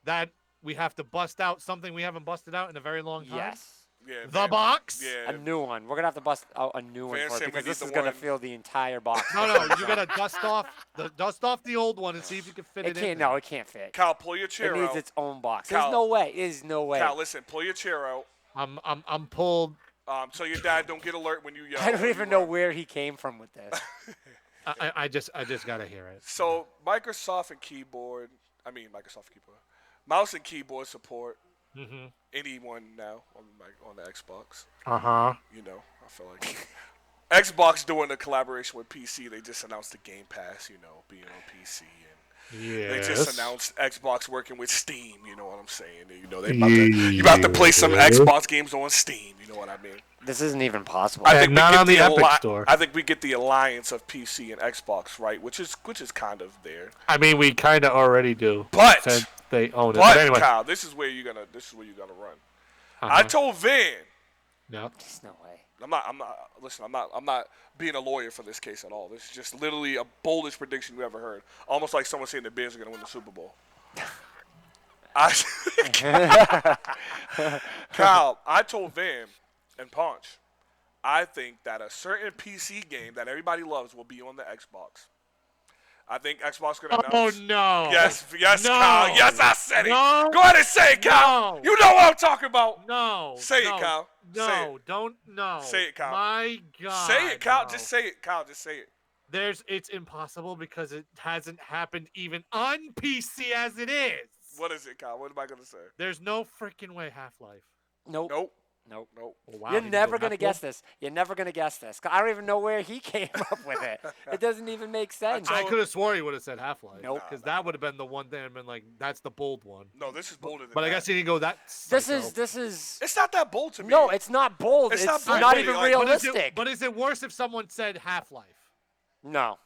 that we have to bust out something we haven't busted out in a very long time. Yes. Yeah, The Van, box? Yeah. A new one. We're going to have to bust out a new one Van for it said we because need this the is going to one- fill the entire box. No, you gotta dust off the old one and see if you can fit It it can't. in. No, it can't fit. Kyle, pull your chair It needs out. its own box. Cal- There's no way. There's no way. Kyle, listen, pull your chair out. I'm pulled. So your dad don't get alert when you yell. I don't or even you know run. where he came from with this. I just gotta hear it. So Microsoft keyboard, mouse and keyboard support Mm-hmm. anyone now on the Xbox. You know, I feel like Xbox doing a collaboration with PC. They just announced the Game Pass. You know, being on PC, and they just announced Xbox working with Steam. You know what I'm saying? You know, you about to play some Xbox games on Steam. You know what I mean? This isn't even possible. And not on the Epic Store. I think we get the alliance of PC and Xbox, right? Which is kind of there. I mean, we kind of already do. But since they own it. But But anyway. Kyle, this is where you're gonna run. I told Van. No. There's no way. I'm not being a lawyer for this case at all. This is just literally a boldest prediction you ever heard. Almost like someone saying the Bears are gonna win the Super Bowl. Kyle, I told Van and Punch, I think that a certain PC game that everybody loves will be on the Xbox. I think Xbox gonna announce. Oh no! Yes, no. Kyle. Yes, I said it. No. Go ahead and say it, Kyle. No. You know what I'm talking about. No. Say no, it, Kyle. No, Say it. don't. No. Say it, Kyle. My God. Say it, Kyle. no. Just say it, Kyle. Just say it. It's impossible because it hasn't happened even on PC as it is. What is it, Kyle? What am I gonna say? There's no freaking way Half-Life. Nope. Nope. Nope. Nope. Oh, wow, You're you never know going to guess this. You're never going to guess this. 'Cause I don't even know where he came up with it. It doesn't even make sense. I could have swore he would have said Half-Life. Nope. Because that would have been the one thing I'd been like, that's the bold one. No, this is bolder than But that. I guess he didn't go that. This psycho. is. It's not that bold to me. No, it's not bold. It's It's, not bold, not but even like- realistic. But is it worse if someone said Half-Life? No.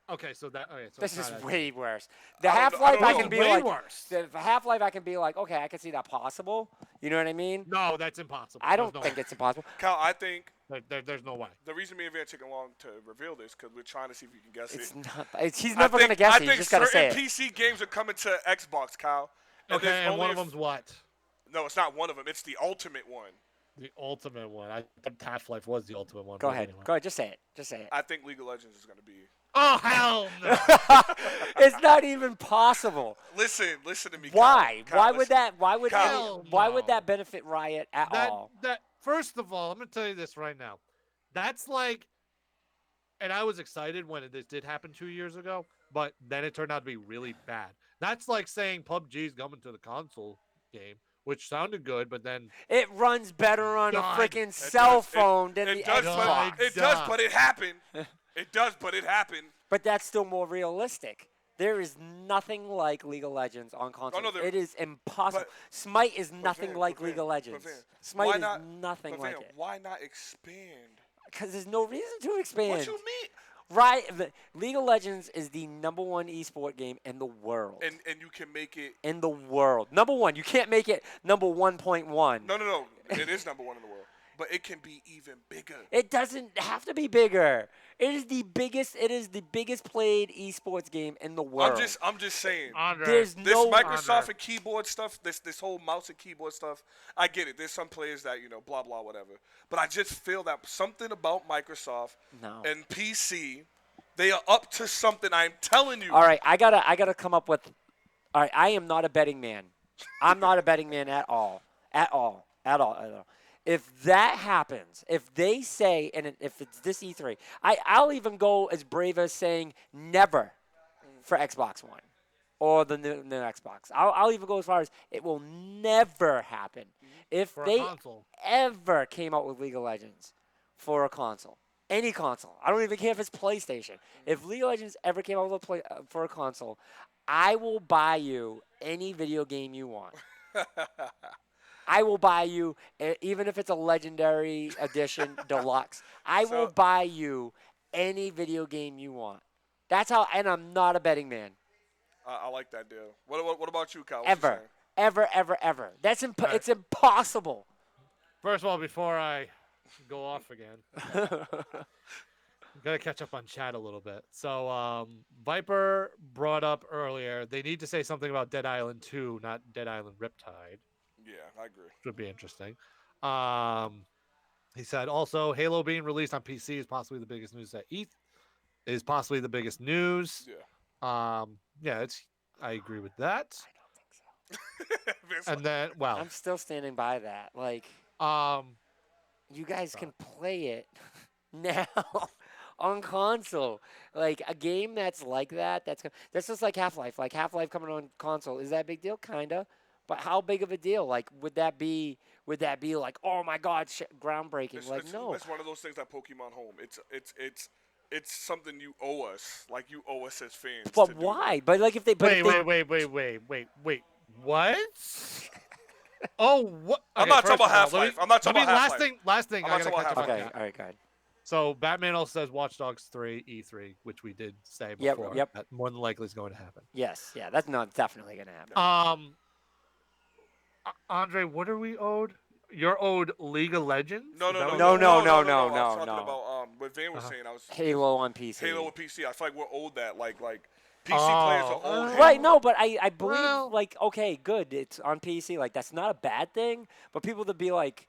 Okay, so This it's is not as way bad. worse. The I don't know- I Half-Life don't I know. can be Way like worse. The Half-Life I can be like, okay, I can see that possible. You know what I mean? No, that's impossible. I There's don't no think way. it's impossible. Cal, I think There's no way. the reason me and Van taking long to reveal this because we're trying to see if you can guess It's it. not. He's never gonna guess I it. He's think just gotta say certain it. PC games are coming to Xbox, Kyle. And Okay, there's and only one a of them's what? No, it's not one of them. It's the ultimate one. The ultimate one. I thought Half-Life was the ultimate one. Go but ahead. anyway. Go ahead. Just say it. Just say it. I think League of Legends is going to be. Oh hell no! It's not even possible. Listen to me. Why? Kyle, Why listen. would that? Why would Hell why would no. that benefit Riot at all? That first of all, I'm gonna tell you this right now. That's like, and I was excited when this did happen 2 years ago, but then it turned out to be really bad. That's like saying PUBG's coming to the console game, which sounded good, but then It runs better on God. a freaking cell does. phone than the It does, Xbox. but it does, but it happened. It does, but it happened. But that's still more realistic. There is nothing like League of Legends on console. no, there- it is impossible. but- Smite is But nothing Van, like but League Van, of but Legends. Van, Smite why is not, nothing but like Van, it. Why not expand? Because there's no reason to expand. What you mean? Right? League of Legends is the #1 esport game in the world. And you can make it. In the world. #1. You can't make it number 1.1. No. It is #1 in the world, but it can be even bigger. It doesn't have to be bigger. It is the biggest. It is the biggest played esports game in the world. I'm just saying. Andre, There's This no Microsoft Andre. and keyboard stuff, this whole mouse and keyboard stuff, I get it. There's some players that, blah, blah, whatever. But I just feel that something about Microsoft No. and PC, they are up to something. I'm telling you. All right, I gotta come up with. All right, I am not a betting man. I'm not a betting man at all. At all. If that happens, if they say, and if it's this E3, I'll even go as brave as saying never for Xbox One or the new Xbox. I'll even go as far as it will never happen if For a they console. ever came out with League of Legends for a console. Any console. I don't even care if it's PlayStation. If League of Legends ever came out with for a console, I will buy you any video game you want. I will buy you, even if it's a Legendary Edition Deluxe, I will buy you any video game you want. That's how, and I'm not a betting man. I like that deal. What about you, Kyle? What you Ever. saying? Ever. That's right. It's impossible. First of all, before I go off again, I'm gonna catch up on chat a little bit. So Viper brought up earlier they need to say something about Dead Island 2, not Dead Island Riptide. Yeah, I agree. Which would be interesting. He said also Halo being released on PC is possibly the biggest news at ETH. Is possibly the biggest news. Yeah. Yeah, I agree with that. I don't think so. And then, well, I'm still standing by that. Like, you guys can play it now on console. Like a game that's like that. That's just like Half-Life. Like Half-Life coming on console. Is that a big deal? Kinda. But how big of a deal? Like, would that be like, oh my God, groundbreaking? No. It's one of those things like Pokemon Home. It's something you owe us. Like you owe us as fans. But why? But like if they. But wait. What? Oh, what? I'm not talking about Half-Life. I'm not talking about Half-Life. Last thing. I'm I not gotta talking catch about up on Okay. that. All right. Go ahead. So Batman also says Watch Dogs 3 E3, which we did say before. Yep. That more than likely is going to happen. Yes. Yeah. That's not definitely gonna happen. Andre, what are we owed? You're owed League of Legends? No. Is that what No. you're- I was talking about what Van was saying. I was Halo on PC. Halo with PC. I feel like we're owed that. Like PC players are owed. Halo. Right, no, but I believe, Well- like, okay, good, it's on PC, like, that's not a bad thing, but people to be like,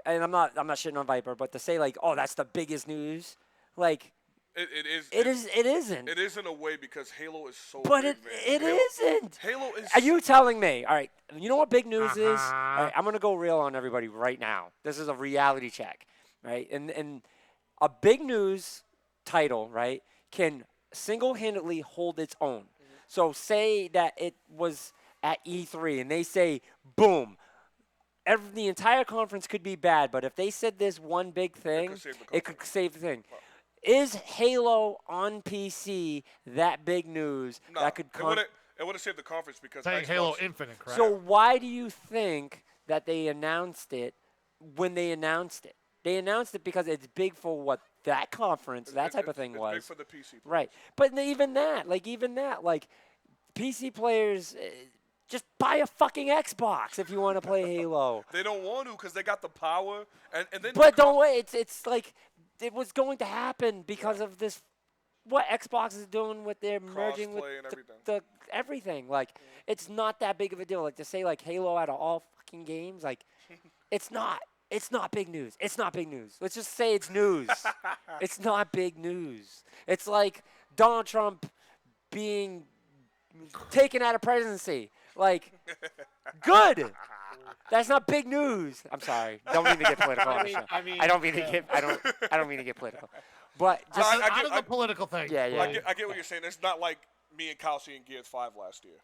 and I'm not shitting on Viper, but to say, like, oh, that's the biggest news, like, It is. it isn't. It is in a way because Halo is so. But big, it man. isn't. Halo is. Are you telling me, all right, you know what big news is? All Uh-huh. right, I'm going to go real on everybody right now. This is a reality check, right? And a big news title, right, can single-handedly hold its own. So say that it was at E3 and they say, boom, the entire conference could be bad, but if they said this one big thing, it could save the thing. Is Halo on PC that big news that could it would have saved the conference because Saying Xbox, Halo Infinite, correct? So why do you think that they announced it when they announced it? They announced it because it's big for what that conference, that type of thing it's was. big for the PC players. Right. But even that, PC players, just buy a fucking Xbox if you want to play Halo. They don't want to because they got the power. And then But don't wait. It's like it was going to happen because of this. What Xbox is doing with their merging with Crossplay and everything. the everything. Like, it's not that big of a deal. Like, to say, like, Halo out of all fucking games, like, it's not. It's not big news. It's not big news. Let's just say it's news. It's not big news. It's like Donald Trump being taken out of presidency. Like, good. That's not big news. I'm sorry. Don't mean to get political on the show. I don't mean to get. I don't mean to get political. But just out of the political thing. Yeah. I get what you're saying. It's not like me and Kyle seeing Gears 5 last year.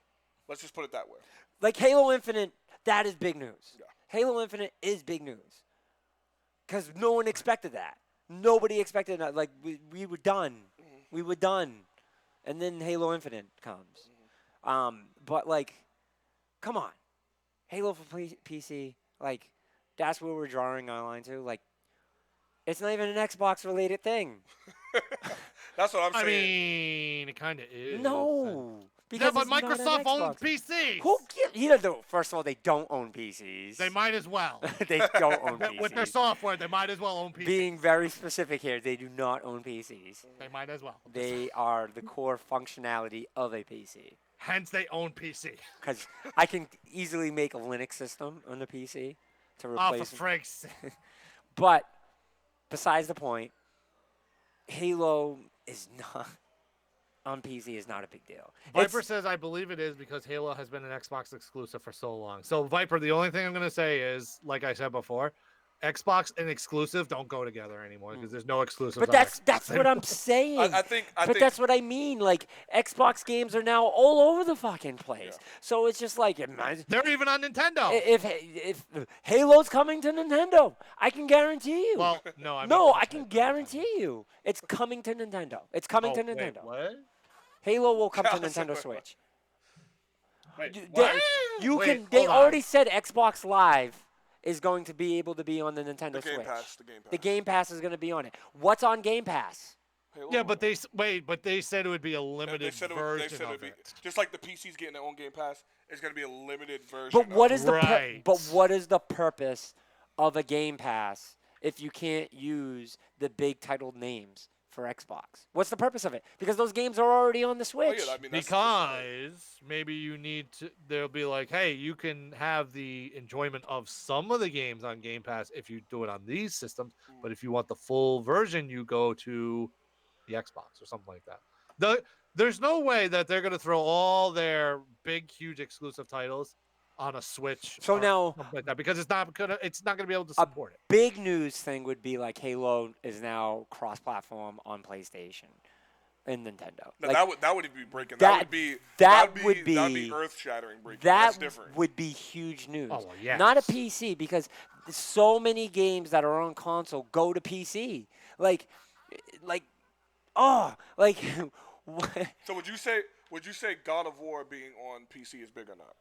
Let's just put it that way. Like Halo Infinite, that is big news. Yeah. Halo Infinite is big news. Because no one expected that. Nobody expected that. Like, we were done. Mm-hmm. We were done. And then Halo Infinite comes. But, like, come on. Halo for PC, like, that's where we're drawing our line to. Like, it's not even an Xbox-related thing. That's what I'm saying. I mean, it kind of is. No. Yeah, Because but it's not an Microsoft owns Xbox. PCs. Who gives? First of all, they don't own PCs. They might as well. They don't own PCs. With their software, they might as well own PCs. Being very specific here, they do not own PCs. They might as well. They are the core functionality of a PC. Hence, they own PC. Because I can easily make a Linux system on the PC to Oh, replace. for frig's sake. But besides the point, Halo is not on PC is not a big deal. Viper says, I believe it is because Halo has been an Xbox exclusive for so long. So, Viper, the only thing I'm going to say is, like I said before, Xbox and exclusive don't go together anymore because there's no exclusives. But that's what I'm saying. I think that's what I mean. Like, Xbox games are now all over the fucking place. Yeah. So it's just like they're even on Nintendo. If Halo's coming to Nintendo, I can guarantee you. Well, no, I mean, no, I can guarantee you, it's coming to Nintendo. It's coming to wait, Nintendo. what? Halo will come to Wait, Nintendo wait, Switch. Wait, They- what? You Wait, can. They hold on. already said Xbox Live is going to be able to be on the Nintendo The Game Switch. Pass. The Game Pass. The Game Pass is going to be on it. What's on Game Pass? Halo. Yeah, but they said it would be a limited They said version it would of be it. just like the PC's getting their own Game Pass. It's going to be a limited version. But what is the Right. but what is the purpose of a Game Pass if you can't use the big titled names for Xbox? What's the purpose of it? Because those games are already on the Oh, Switch. yeah, I mean, that's Because maybe you need to, they'll be like, hey, you can have the enjoyment of some of the games on Game Pass if you do it on these systems. But if you want the full version, you go to the Xbox or something like that. There's no way that they're going to throw all their big, huge exclusive titles on a Switch. So or now- something like that because it's not gonna be able to support it. Big news thing would be like Halo is now cross-platform on PlayStation and Nintendo. No, Like, that would be breaking. that would be earth-shattering breaking. that That's different. would be huge news. Oh, well, yes. Not a PC because so many games that are on console go to PC. Like, what? So would you say God of War being on PC is big or not?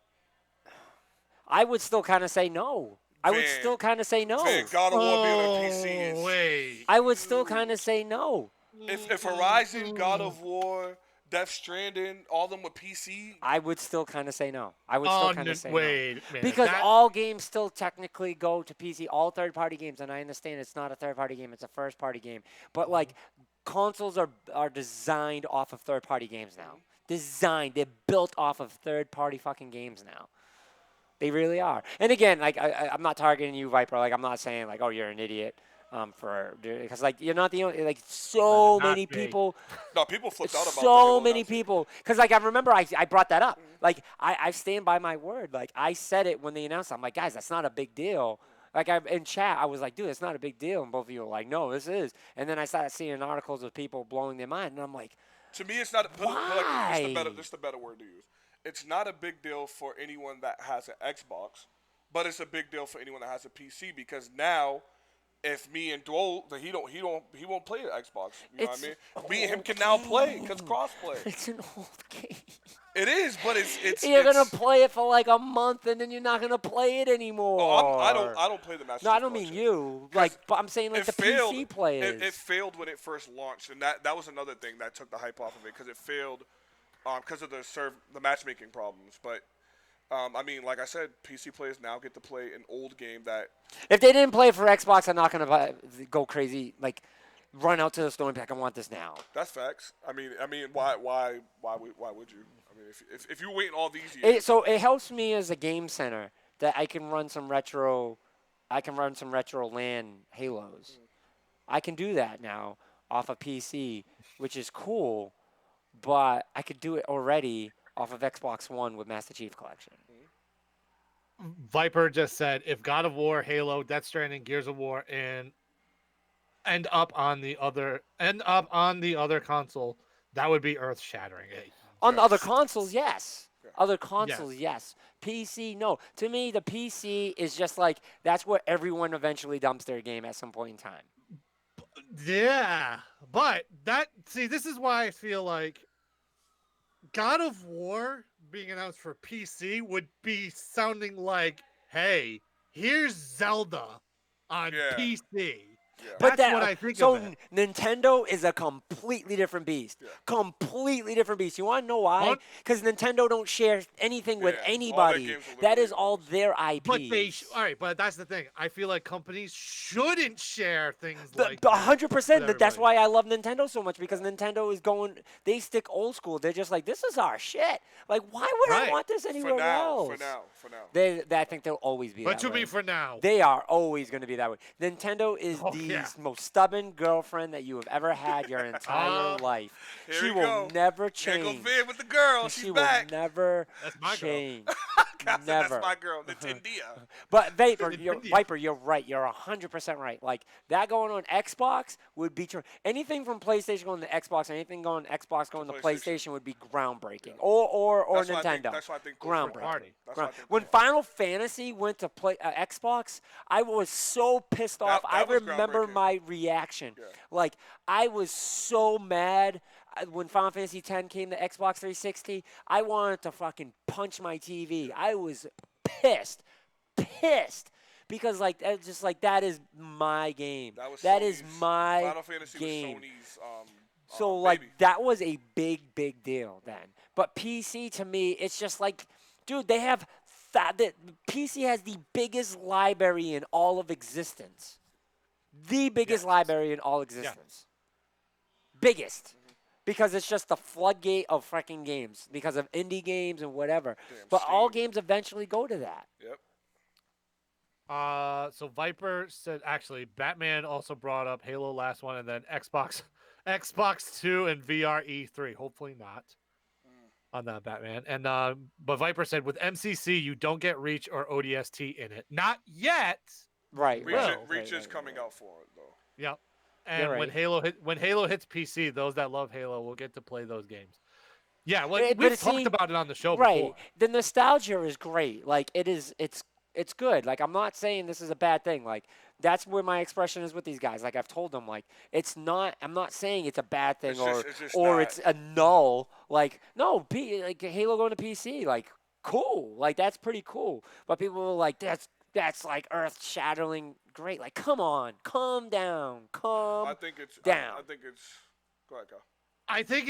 I would still kind of say no. I would Man. still kind of say no. Man, God of War being on PC is. Wait. I would still kind of say no. If Horizon, God of War, Death Stranding, all of them with PC. I would still kind of say no. I would still kind of say no. wait. Man, Because that- all games still technically go to PC, all third-party games, and I understand it's not a third-party game, it's a first-party game. But, like, consoles are designed off of third-party games now. They're built off of third-party fucking games now. They really are. And again, like, I'm not targeting you, Viper. Like, I'm not saying, like, oh, you're an idiot. Because, like, you're not the only, like, so Not many me. people. No, people flipped out about the So Halo many announcement. people. Because, like, I remember I brought that up. Like, I stand by my word. Like, I said it when they announced it. I'm like, guys, that's not a big deal. Like, in chat, I was like, dude, it's not a big deal. And both of you were like, no, this is. And then I started seeing articles of people blowing their mind. And I'm like, To me, it's not. Why? This is the better word to use. It's not a big deal for anyone that has an Xbox, but it's a big deal for anyone that has a PC because now if me and Dwell, he won't play the Xbox. You know what I It's mean? an Me and him old can now play game. because crossplay. It's an old game. It is, but it's. You're gonna play it for like a month, and then you're not gonna play it anymore. Oh, I don't play the Master No, I Chief don't mean Collection. you. Like, but I'm saying like It the failed. PC players. It failed when it first launched, and that was another thing that took the hype off of it because it failed because of the matchmaking problems. But I mean, like I said, PC players now get to play an old game that If they didn't play it for Xbox, I'm not gonna go crazy. Like, run out to the store and be like, I want this now. that's facts. I mean, why would you? I mean, if you're waiting all these years, So it helps me as a game center that I can run some retro LAN Halos. I can do that now off of PC, which is cool, but I could do it already off of Xbox One with Master Chief Collection. Viper just said if God of War, Halo, Death Stranding, Gears of War, and end up on the other console, that would be earth shattering. On the other consoles, yes. Other consoles, yes. PC, no. To me, the PC is just like that's where everyone eventually dumps their game at some point in time. Yeah, but this is why I feel like God of War being announced for PC would be sounding like, hey, here's Zelda on PC. Yeah. But That's what I think so of it. Nintendo is a completely different beast. Yeah. Completely different beast. You want to know why? Because Nintendo don't share anything with Yeah, all their anybody. games are That is literally all their IPs. But all right, but that's the thing. I feel like companies shouldn't share things like 100%. That's everybody. why I love Nintendo so much because Nintendo is they stick old school. They're just like, this is our shit. Like, why would I Right. want this anywhere else? For now. I think they'll always be But that to way. me, for now, They are always going to be that way. Nintendo is the most stubborn girlfriend that you have ever had your entire life. Here She we will go. never Here change. goes Viv with the girl. She She's will back. never That's my girl. change. That's Never. my girl, Nintendo. But Viper, you're right. You're 100% right. Like that going on Xbox would be true. Anything from PlayStation going to Xbox, anything going Xbox going to PlayStation would be groundbreaking. Or That's why I think- Nintendo. that's why I think groundbreaking. party. That's why I think When those- Final Fantasy went to play Xbox, I was so pissed off. I that was remember groundbreaking. my reaction. Yeah. Like I was so mad when Final Fantasy X came to Xbox 360. I wanted to fucking punch my TV. I was pissed because like that's just like that is my game. That is Sony's- my Final Fantasy game. was Sony's. So like baby. that was a big deal then. But PC to me, it's just like, dude, they have the PC has the biggest library in all of existence. The biggest library in all existence. Biggest. Because it's just the floodgate of freaking games because of indie games and whatever. But all games eventually go to that. Yep. So Viper said actually Batman also brought up Halo last one and then Xbox 2 and VR E3. Hopefully not on that Batman. And but Viper said with MCC you don't get Reach or ODST in it. Not yet. Right. Reach is coming out for it though. Yep. And You're when right. Halo hits PC, those that love Halo will get to play those games. Yeah, well, But we've see, talked about it on the show right. before. The nostalgia is great. Like it's good. Like I'm not saying this is a bad thing. Like that's where my expression is with these guys. Like I've told them, like I'm not saying it's a bad thing It's just or not. it's a null. Like no, like Halo going to PC, like cool. Like that's pretty cool. But people are like that's like earth shattering. Great. Like come on, calm down, I think it's down. I think it's. Go ahead, Kyle. I think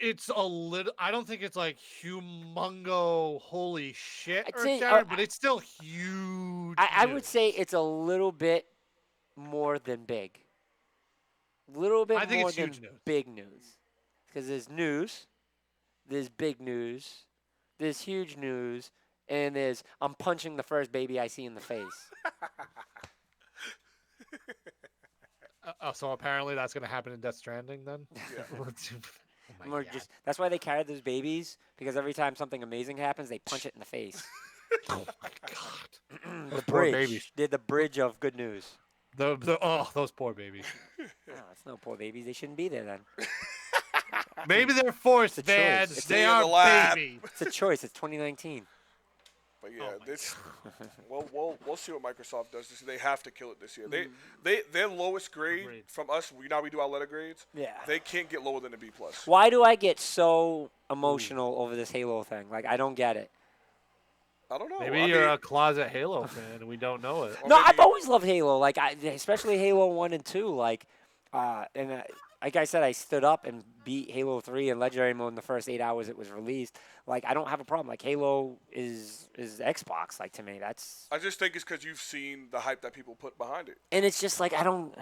it's a little. I don't think it's like humongo, holy shit, I'd or say, shatter, but it's still huge. I would news. say it's a little bit more than big. Little bit I think more it's than huge news. big news. Because there's big news, there's huge news, and there's I'm punching the first baby I see in the face. So apparently that's going to happen in Death Stranding then. Yeah. Oh my More God. that's why they carry those babies, because every time something amazing happens, they punch it in the face. Oh my God. The poor bridge. babies. They're the bridge of good news. Those poor babies. Oh, it's no poor babies. They shouldn't be there then. Maybe they're forced It's a fed. choice. They Stay in are the lab. babies. It's a choice. It's 2019. But yeah, this. We'll see what Microsoft does this year. They have to kill it this year. Their lowest grade Agreed. from us. We do our letter grades. Yeah. They can't get lower than a B plus. Why do I get so emotional over this Halo thing? Like, I don't get it. I don't know. Maybe I you're mean, a closet Halo fan and we don't know it. Or No, maybe- I've always loved Halo. Like, especially Halo 1 and 2. Like, like I said, I stood up and beat Halo 3 in Legendary Mode in the first 8 hours it was released. Like, I don't have a problem. Like, Halo is Xbox. Like, to me, that's... I just think it's because you've seen the hype that people put behind it. And it's just like, I don't...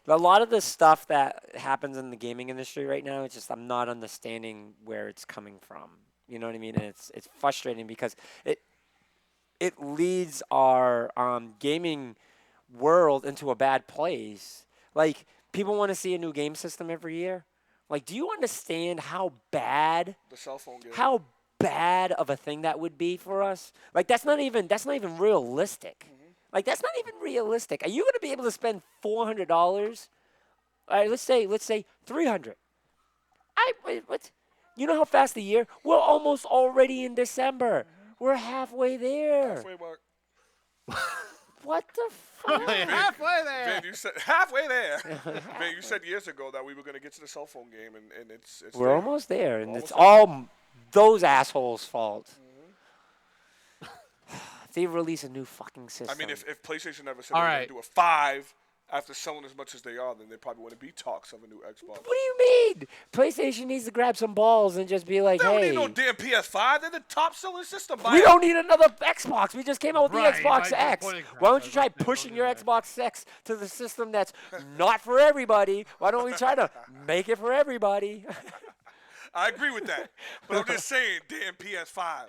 A lot of the stuff that happens in the gaming industry right now, it's just I'm not understanding where it's coming from. You know what I mean? And it's frustrating because it leads our gaming world into a bad place. Like, people want to see a new game system every year. Like, do you understand how bad The cell phone game. how bad of a thing that would be for us? Like, that's not even realistic. Like, that's not even realistic. Are you going to be able to spend $400? All right, let's say $300. What? You know how fast the year? We're almost already in December. We're halfway there. Halfway mark. What the fuck? Halfway there. Man, you said halfway there. Man, you said years ago that we were gonna get to the cell phone game, and it's We're there. almost there, and Almost it's there. all those assholes' fault. If they release a new fucking system. I mean, if PlayStation ever said All they were right. gonna do a 5 after selling as much as they are, then there probably wouldn't be talks of a new Xbox. What do you mean? PlayStation needs to grab some balls and just be like, They don't hey, need no damn PS5. They're the top selling system. we don't need another Xbox. We just came out with Right, the Xbox like, X. pointing crap. Why I don't you was try about to say, pushing don't your do that. Xbox X to the system that's not for everybody? Why don't we try to make it for everybody? I agree with that, but I'm just saying, damn PS5,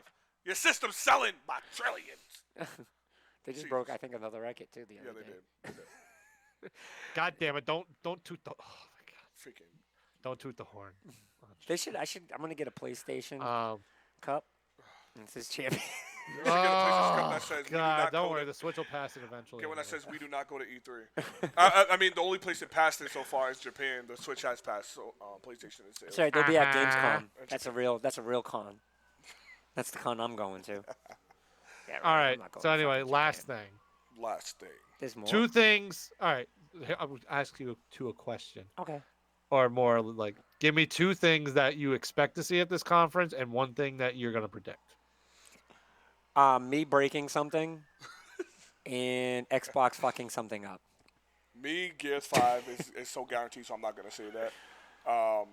your system's selling by trillions. They just broke, I think, another record too the Yeah, other they day. did. God damn it! Don't toot the. Oh my god! Freaking. Don't toot the horn. I'm gonna get a PlayStation Um. cup. And it says champion. You should get a PlayStation cup that says we do God, not don't go worry. to- The Switch will pass it eventually. Okay, when that anyway. says we do not go to E3. I mean, the only place that passed it so far is Japan. The Switch has passed, so PlayStation is sales. Sorry, they'll be at Uh-huh. Gamescom. That's a real con. That's the con I'm going to. Yeah, All I'm right. not going So to anyway, fucking last Japan. thing. Last thing. There's more. 2 things. All right. I will ask you to a question, Okay. or more like, give me 2 things that you expect to see at this conference, and 1 thing that you're gonna predict. Me breaking something, and Xbox fucking something up. Me, Gears 5 is so guaranteed, so I'm not going to say that.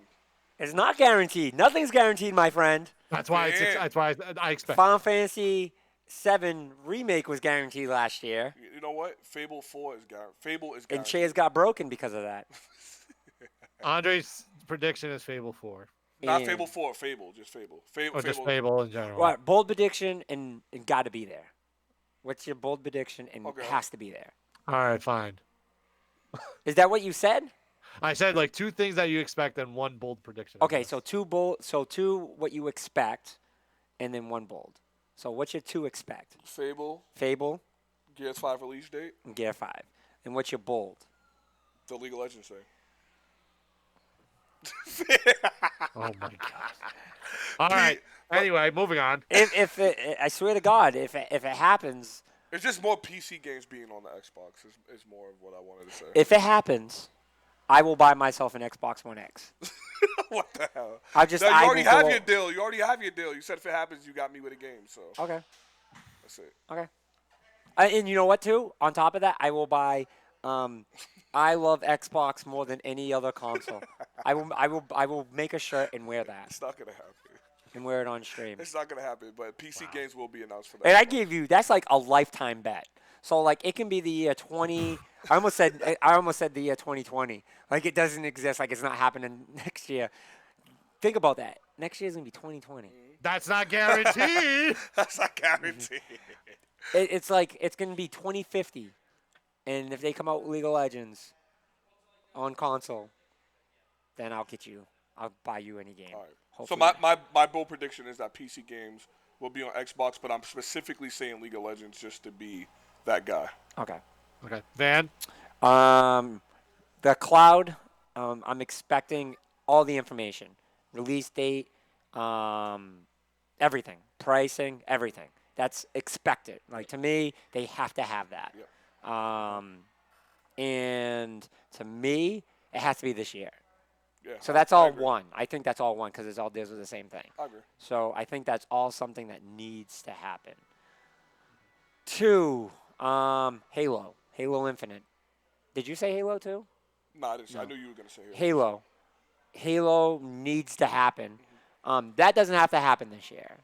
It's not guaranteed. Nothing's guaranteed, my friend. That's why. Yeah. That's why I expect. Final Fantasy VII remake was guaranteed last year, You know what? Fable 4 is guaranteed. Fable is and guaranteed. chairs got broken because of that. Andre's prediction is Fable 4, Not And- Fable 4, Fable. Just Fable. Fable. or just Fable in general. What bold prediction and got to be there? What's your bold prediction and Okay. has to be there? All right, fine. Is that what you said? I said like 2 things that you expect and 1 bold prediction. Okay, so 2 bold, so 2 what you expect, and then 1 bold. So what's your 2 expect? Fable, Fable Gears 5 release date, and Gear 5. And what's your bold? the League of Legends thing. Oh my god. All right. Anyway, moving on. If it, I swear to God, if it happens, It's just more PC games being on the Xbox is more of what I wanted to say. if it happens, I will buy myself an Xbox One X. What the hell? I just No, you I already will have go- your deal. You already have your deal. You said if it happens, you got me with a game. So Okay. that's it. Okay. And you know what, too? On top of that, I will buy. I love Xbox more than any other console. I will make a shirt and wear that It's not gonna happen. and wear it on stream. It's not gonna happen. But PC games will be announced for that. And I give you that's like a lifetime bet. So like it can be the year 20. I almost said the year 2020. Like it doesn't exist. Like it's not happening next year. Think about that. Next year's gonna be 2020. That's not guaranteed. That's not guaranteed. It's like it's gonna be 2050, and if they come out with League of Legends on console, then I'll get you. I'll buy you any game. All right. So Hopefully. my bold prediction is that PC games will be on Xbox, but I'm specifically saying League of Legends just to be that guy. Okay. Okay. Van. The cloud. I'm expecting all the information, release date, everything, pricing, everything. That's expected. Like to me, they have to have that. And to me, it has to be this year. Yeah. So that's all agree. one. I think that's all one because it's all deals with the same thing. I agree. So I think that's all something that needs to happen. 2, Halo Infinite. Did you say Halo too? No, I didn't. No. I knew you were gonna say Halo. Halo needs to happen. That doesn't have to happen this year.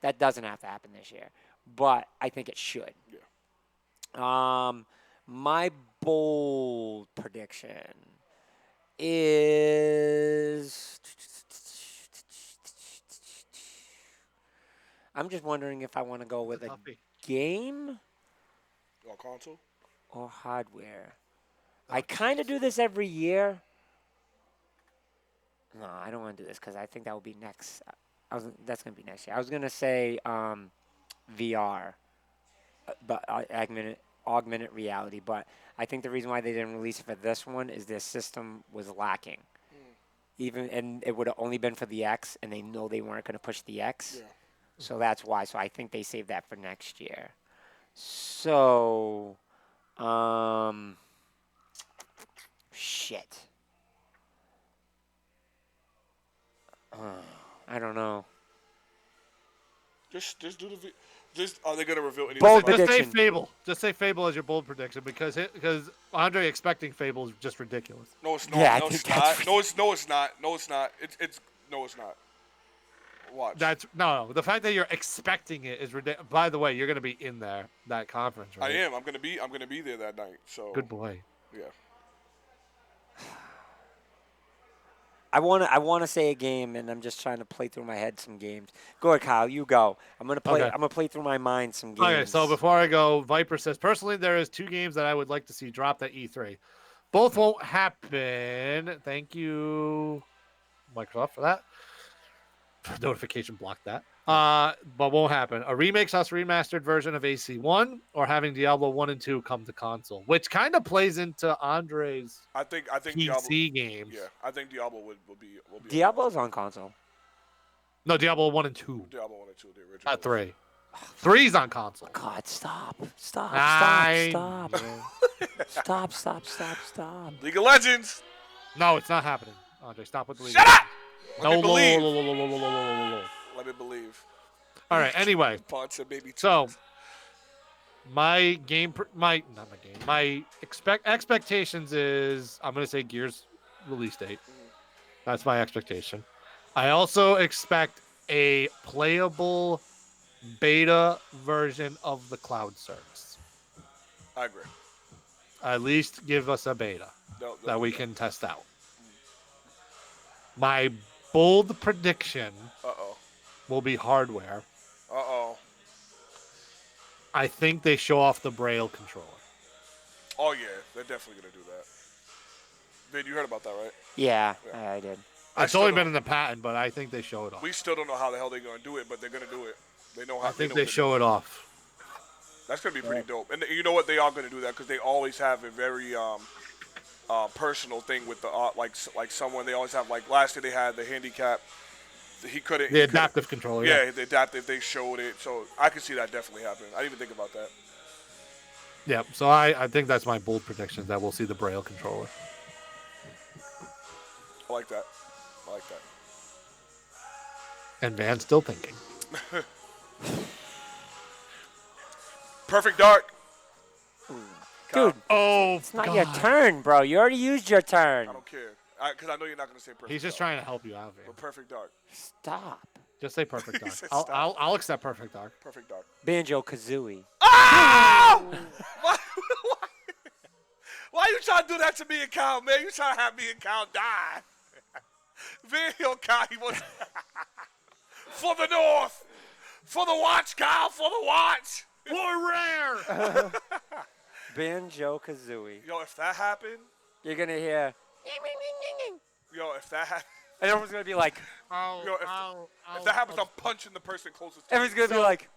That doesn't have to happen this year, but I think it should. Yeah. My bold prediction is. I'm just wondering if I want to go with a game On console. or hardware. I kind of do this every year. No, I don't want to do this because I think that will be next. That's going to be next year. I was going to say VR, but augmented reality. But I think the reason why they didn't release it for this one is their system was lacking. And it would have only been for the X, and they know they weren't going to push the X. Yeah. So that's why. So I think they saved that for next year. So, shit. I don't know. Just do the. Are they gonna reveal anything? Bold about it? Just say prediction. Fable. Just say Fable as your bold prediction because Andre expecting Fable is just ridiculous. No, it's not. Yeah, I no, think it's that's not. No, it's not. No, it's not. No, it's not. Watch. That's no. The fact that you're expecting it is ridiculous. By the way, you're going to be in that conference, right? I am. I'm gonna be there that night. So. Good boy. Yeah. I want to say a game, and I'm just trying to play through my head some games. Go ahead, Kyle. You go. I'm gonna play. Okay. I'm gonna play through my mind some games. Okay, so before I go, Viper says personally there is 2 games that I would like to see dropped at E3. Both won't happen. Thank you, Microsoft, for that. Notification blocked that. But won't happen. A remake / remastered version of AC1 or having Diablo 1 and 2 come to console, which kind of plays into Andre's I think PC Diablo, games. Yeah, I think Diablo will be. Diablo's on console. No, Diablo 1 and 2. Diablo 1 and 2, the original. Not 3. 3's on console. God, stop. I Stop. League of Legends. No, it's not happening. Andre, stop with the league. Shut up. No, Let me believe. Let Let me believe. All right. Anyway, Pod said baby. so my expectations is I'm gonna say Gears release date. That's my expectation. I also expect a playable beta version of the cloud service. I agree. At least give us a beta that we can test out. My bold prediction will be hardware. I think they show off the Braille controller. Oh yeah, they're definitely gonna do that. Vin, you heard about that, right? Yeah, I did. It's only been in the patent, but I think they show it off. We still don't know how the hell they're gonna do it, but they're gonna do it. They know how. I think they show it off. That's gonna be pretty dope. And you know what? They are gonna do that because they always have a very personal thing with the like someone. They always have like last year they had the handicap. He couldn't. The adaptive controller. Yeah, the adaptive. They showed it, so I could see that definitely happening. I didn't even think about that. Yeah, so I think that's my bold prediction that we'll see the Braille controller. I like that. And Van's still thinking. Perfect Dark. Dude, oh, it's not your turn, bro. You already used your turn. I don't care. Because I know you're not going to say Perfect He's just Dark. trying to help you out, Van. But Perfect Dark. Stop. Just say Perfect Dark. said I'll accept Perfect Dark. Perfect Dark. Banjo Kazooie. Oh! Why you trying to do that to me and Kyle, man? You trying to have me and Kyle die. Video Kyle, he wants for the North. For the watch, Kyle, for the watch. More rare. Banjo Kazooie. Yo, if that happened. You're going to hear. Yo, if that happened. And everyone's going to be like. Yo, if that happens, I'm punching the person closest to Everyone's going to be like.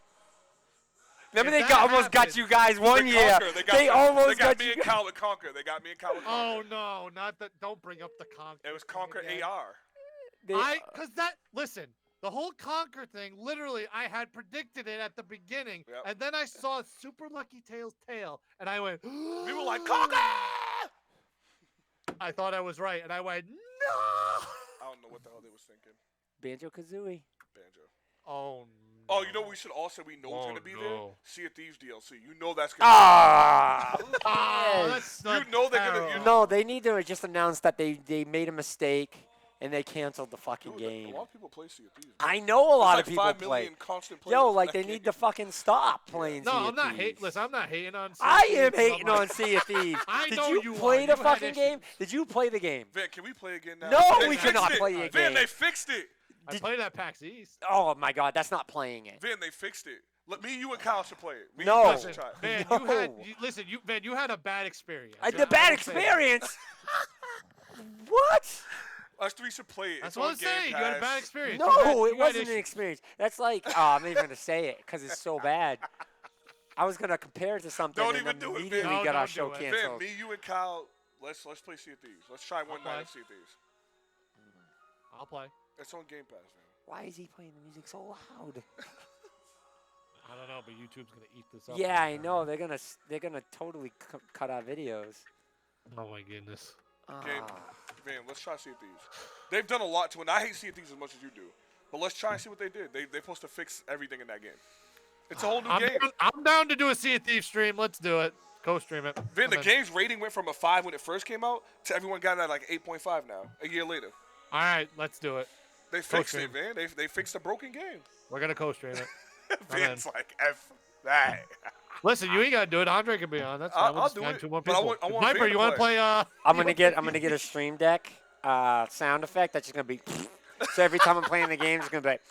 Remember If they that almost got happens- you guys one year. They got almost got me you and Kyle with Conquer. They got me and Kyle with Oh Conquer. no, not that. Don't bring up the Conquer. It was Conquer again. AR. Because listen, The whole Conquer thing, literally, I had predicted it at the beginning, Yep. and then I saw Super Lucky Tail's tail, and I went, We were like, Conquer! I thought I was right, and I went, no! I don't know what the hell they was thinking. Banjo-Kazooie. Banjo. Oh, no. Oh, you know what we should also we know who's Oh, gonna be no. there? Sea of Thieves DLC. You know that's gonna Ah! Oh, yes. that's You know they're gonna- terrible. you- No, they need to just announce that they made a mistake and they canceled the fucking Dude, game. a lot of people play Sea of Thieves. I know a lot There's of like people 5 play. million constant players Yo, in like that they game. need to fucking stop playing No, Sea of I'm not Thieves. hating. Listen, I'm not hating on. I Sea of am Thieves, I'm hating like- on Sea of Thieves. I Did know you you play are. the You had fucking game? issues. Did you play the game? Vin, can we play again now? No, They we fixed cannot it. play a Vin, game. they fixed it. I played at PAX East. Oh my God, that's not playing it. Vin, they fixed it. Look, me, you, and Kyle should play it. Me, No. and Kyle Listen, should try it. man, No. you had. Listen, man, you had a bad experience. The I bad will say that. experience. What? Us three should play it. That's It's what on I'm saying. Game You had a bad Pass. experience. No, You it had wasn't an issues. experience. That's like, I'm not even gonna say it because it's so bad. I was gonna compare it to something, Don't and even do it, immediately Vin. got No, our don't show do it. Vin, canceled. me, you, and Kyle, let's play Sea of Thieves. Let's try one night Okay. of Sea of Thieves. I'll play. It's on Game Pass, man. Why is he playing the music so loud? I don't know, but YouTube's gonna eat this up. Yeah, I know. They're gonna totally cut our videos. Oh my goodness. Game, Ah. Vin, let's try Sea of Thieves. They've done a lot to it. And I hate Sea of Thieves as much as you do. But let's try and see what they did. They're supposed to fix everything in that game. It's a whole new game. I'm down to do a Sea of Thieves stream. Let's do it. Co-stream it. Vin, the I'm in. game's rating went from a 5 when it first came out to everyone got it at like 8.5 now, a year later. All right, let's do it. They fixed Co-stream. it, man. They fixed a broken game. We're gonna co-stream it. I'm Vin's in. like, F that. Listen, you ain't gotta do it. Andre can be on. That's fine. I'll We'll just do find it, 2 more but I people. want- I want Viper, Vin you to want to play. play? I'm gonna get a Stream Deck sound effect that's just gonna be. So every time I'm playing the game, it's gonna be like.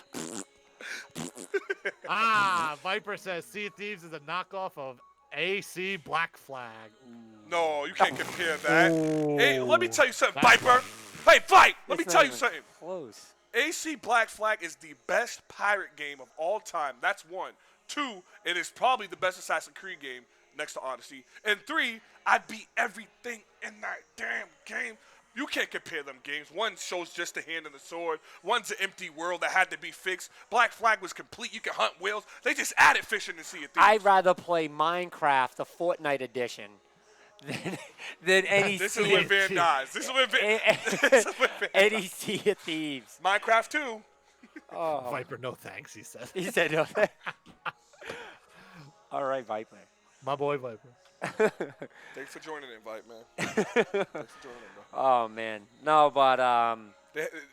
Viper says Sea of Thieves is a knockoff of AC Black Flag. Ooh. No, you can't compare that. Hey, let me tell you something, That's Viper. Hey, fight! Let me It's tell not you even something. Close. AC Black Flag is the best pirate game of all time. That's 1. 2, it is probably the best Assassin's Creed game next to Odyssey. And 3, I beat everything in that damn game. You can't compare them games. One shows just the hand and the sword. One's an empty world that had to be fixed. Black Flag was complete. You can hunt whales. They just added fishing to Sea of Thieves. I'd rather play Minecraft, the Fortnite edition, than any This is Sea when of Van Thieves. dies. This is when Van, this is when Van Any dies. Sea of Thieves. Minecraft 2. Oh, Viper, no thanks. He said. he said no. All right, Viper. My boy Viper. Thanks for joining the invite, man. Thanks for joining, bro. Oh man, no, but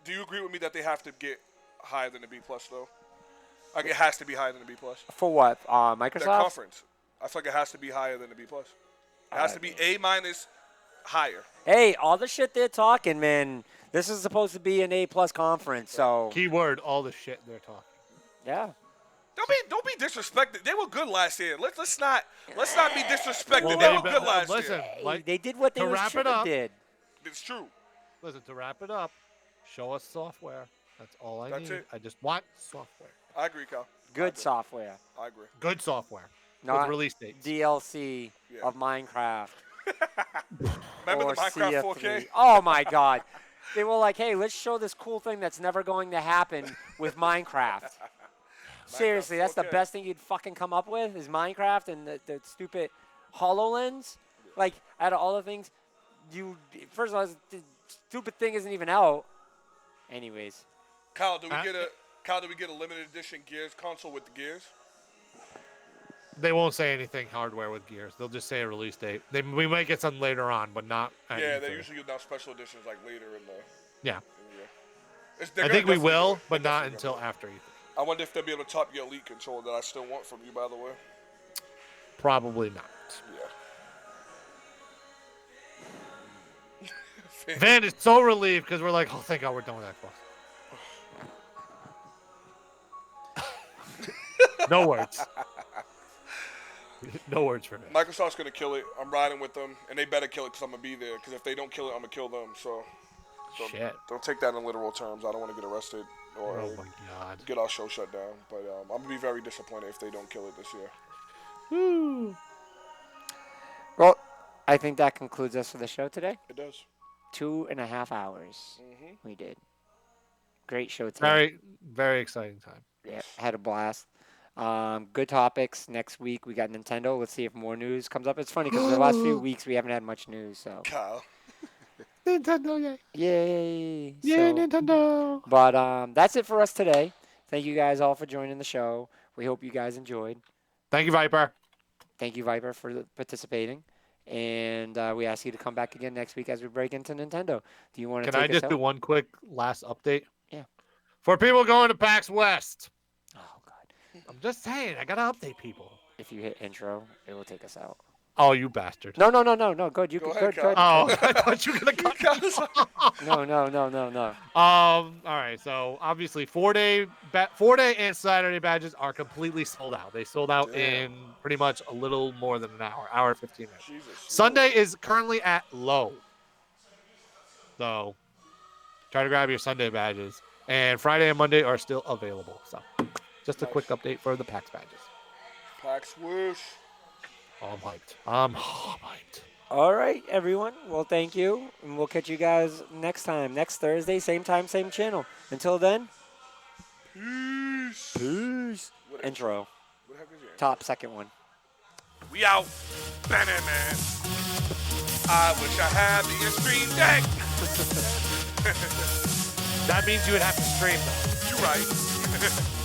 Do you agree with me that they have to get higher than the B plus though? Like it has to be higher than the B plus. for what? That Microsoft. conference, I feel like it has to be higher than the B plus. It has to be A minus higher. Hey, all the shit they're talking, man. This is supposed to be an A+ conference, so Keyword: all the shit they're talking. yeah. Don't be disrespected. They were good last year. Let's not be disrespected. Well, they they were be- good last listen. year. Hey, Like, they did what they to was wrap it should have up, did. It's true. Listen, to wrap it up, show us software. That's all I That's need. it. I just want software. I agree, Cal. Good software, I agree. Good software. not with release dates. DLC Yeah. of Minecraft. Remember or the Minecraft CF3. 4K? Oh my God. They were like, hey, let's show this cool thing that's never going to happen with Minecraft. Seriously, that's the 4K. best thing you'd fucking come up with is Minecraft and the stupid HoloLens. Like, out of all the things, first of all, the stupid thing isn't even out. Anyways, Kyle, do we get a limited edition Gears console with the Gears? They won't say anything hardware with Gears. They'll just say a release date. We might get something later on, but not. at Yeah, E3. they usually announce special editions like later in the. Yeah. in the year. I think we definitely will, do it. but They're not definitely until gonna after E3. do it. I wonder if they'll be able to top your Elite controller that I still want from you, by the way. Probably not. Yeah. Van is so relieved because we're like, oh, thank God we're done with Xbox. No words. No words for me. Microsoft's gonna kill it. I'm riding with them, and they better kill it because I'm gonna be there. Because if they don't kill it, I'm gonna kill them. So Shit. don't take that in literal terms. I don't want to get arrested or Oh my God. get our show shut down. But I'm gonna be very disappointed if they don't kill it this year. Woo. well, I think that concludes us for the show today. It does. 2.5 hours Mm-hmm. we did. Great show today. Very, very exciting time. Yeah, had a blast. Good topics. Next week we got Nintendo. Let's see if more news comes up. It's funny because the last few weeks we haven't had much news. So Kyle. Nintendo, yay. yay! Yay, So, Nintendo. but that's it for us today. Thank you guys all for joining the show. We hope you guys enjoyed. Thank you, Viper. Thank you, Viper, for participating. And we ask you to come back again next week as we break into Nintendo. Do you want to Can I take us just out? do one quick last update? Yeah. For people going to PAX West, Oh, God. I'm just saying, I got to update people. If you hit intro, it will take us out. Oh, you bastard. No. Good. You Go good. ahead, Good. Oh, I thought you were going to cut me off. No. All right. So obviously, 4-day and Saturday badges are completely sold out. They sold out in pretty much a little more than an hour 15 minutes. Jesus. Sunday is currently at low. So try to grab your Sunday badges. And Friday and Monday are still available. So just a quick update for the PAX badges. PAX Whoosh. Oh, I'm hyped. All right, everyone. Well, thank you. And we'll catch you guys next time. Next Thursday, same time, same channel. Until then, Peace. peace. Intro. What the heck is your Top second one. We out. Banana man. I wish I had the Stream Deck. That means you would have to stream, though. You right.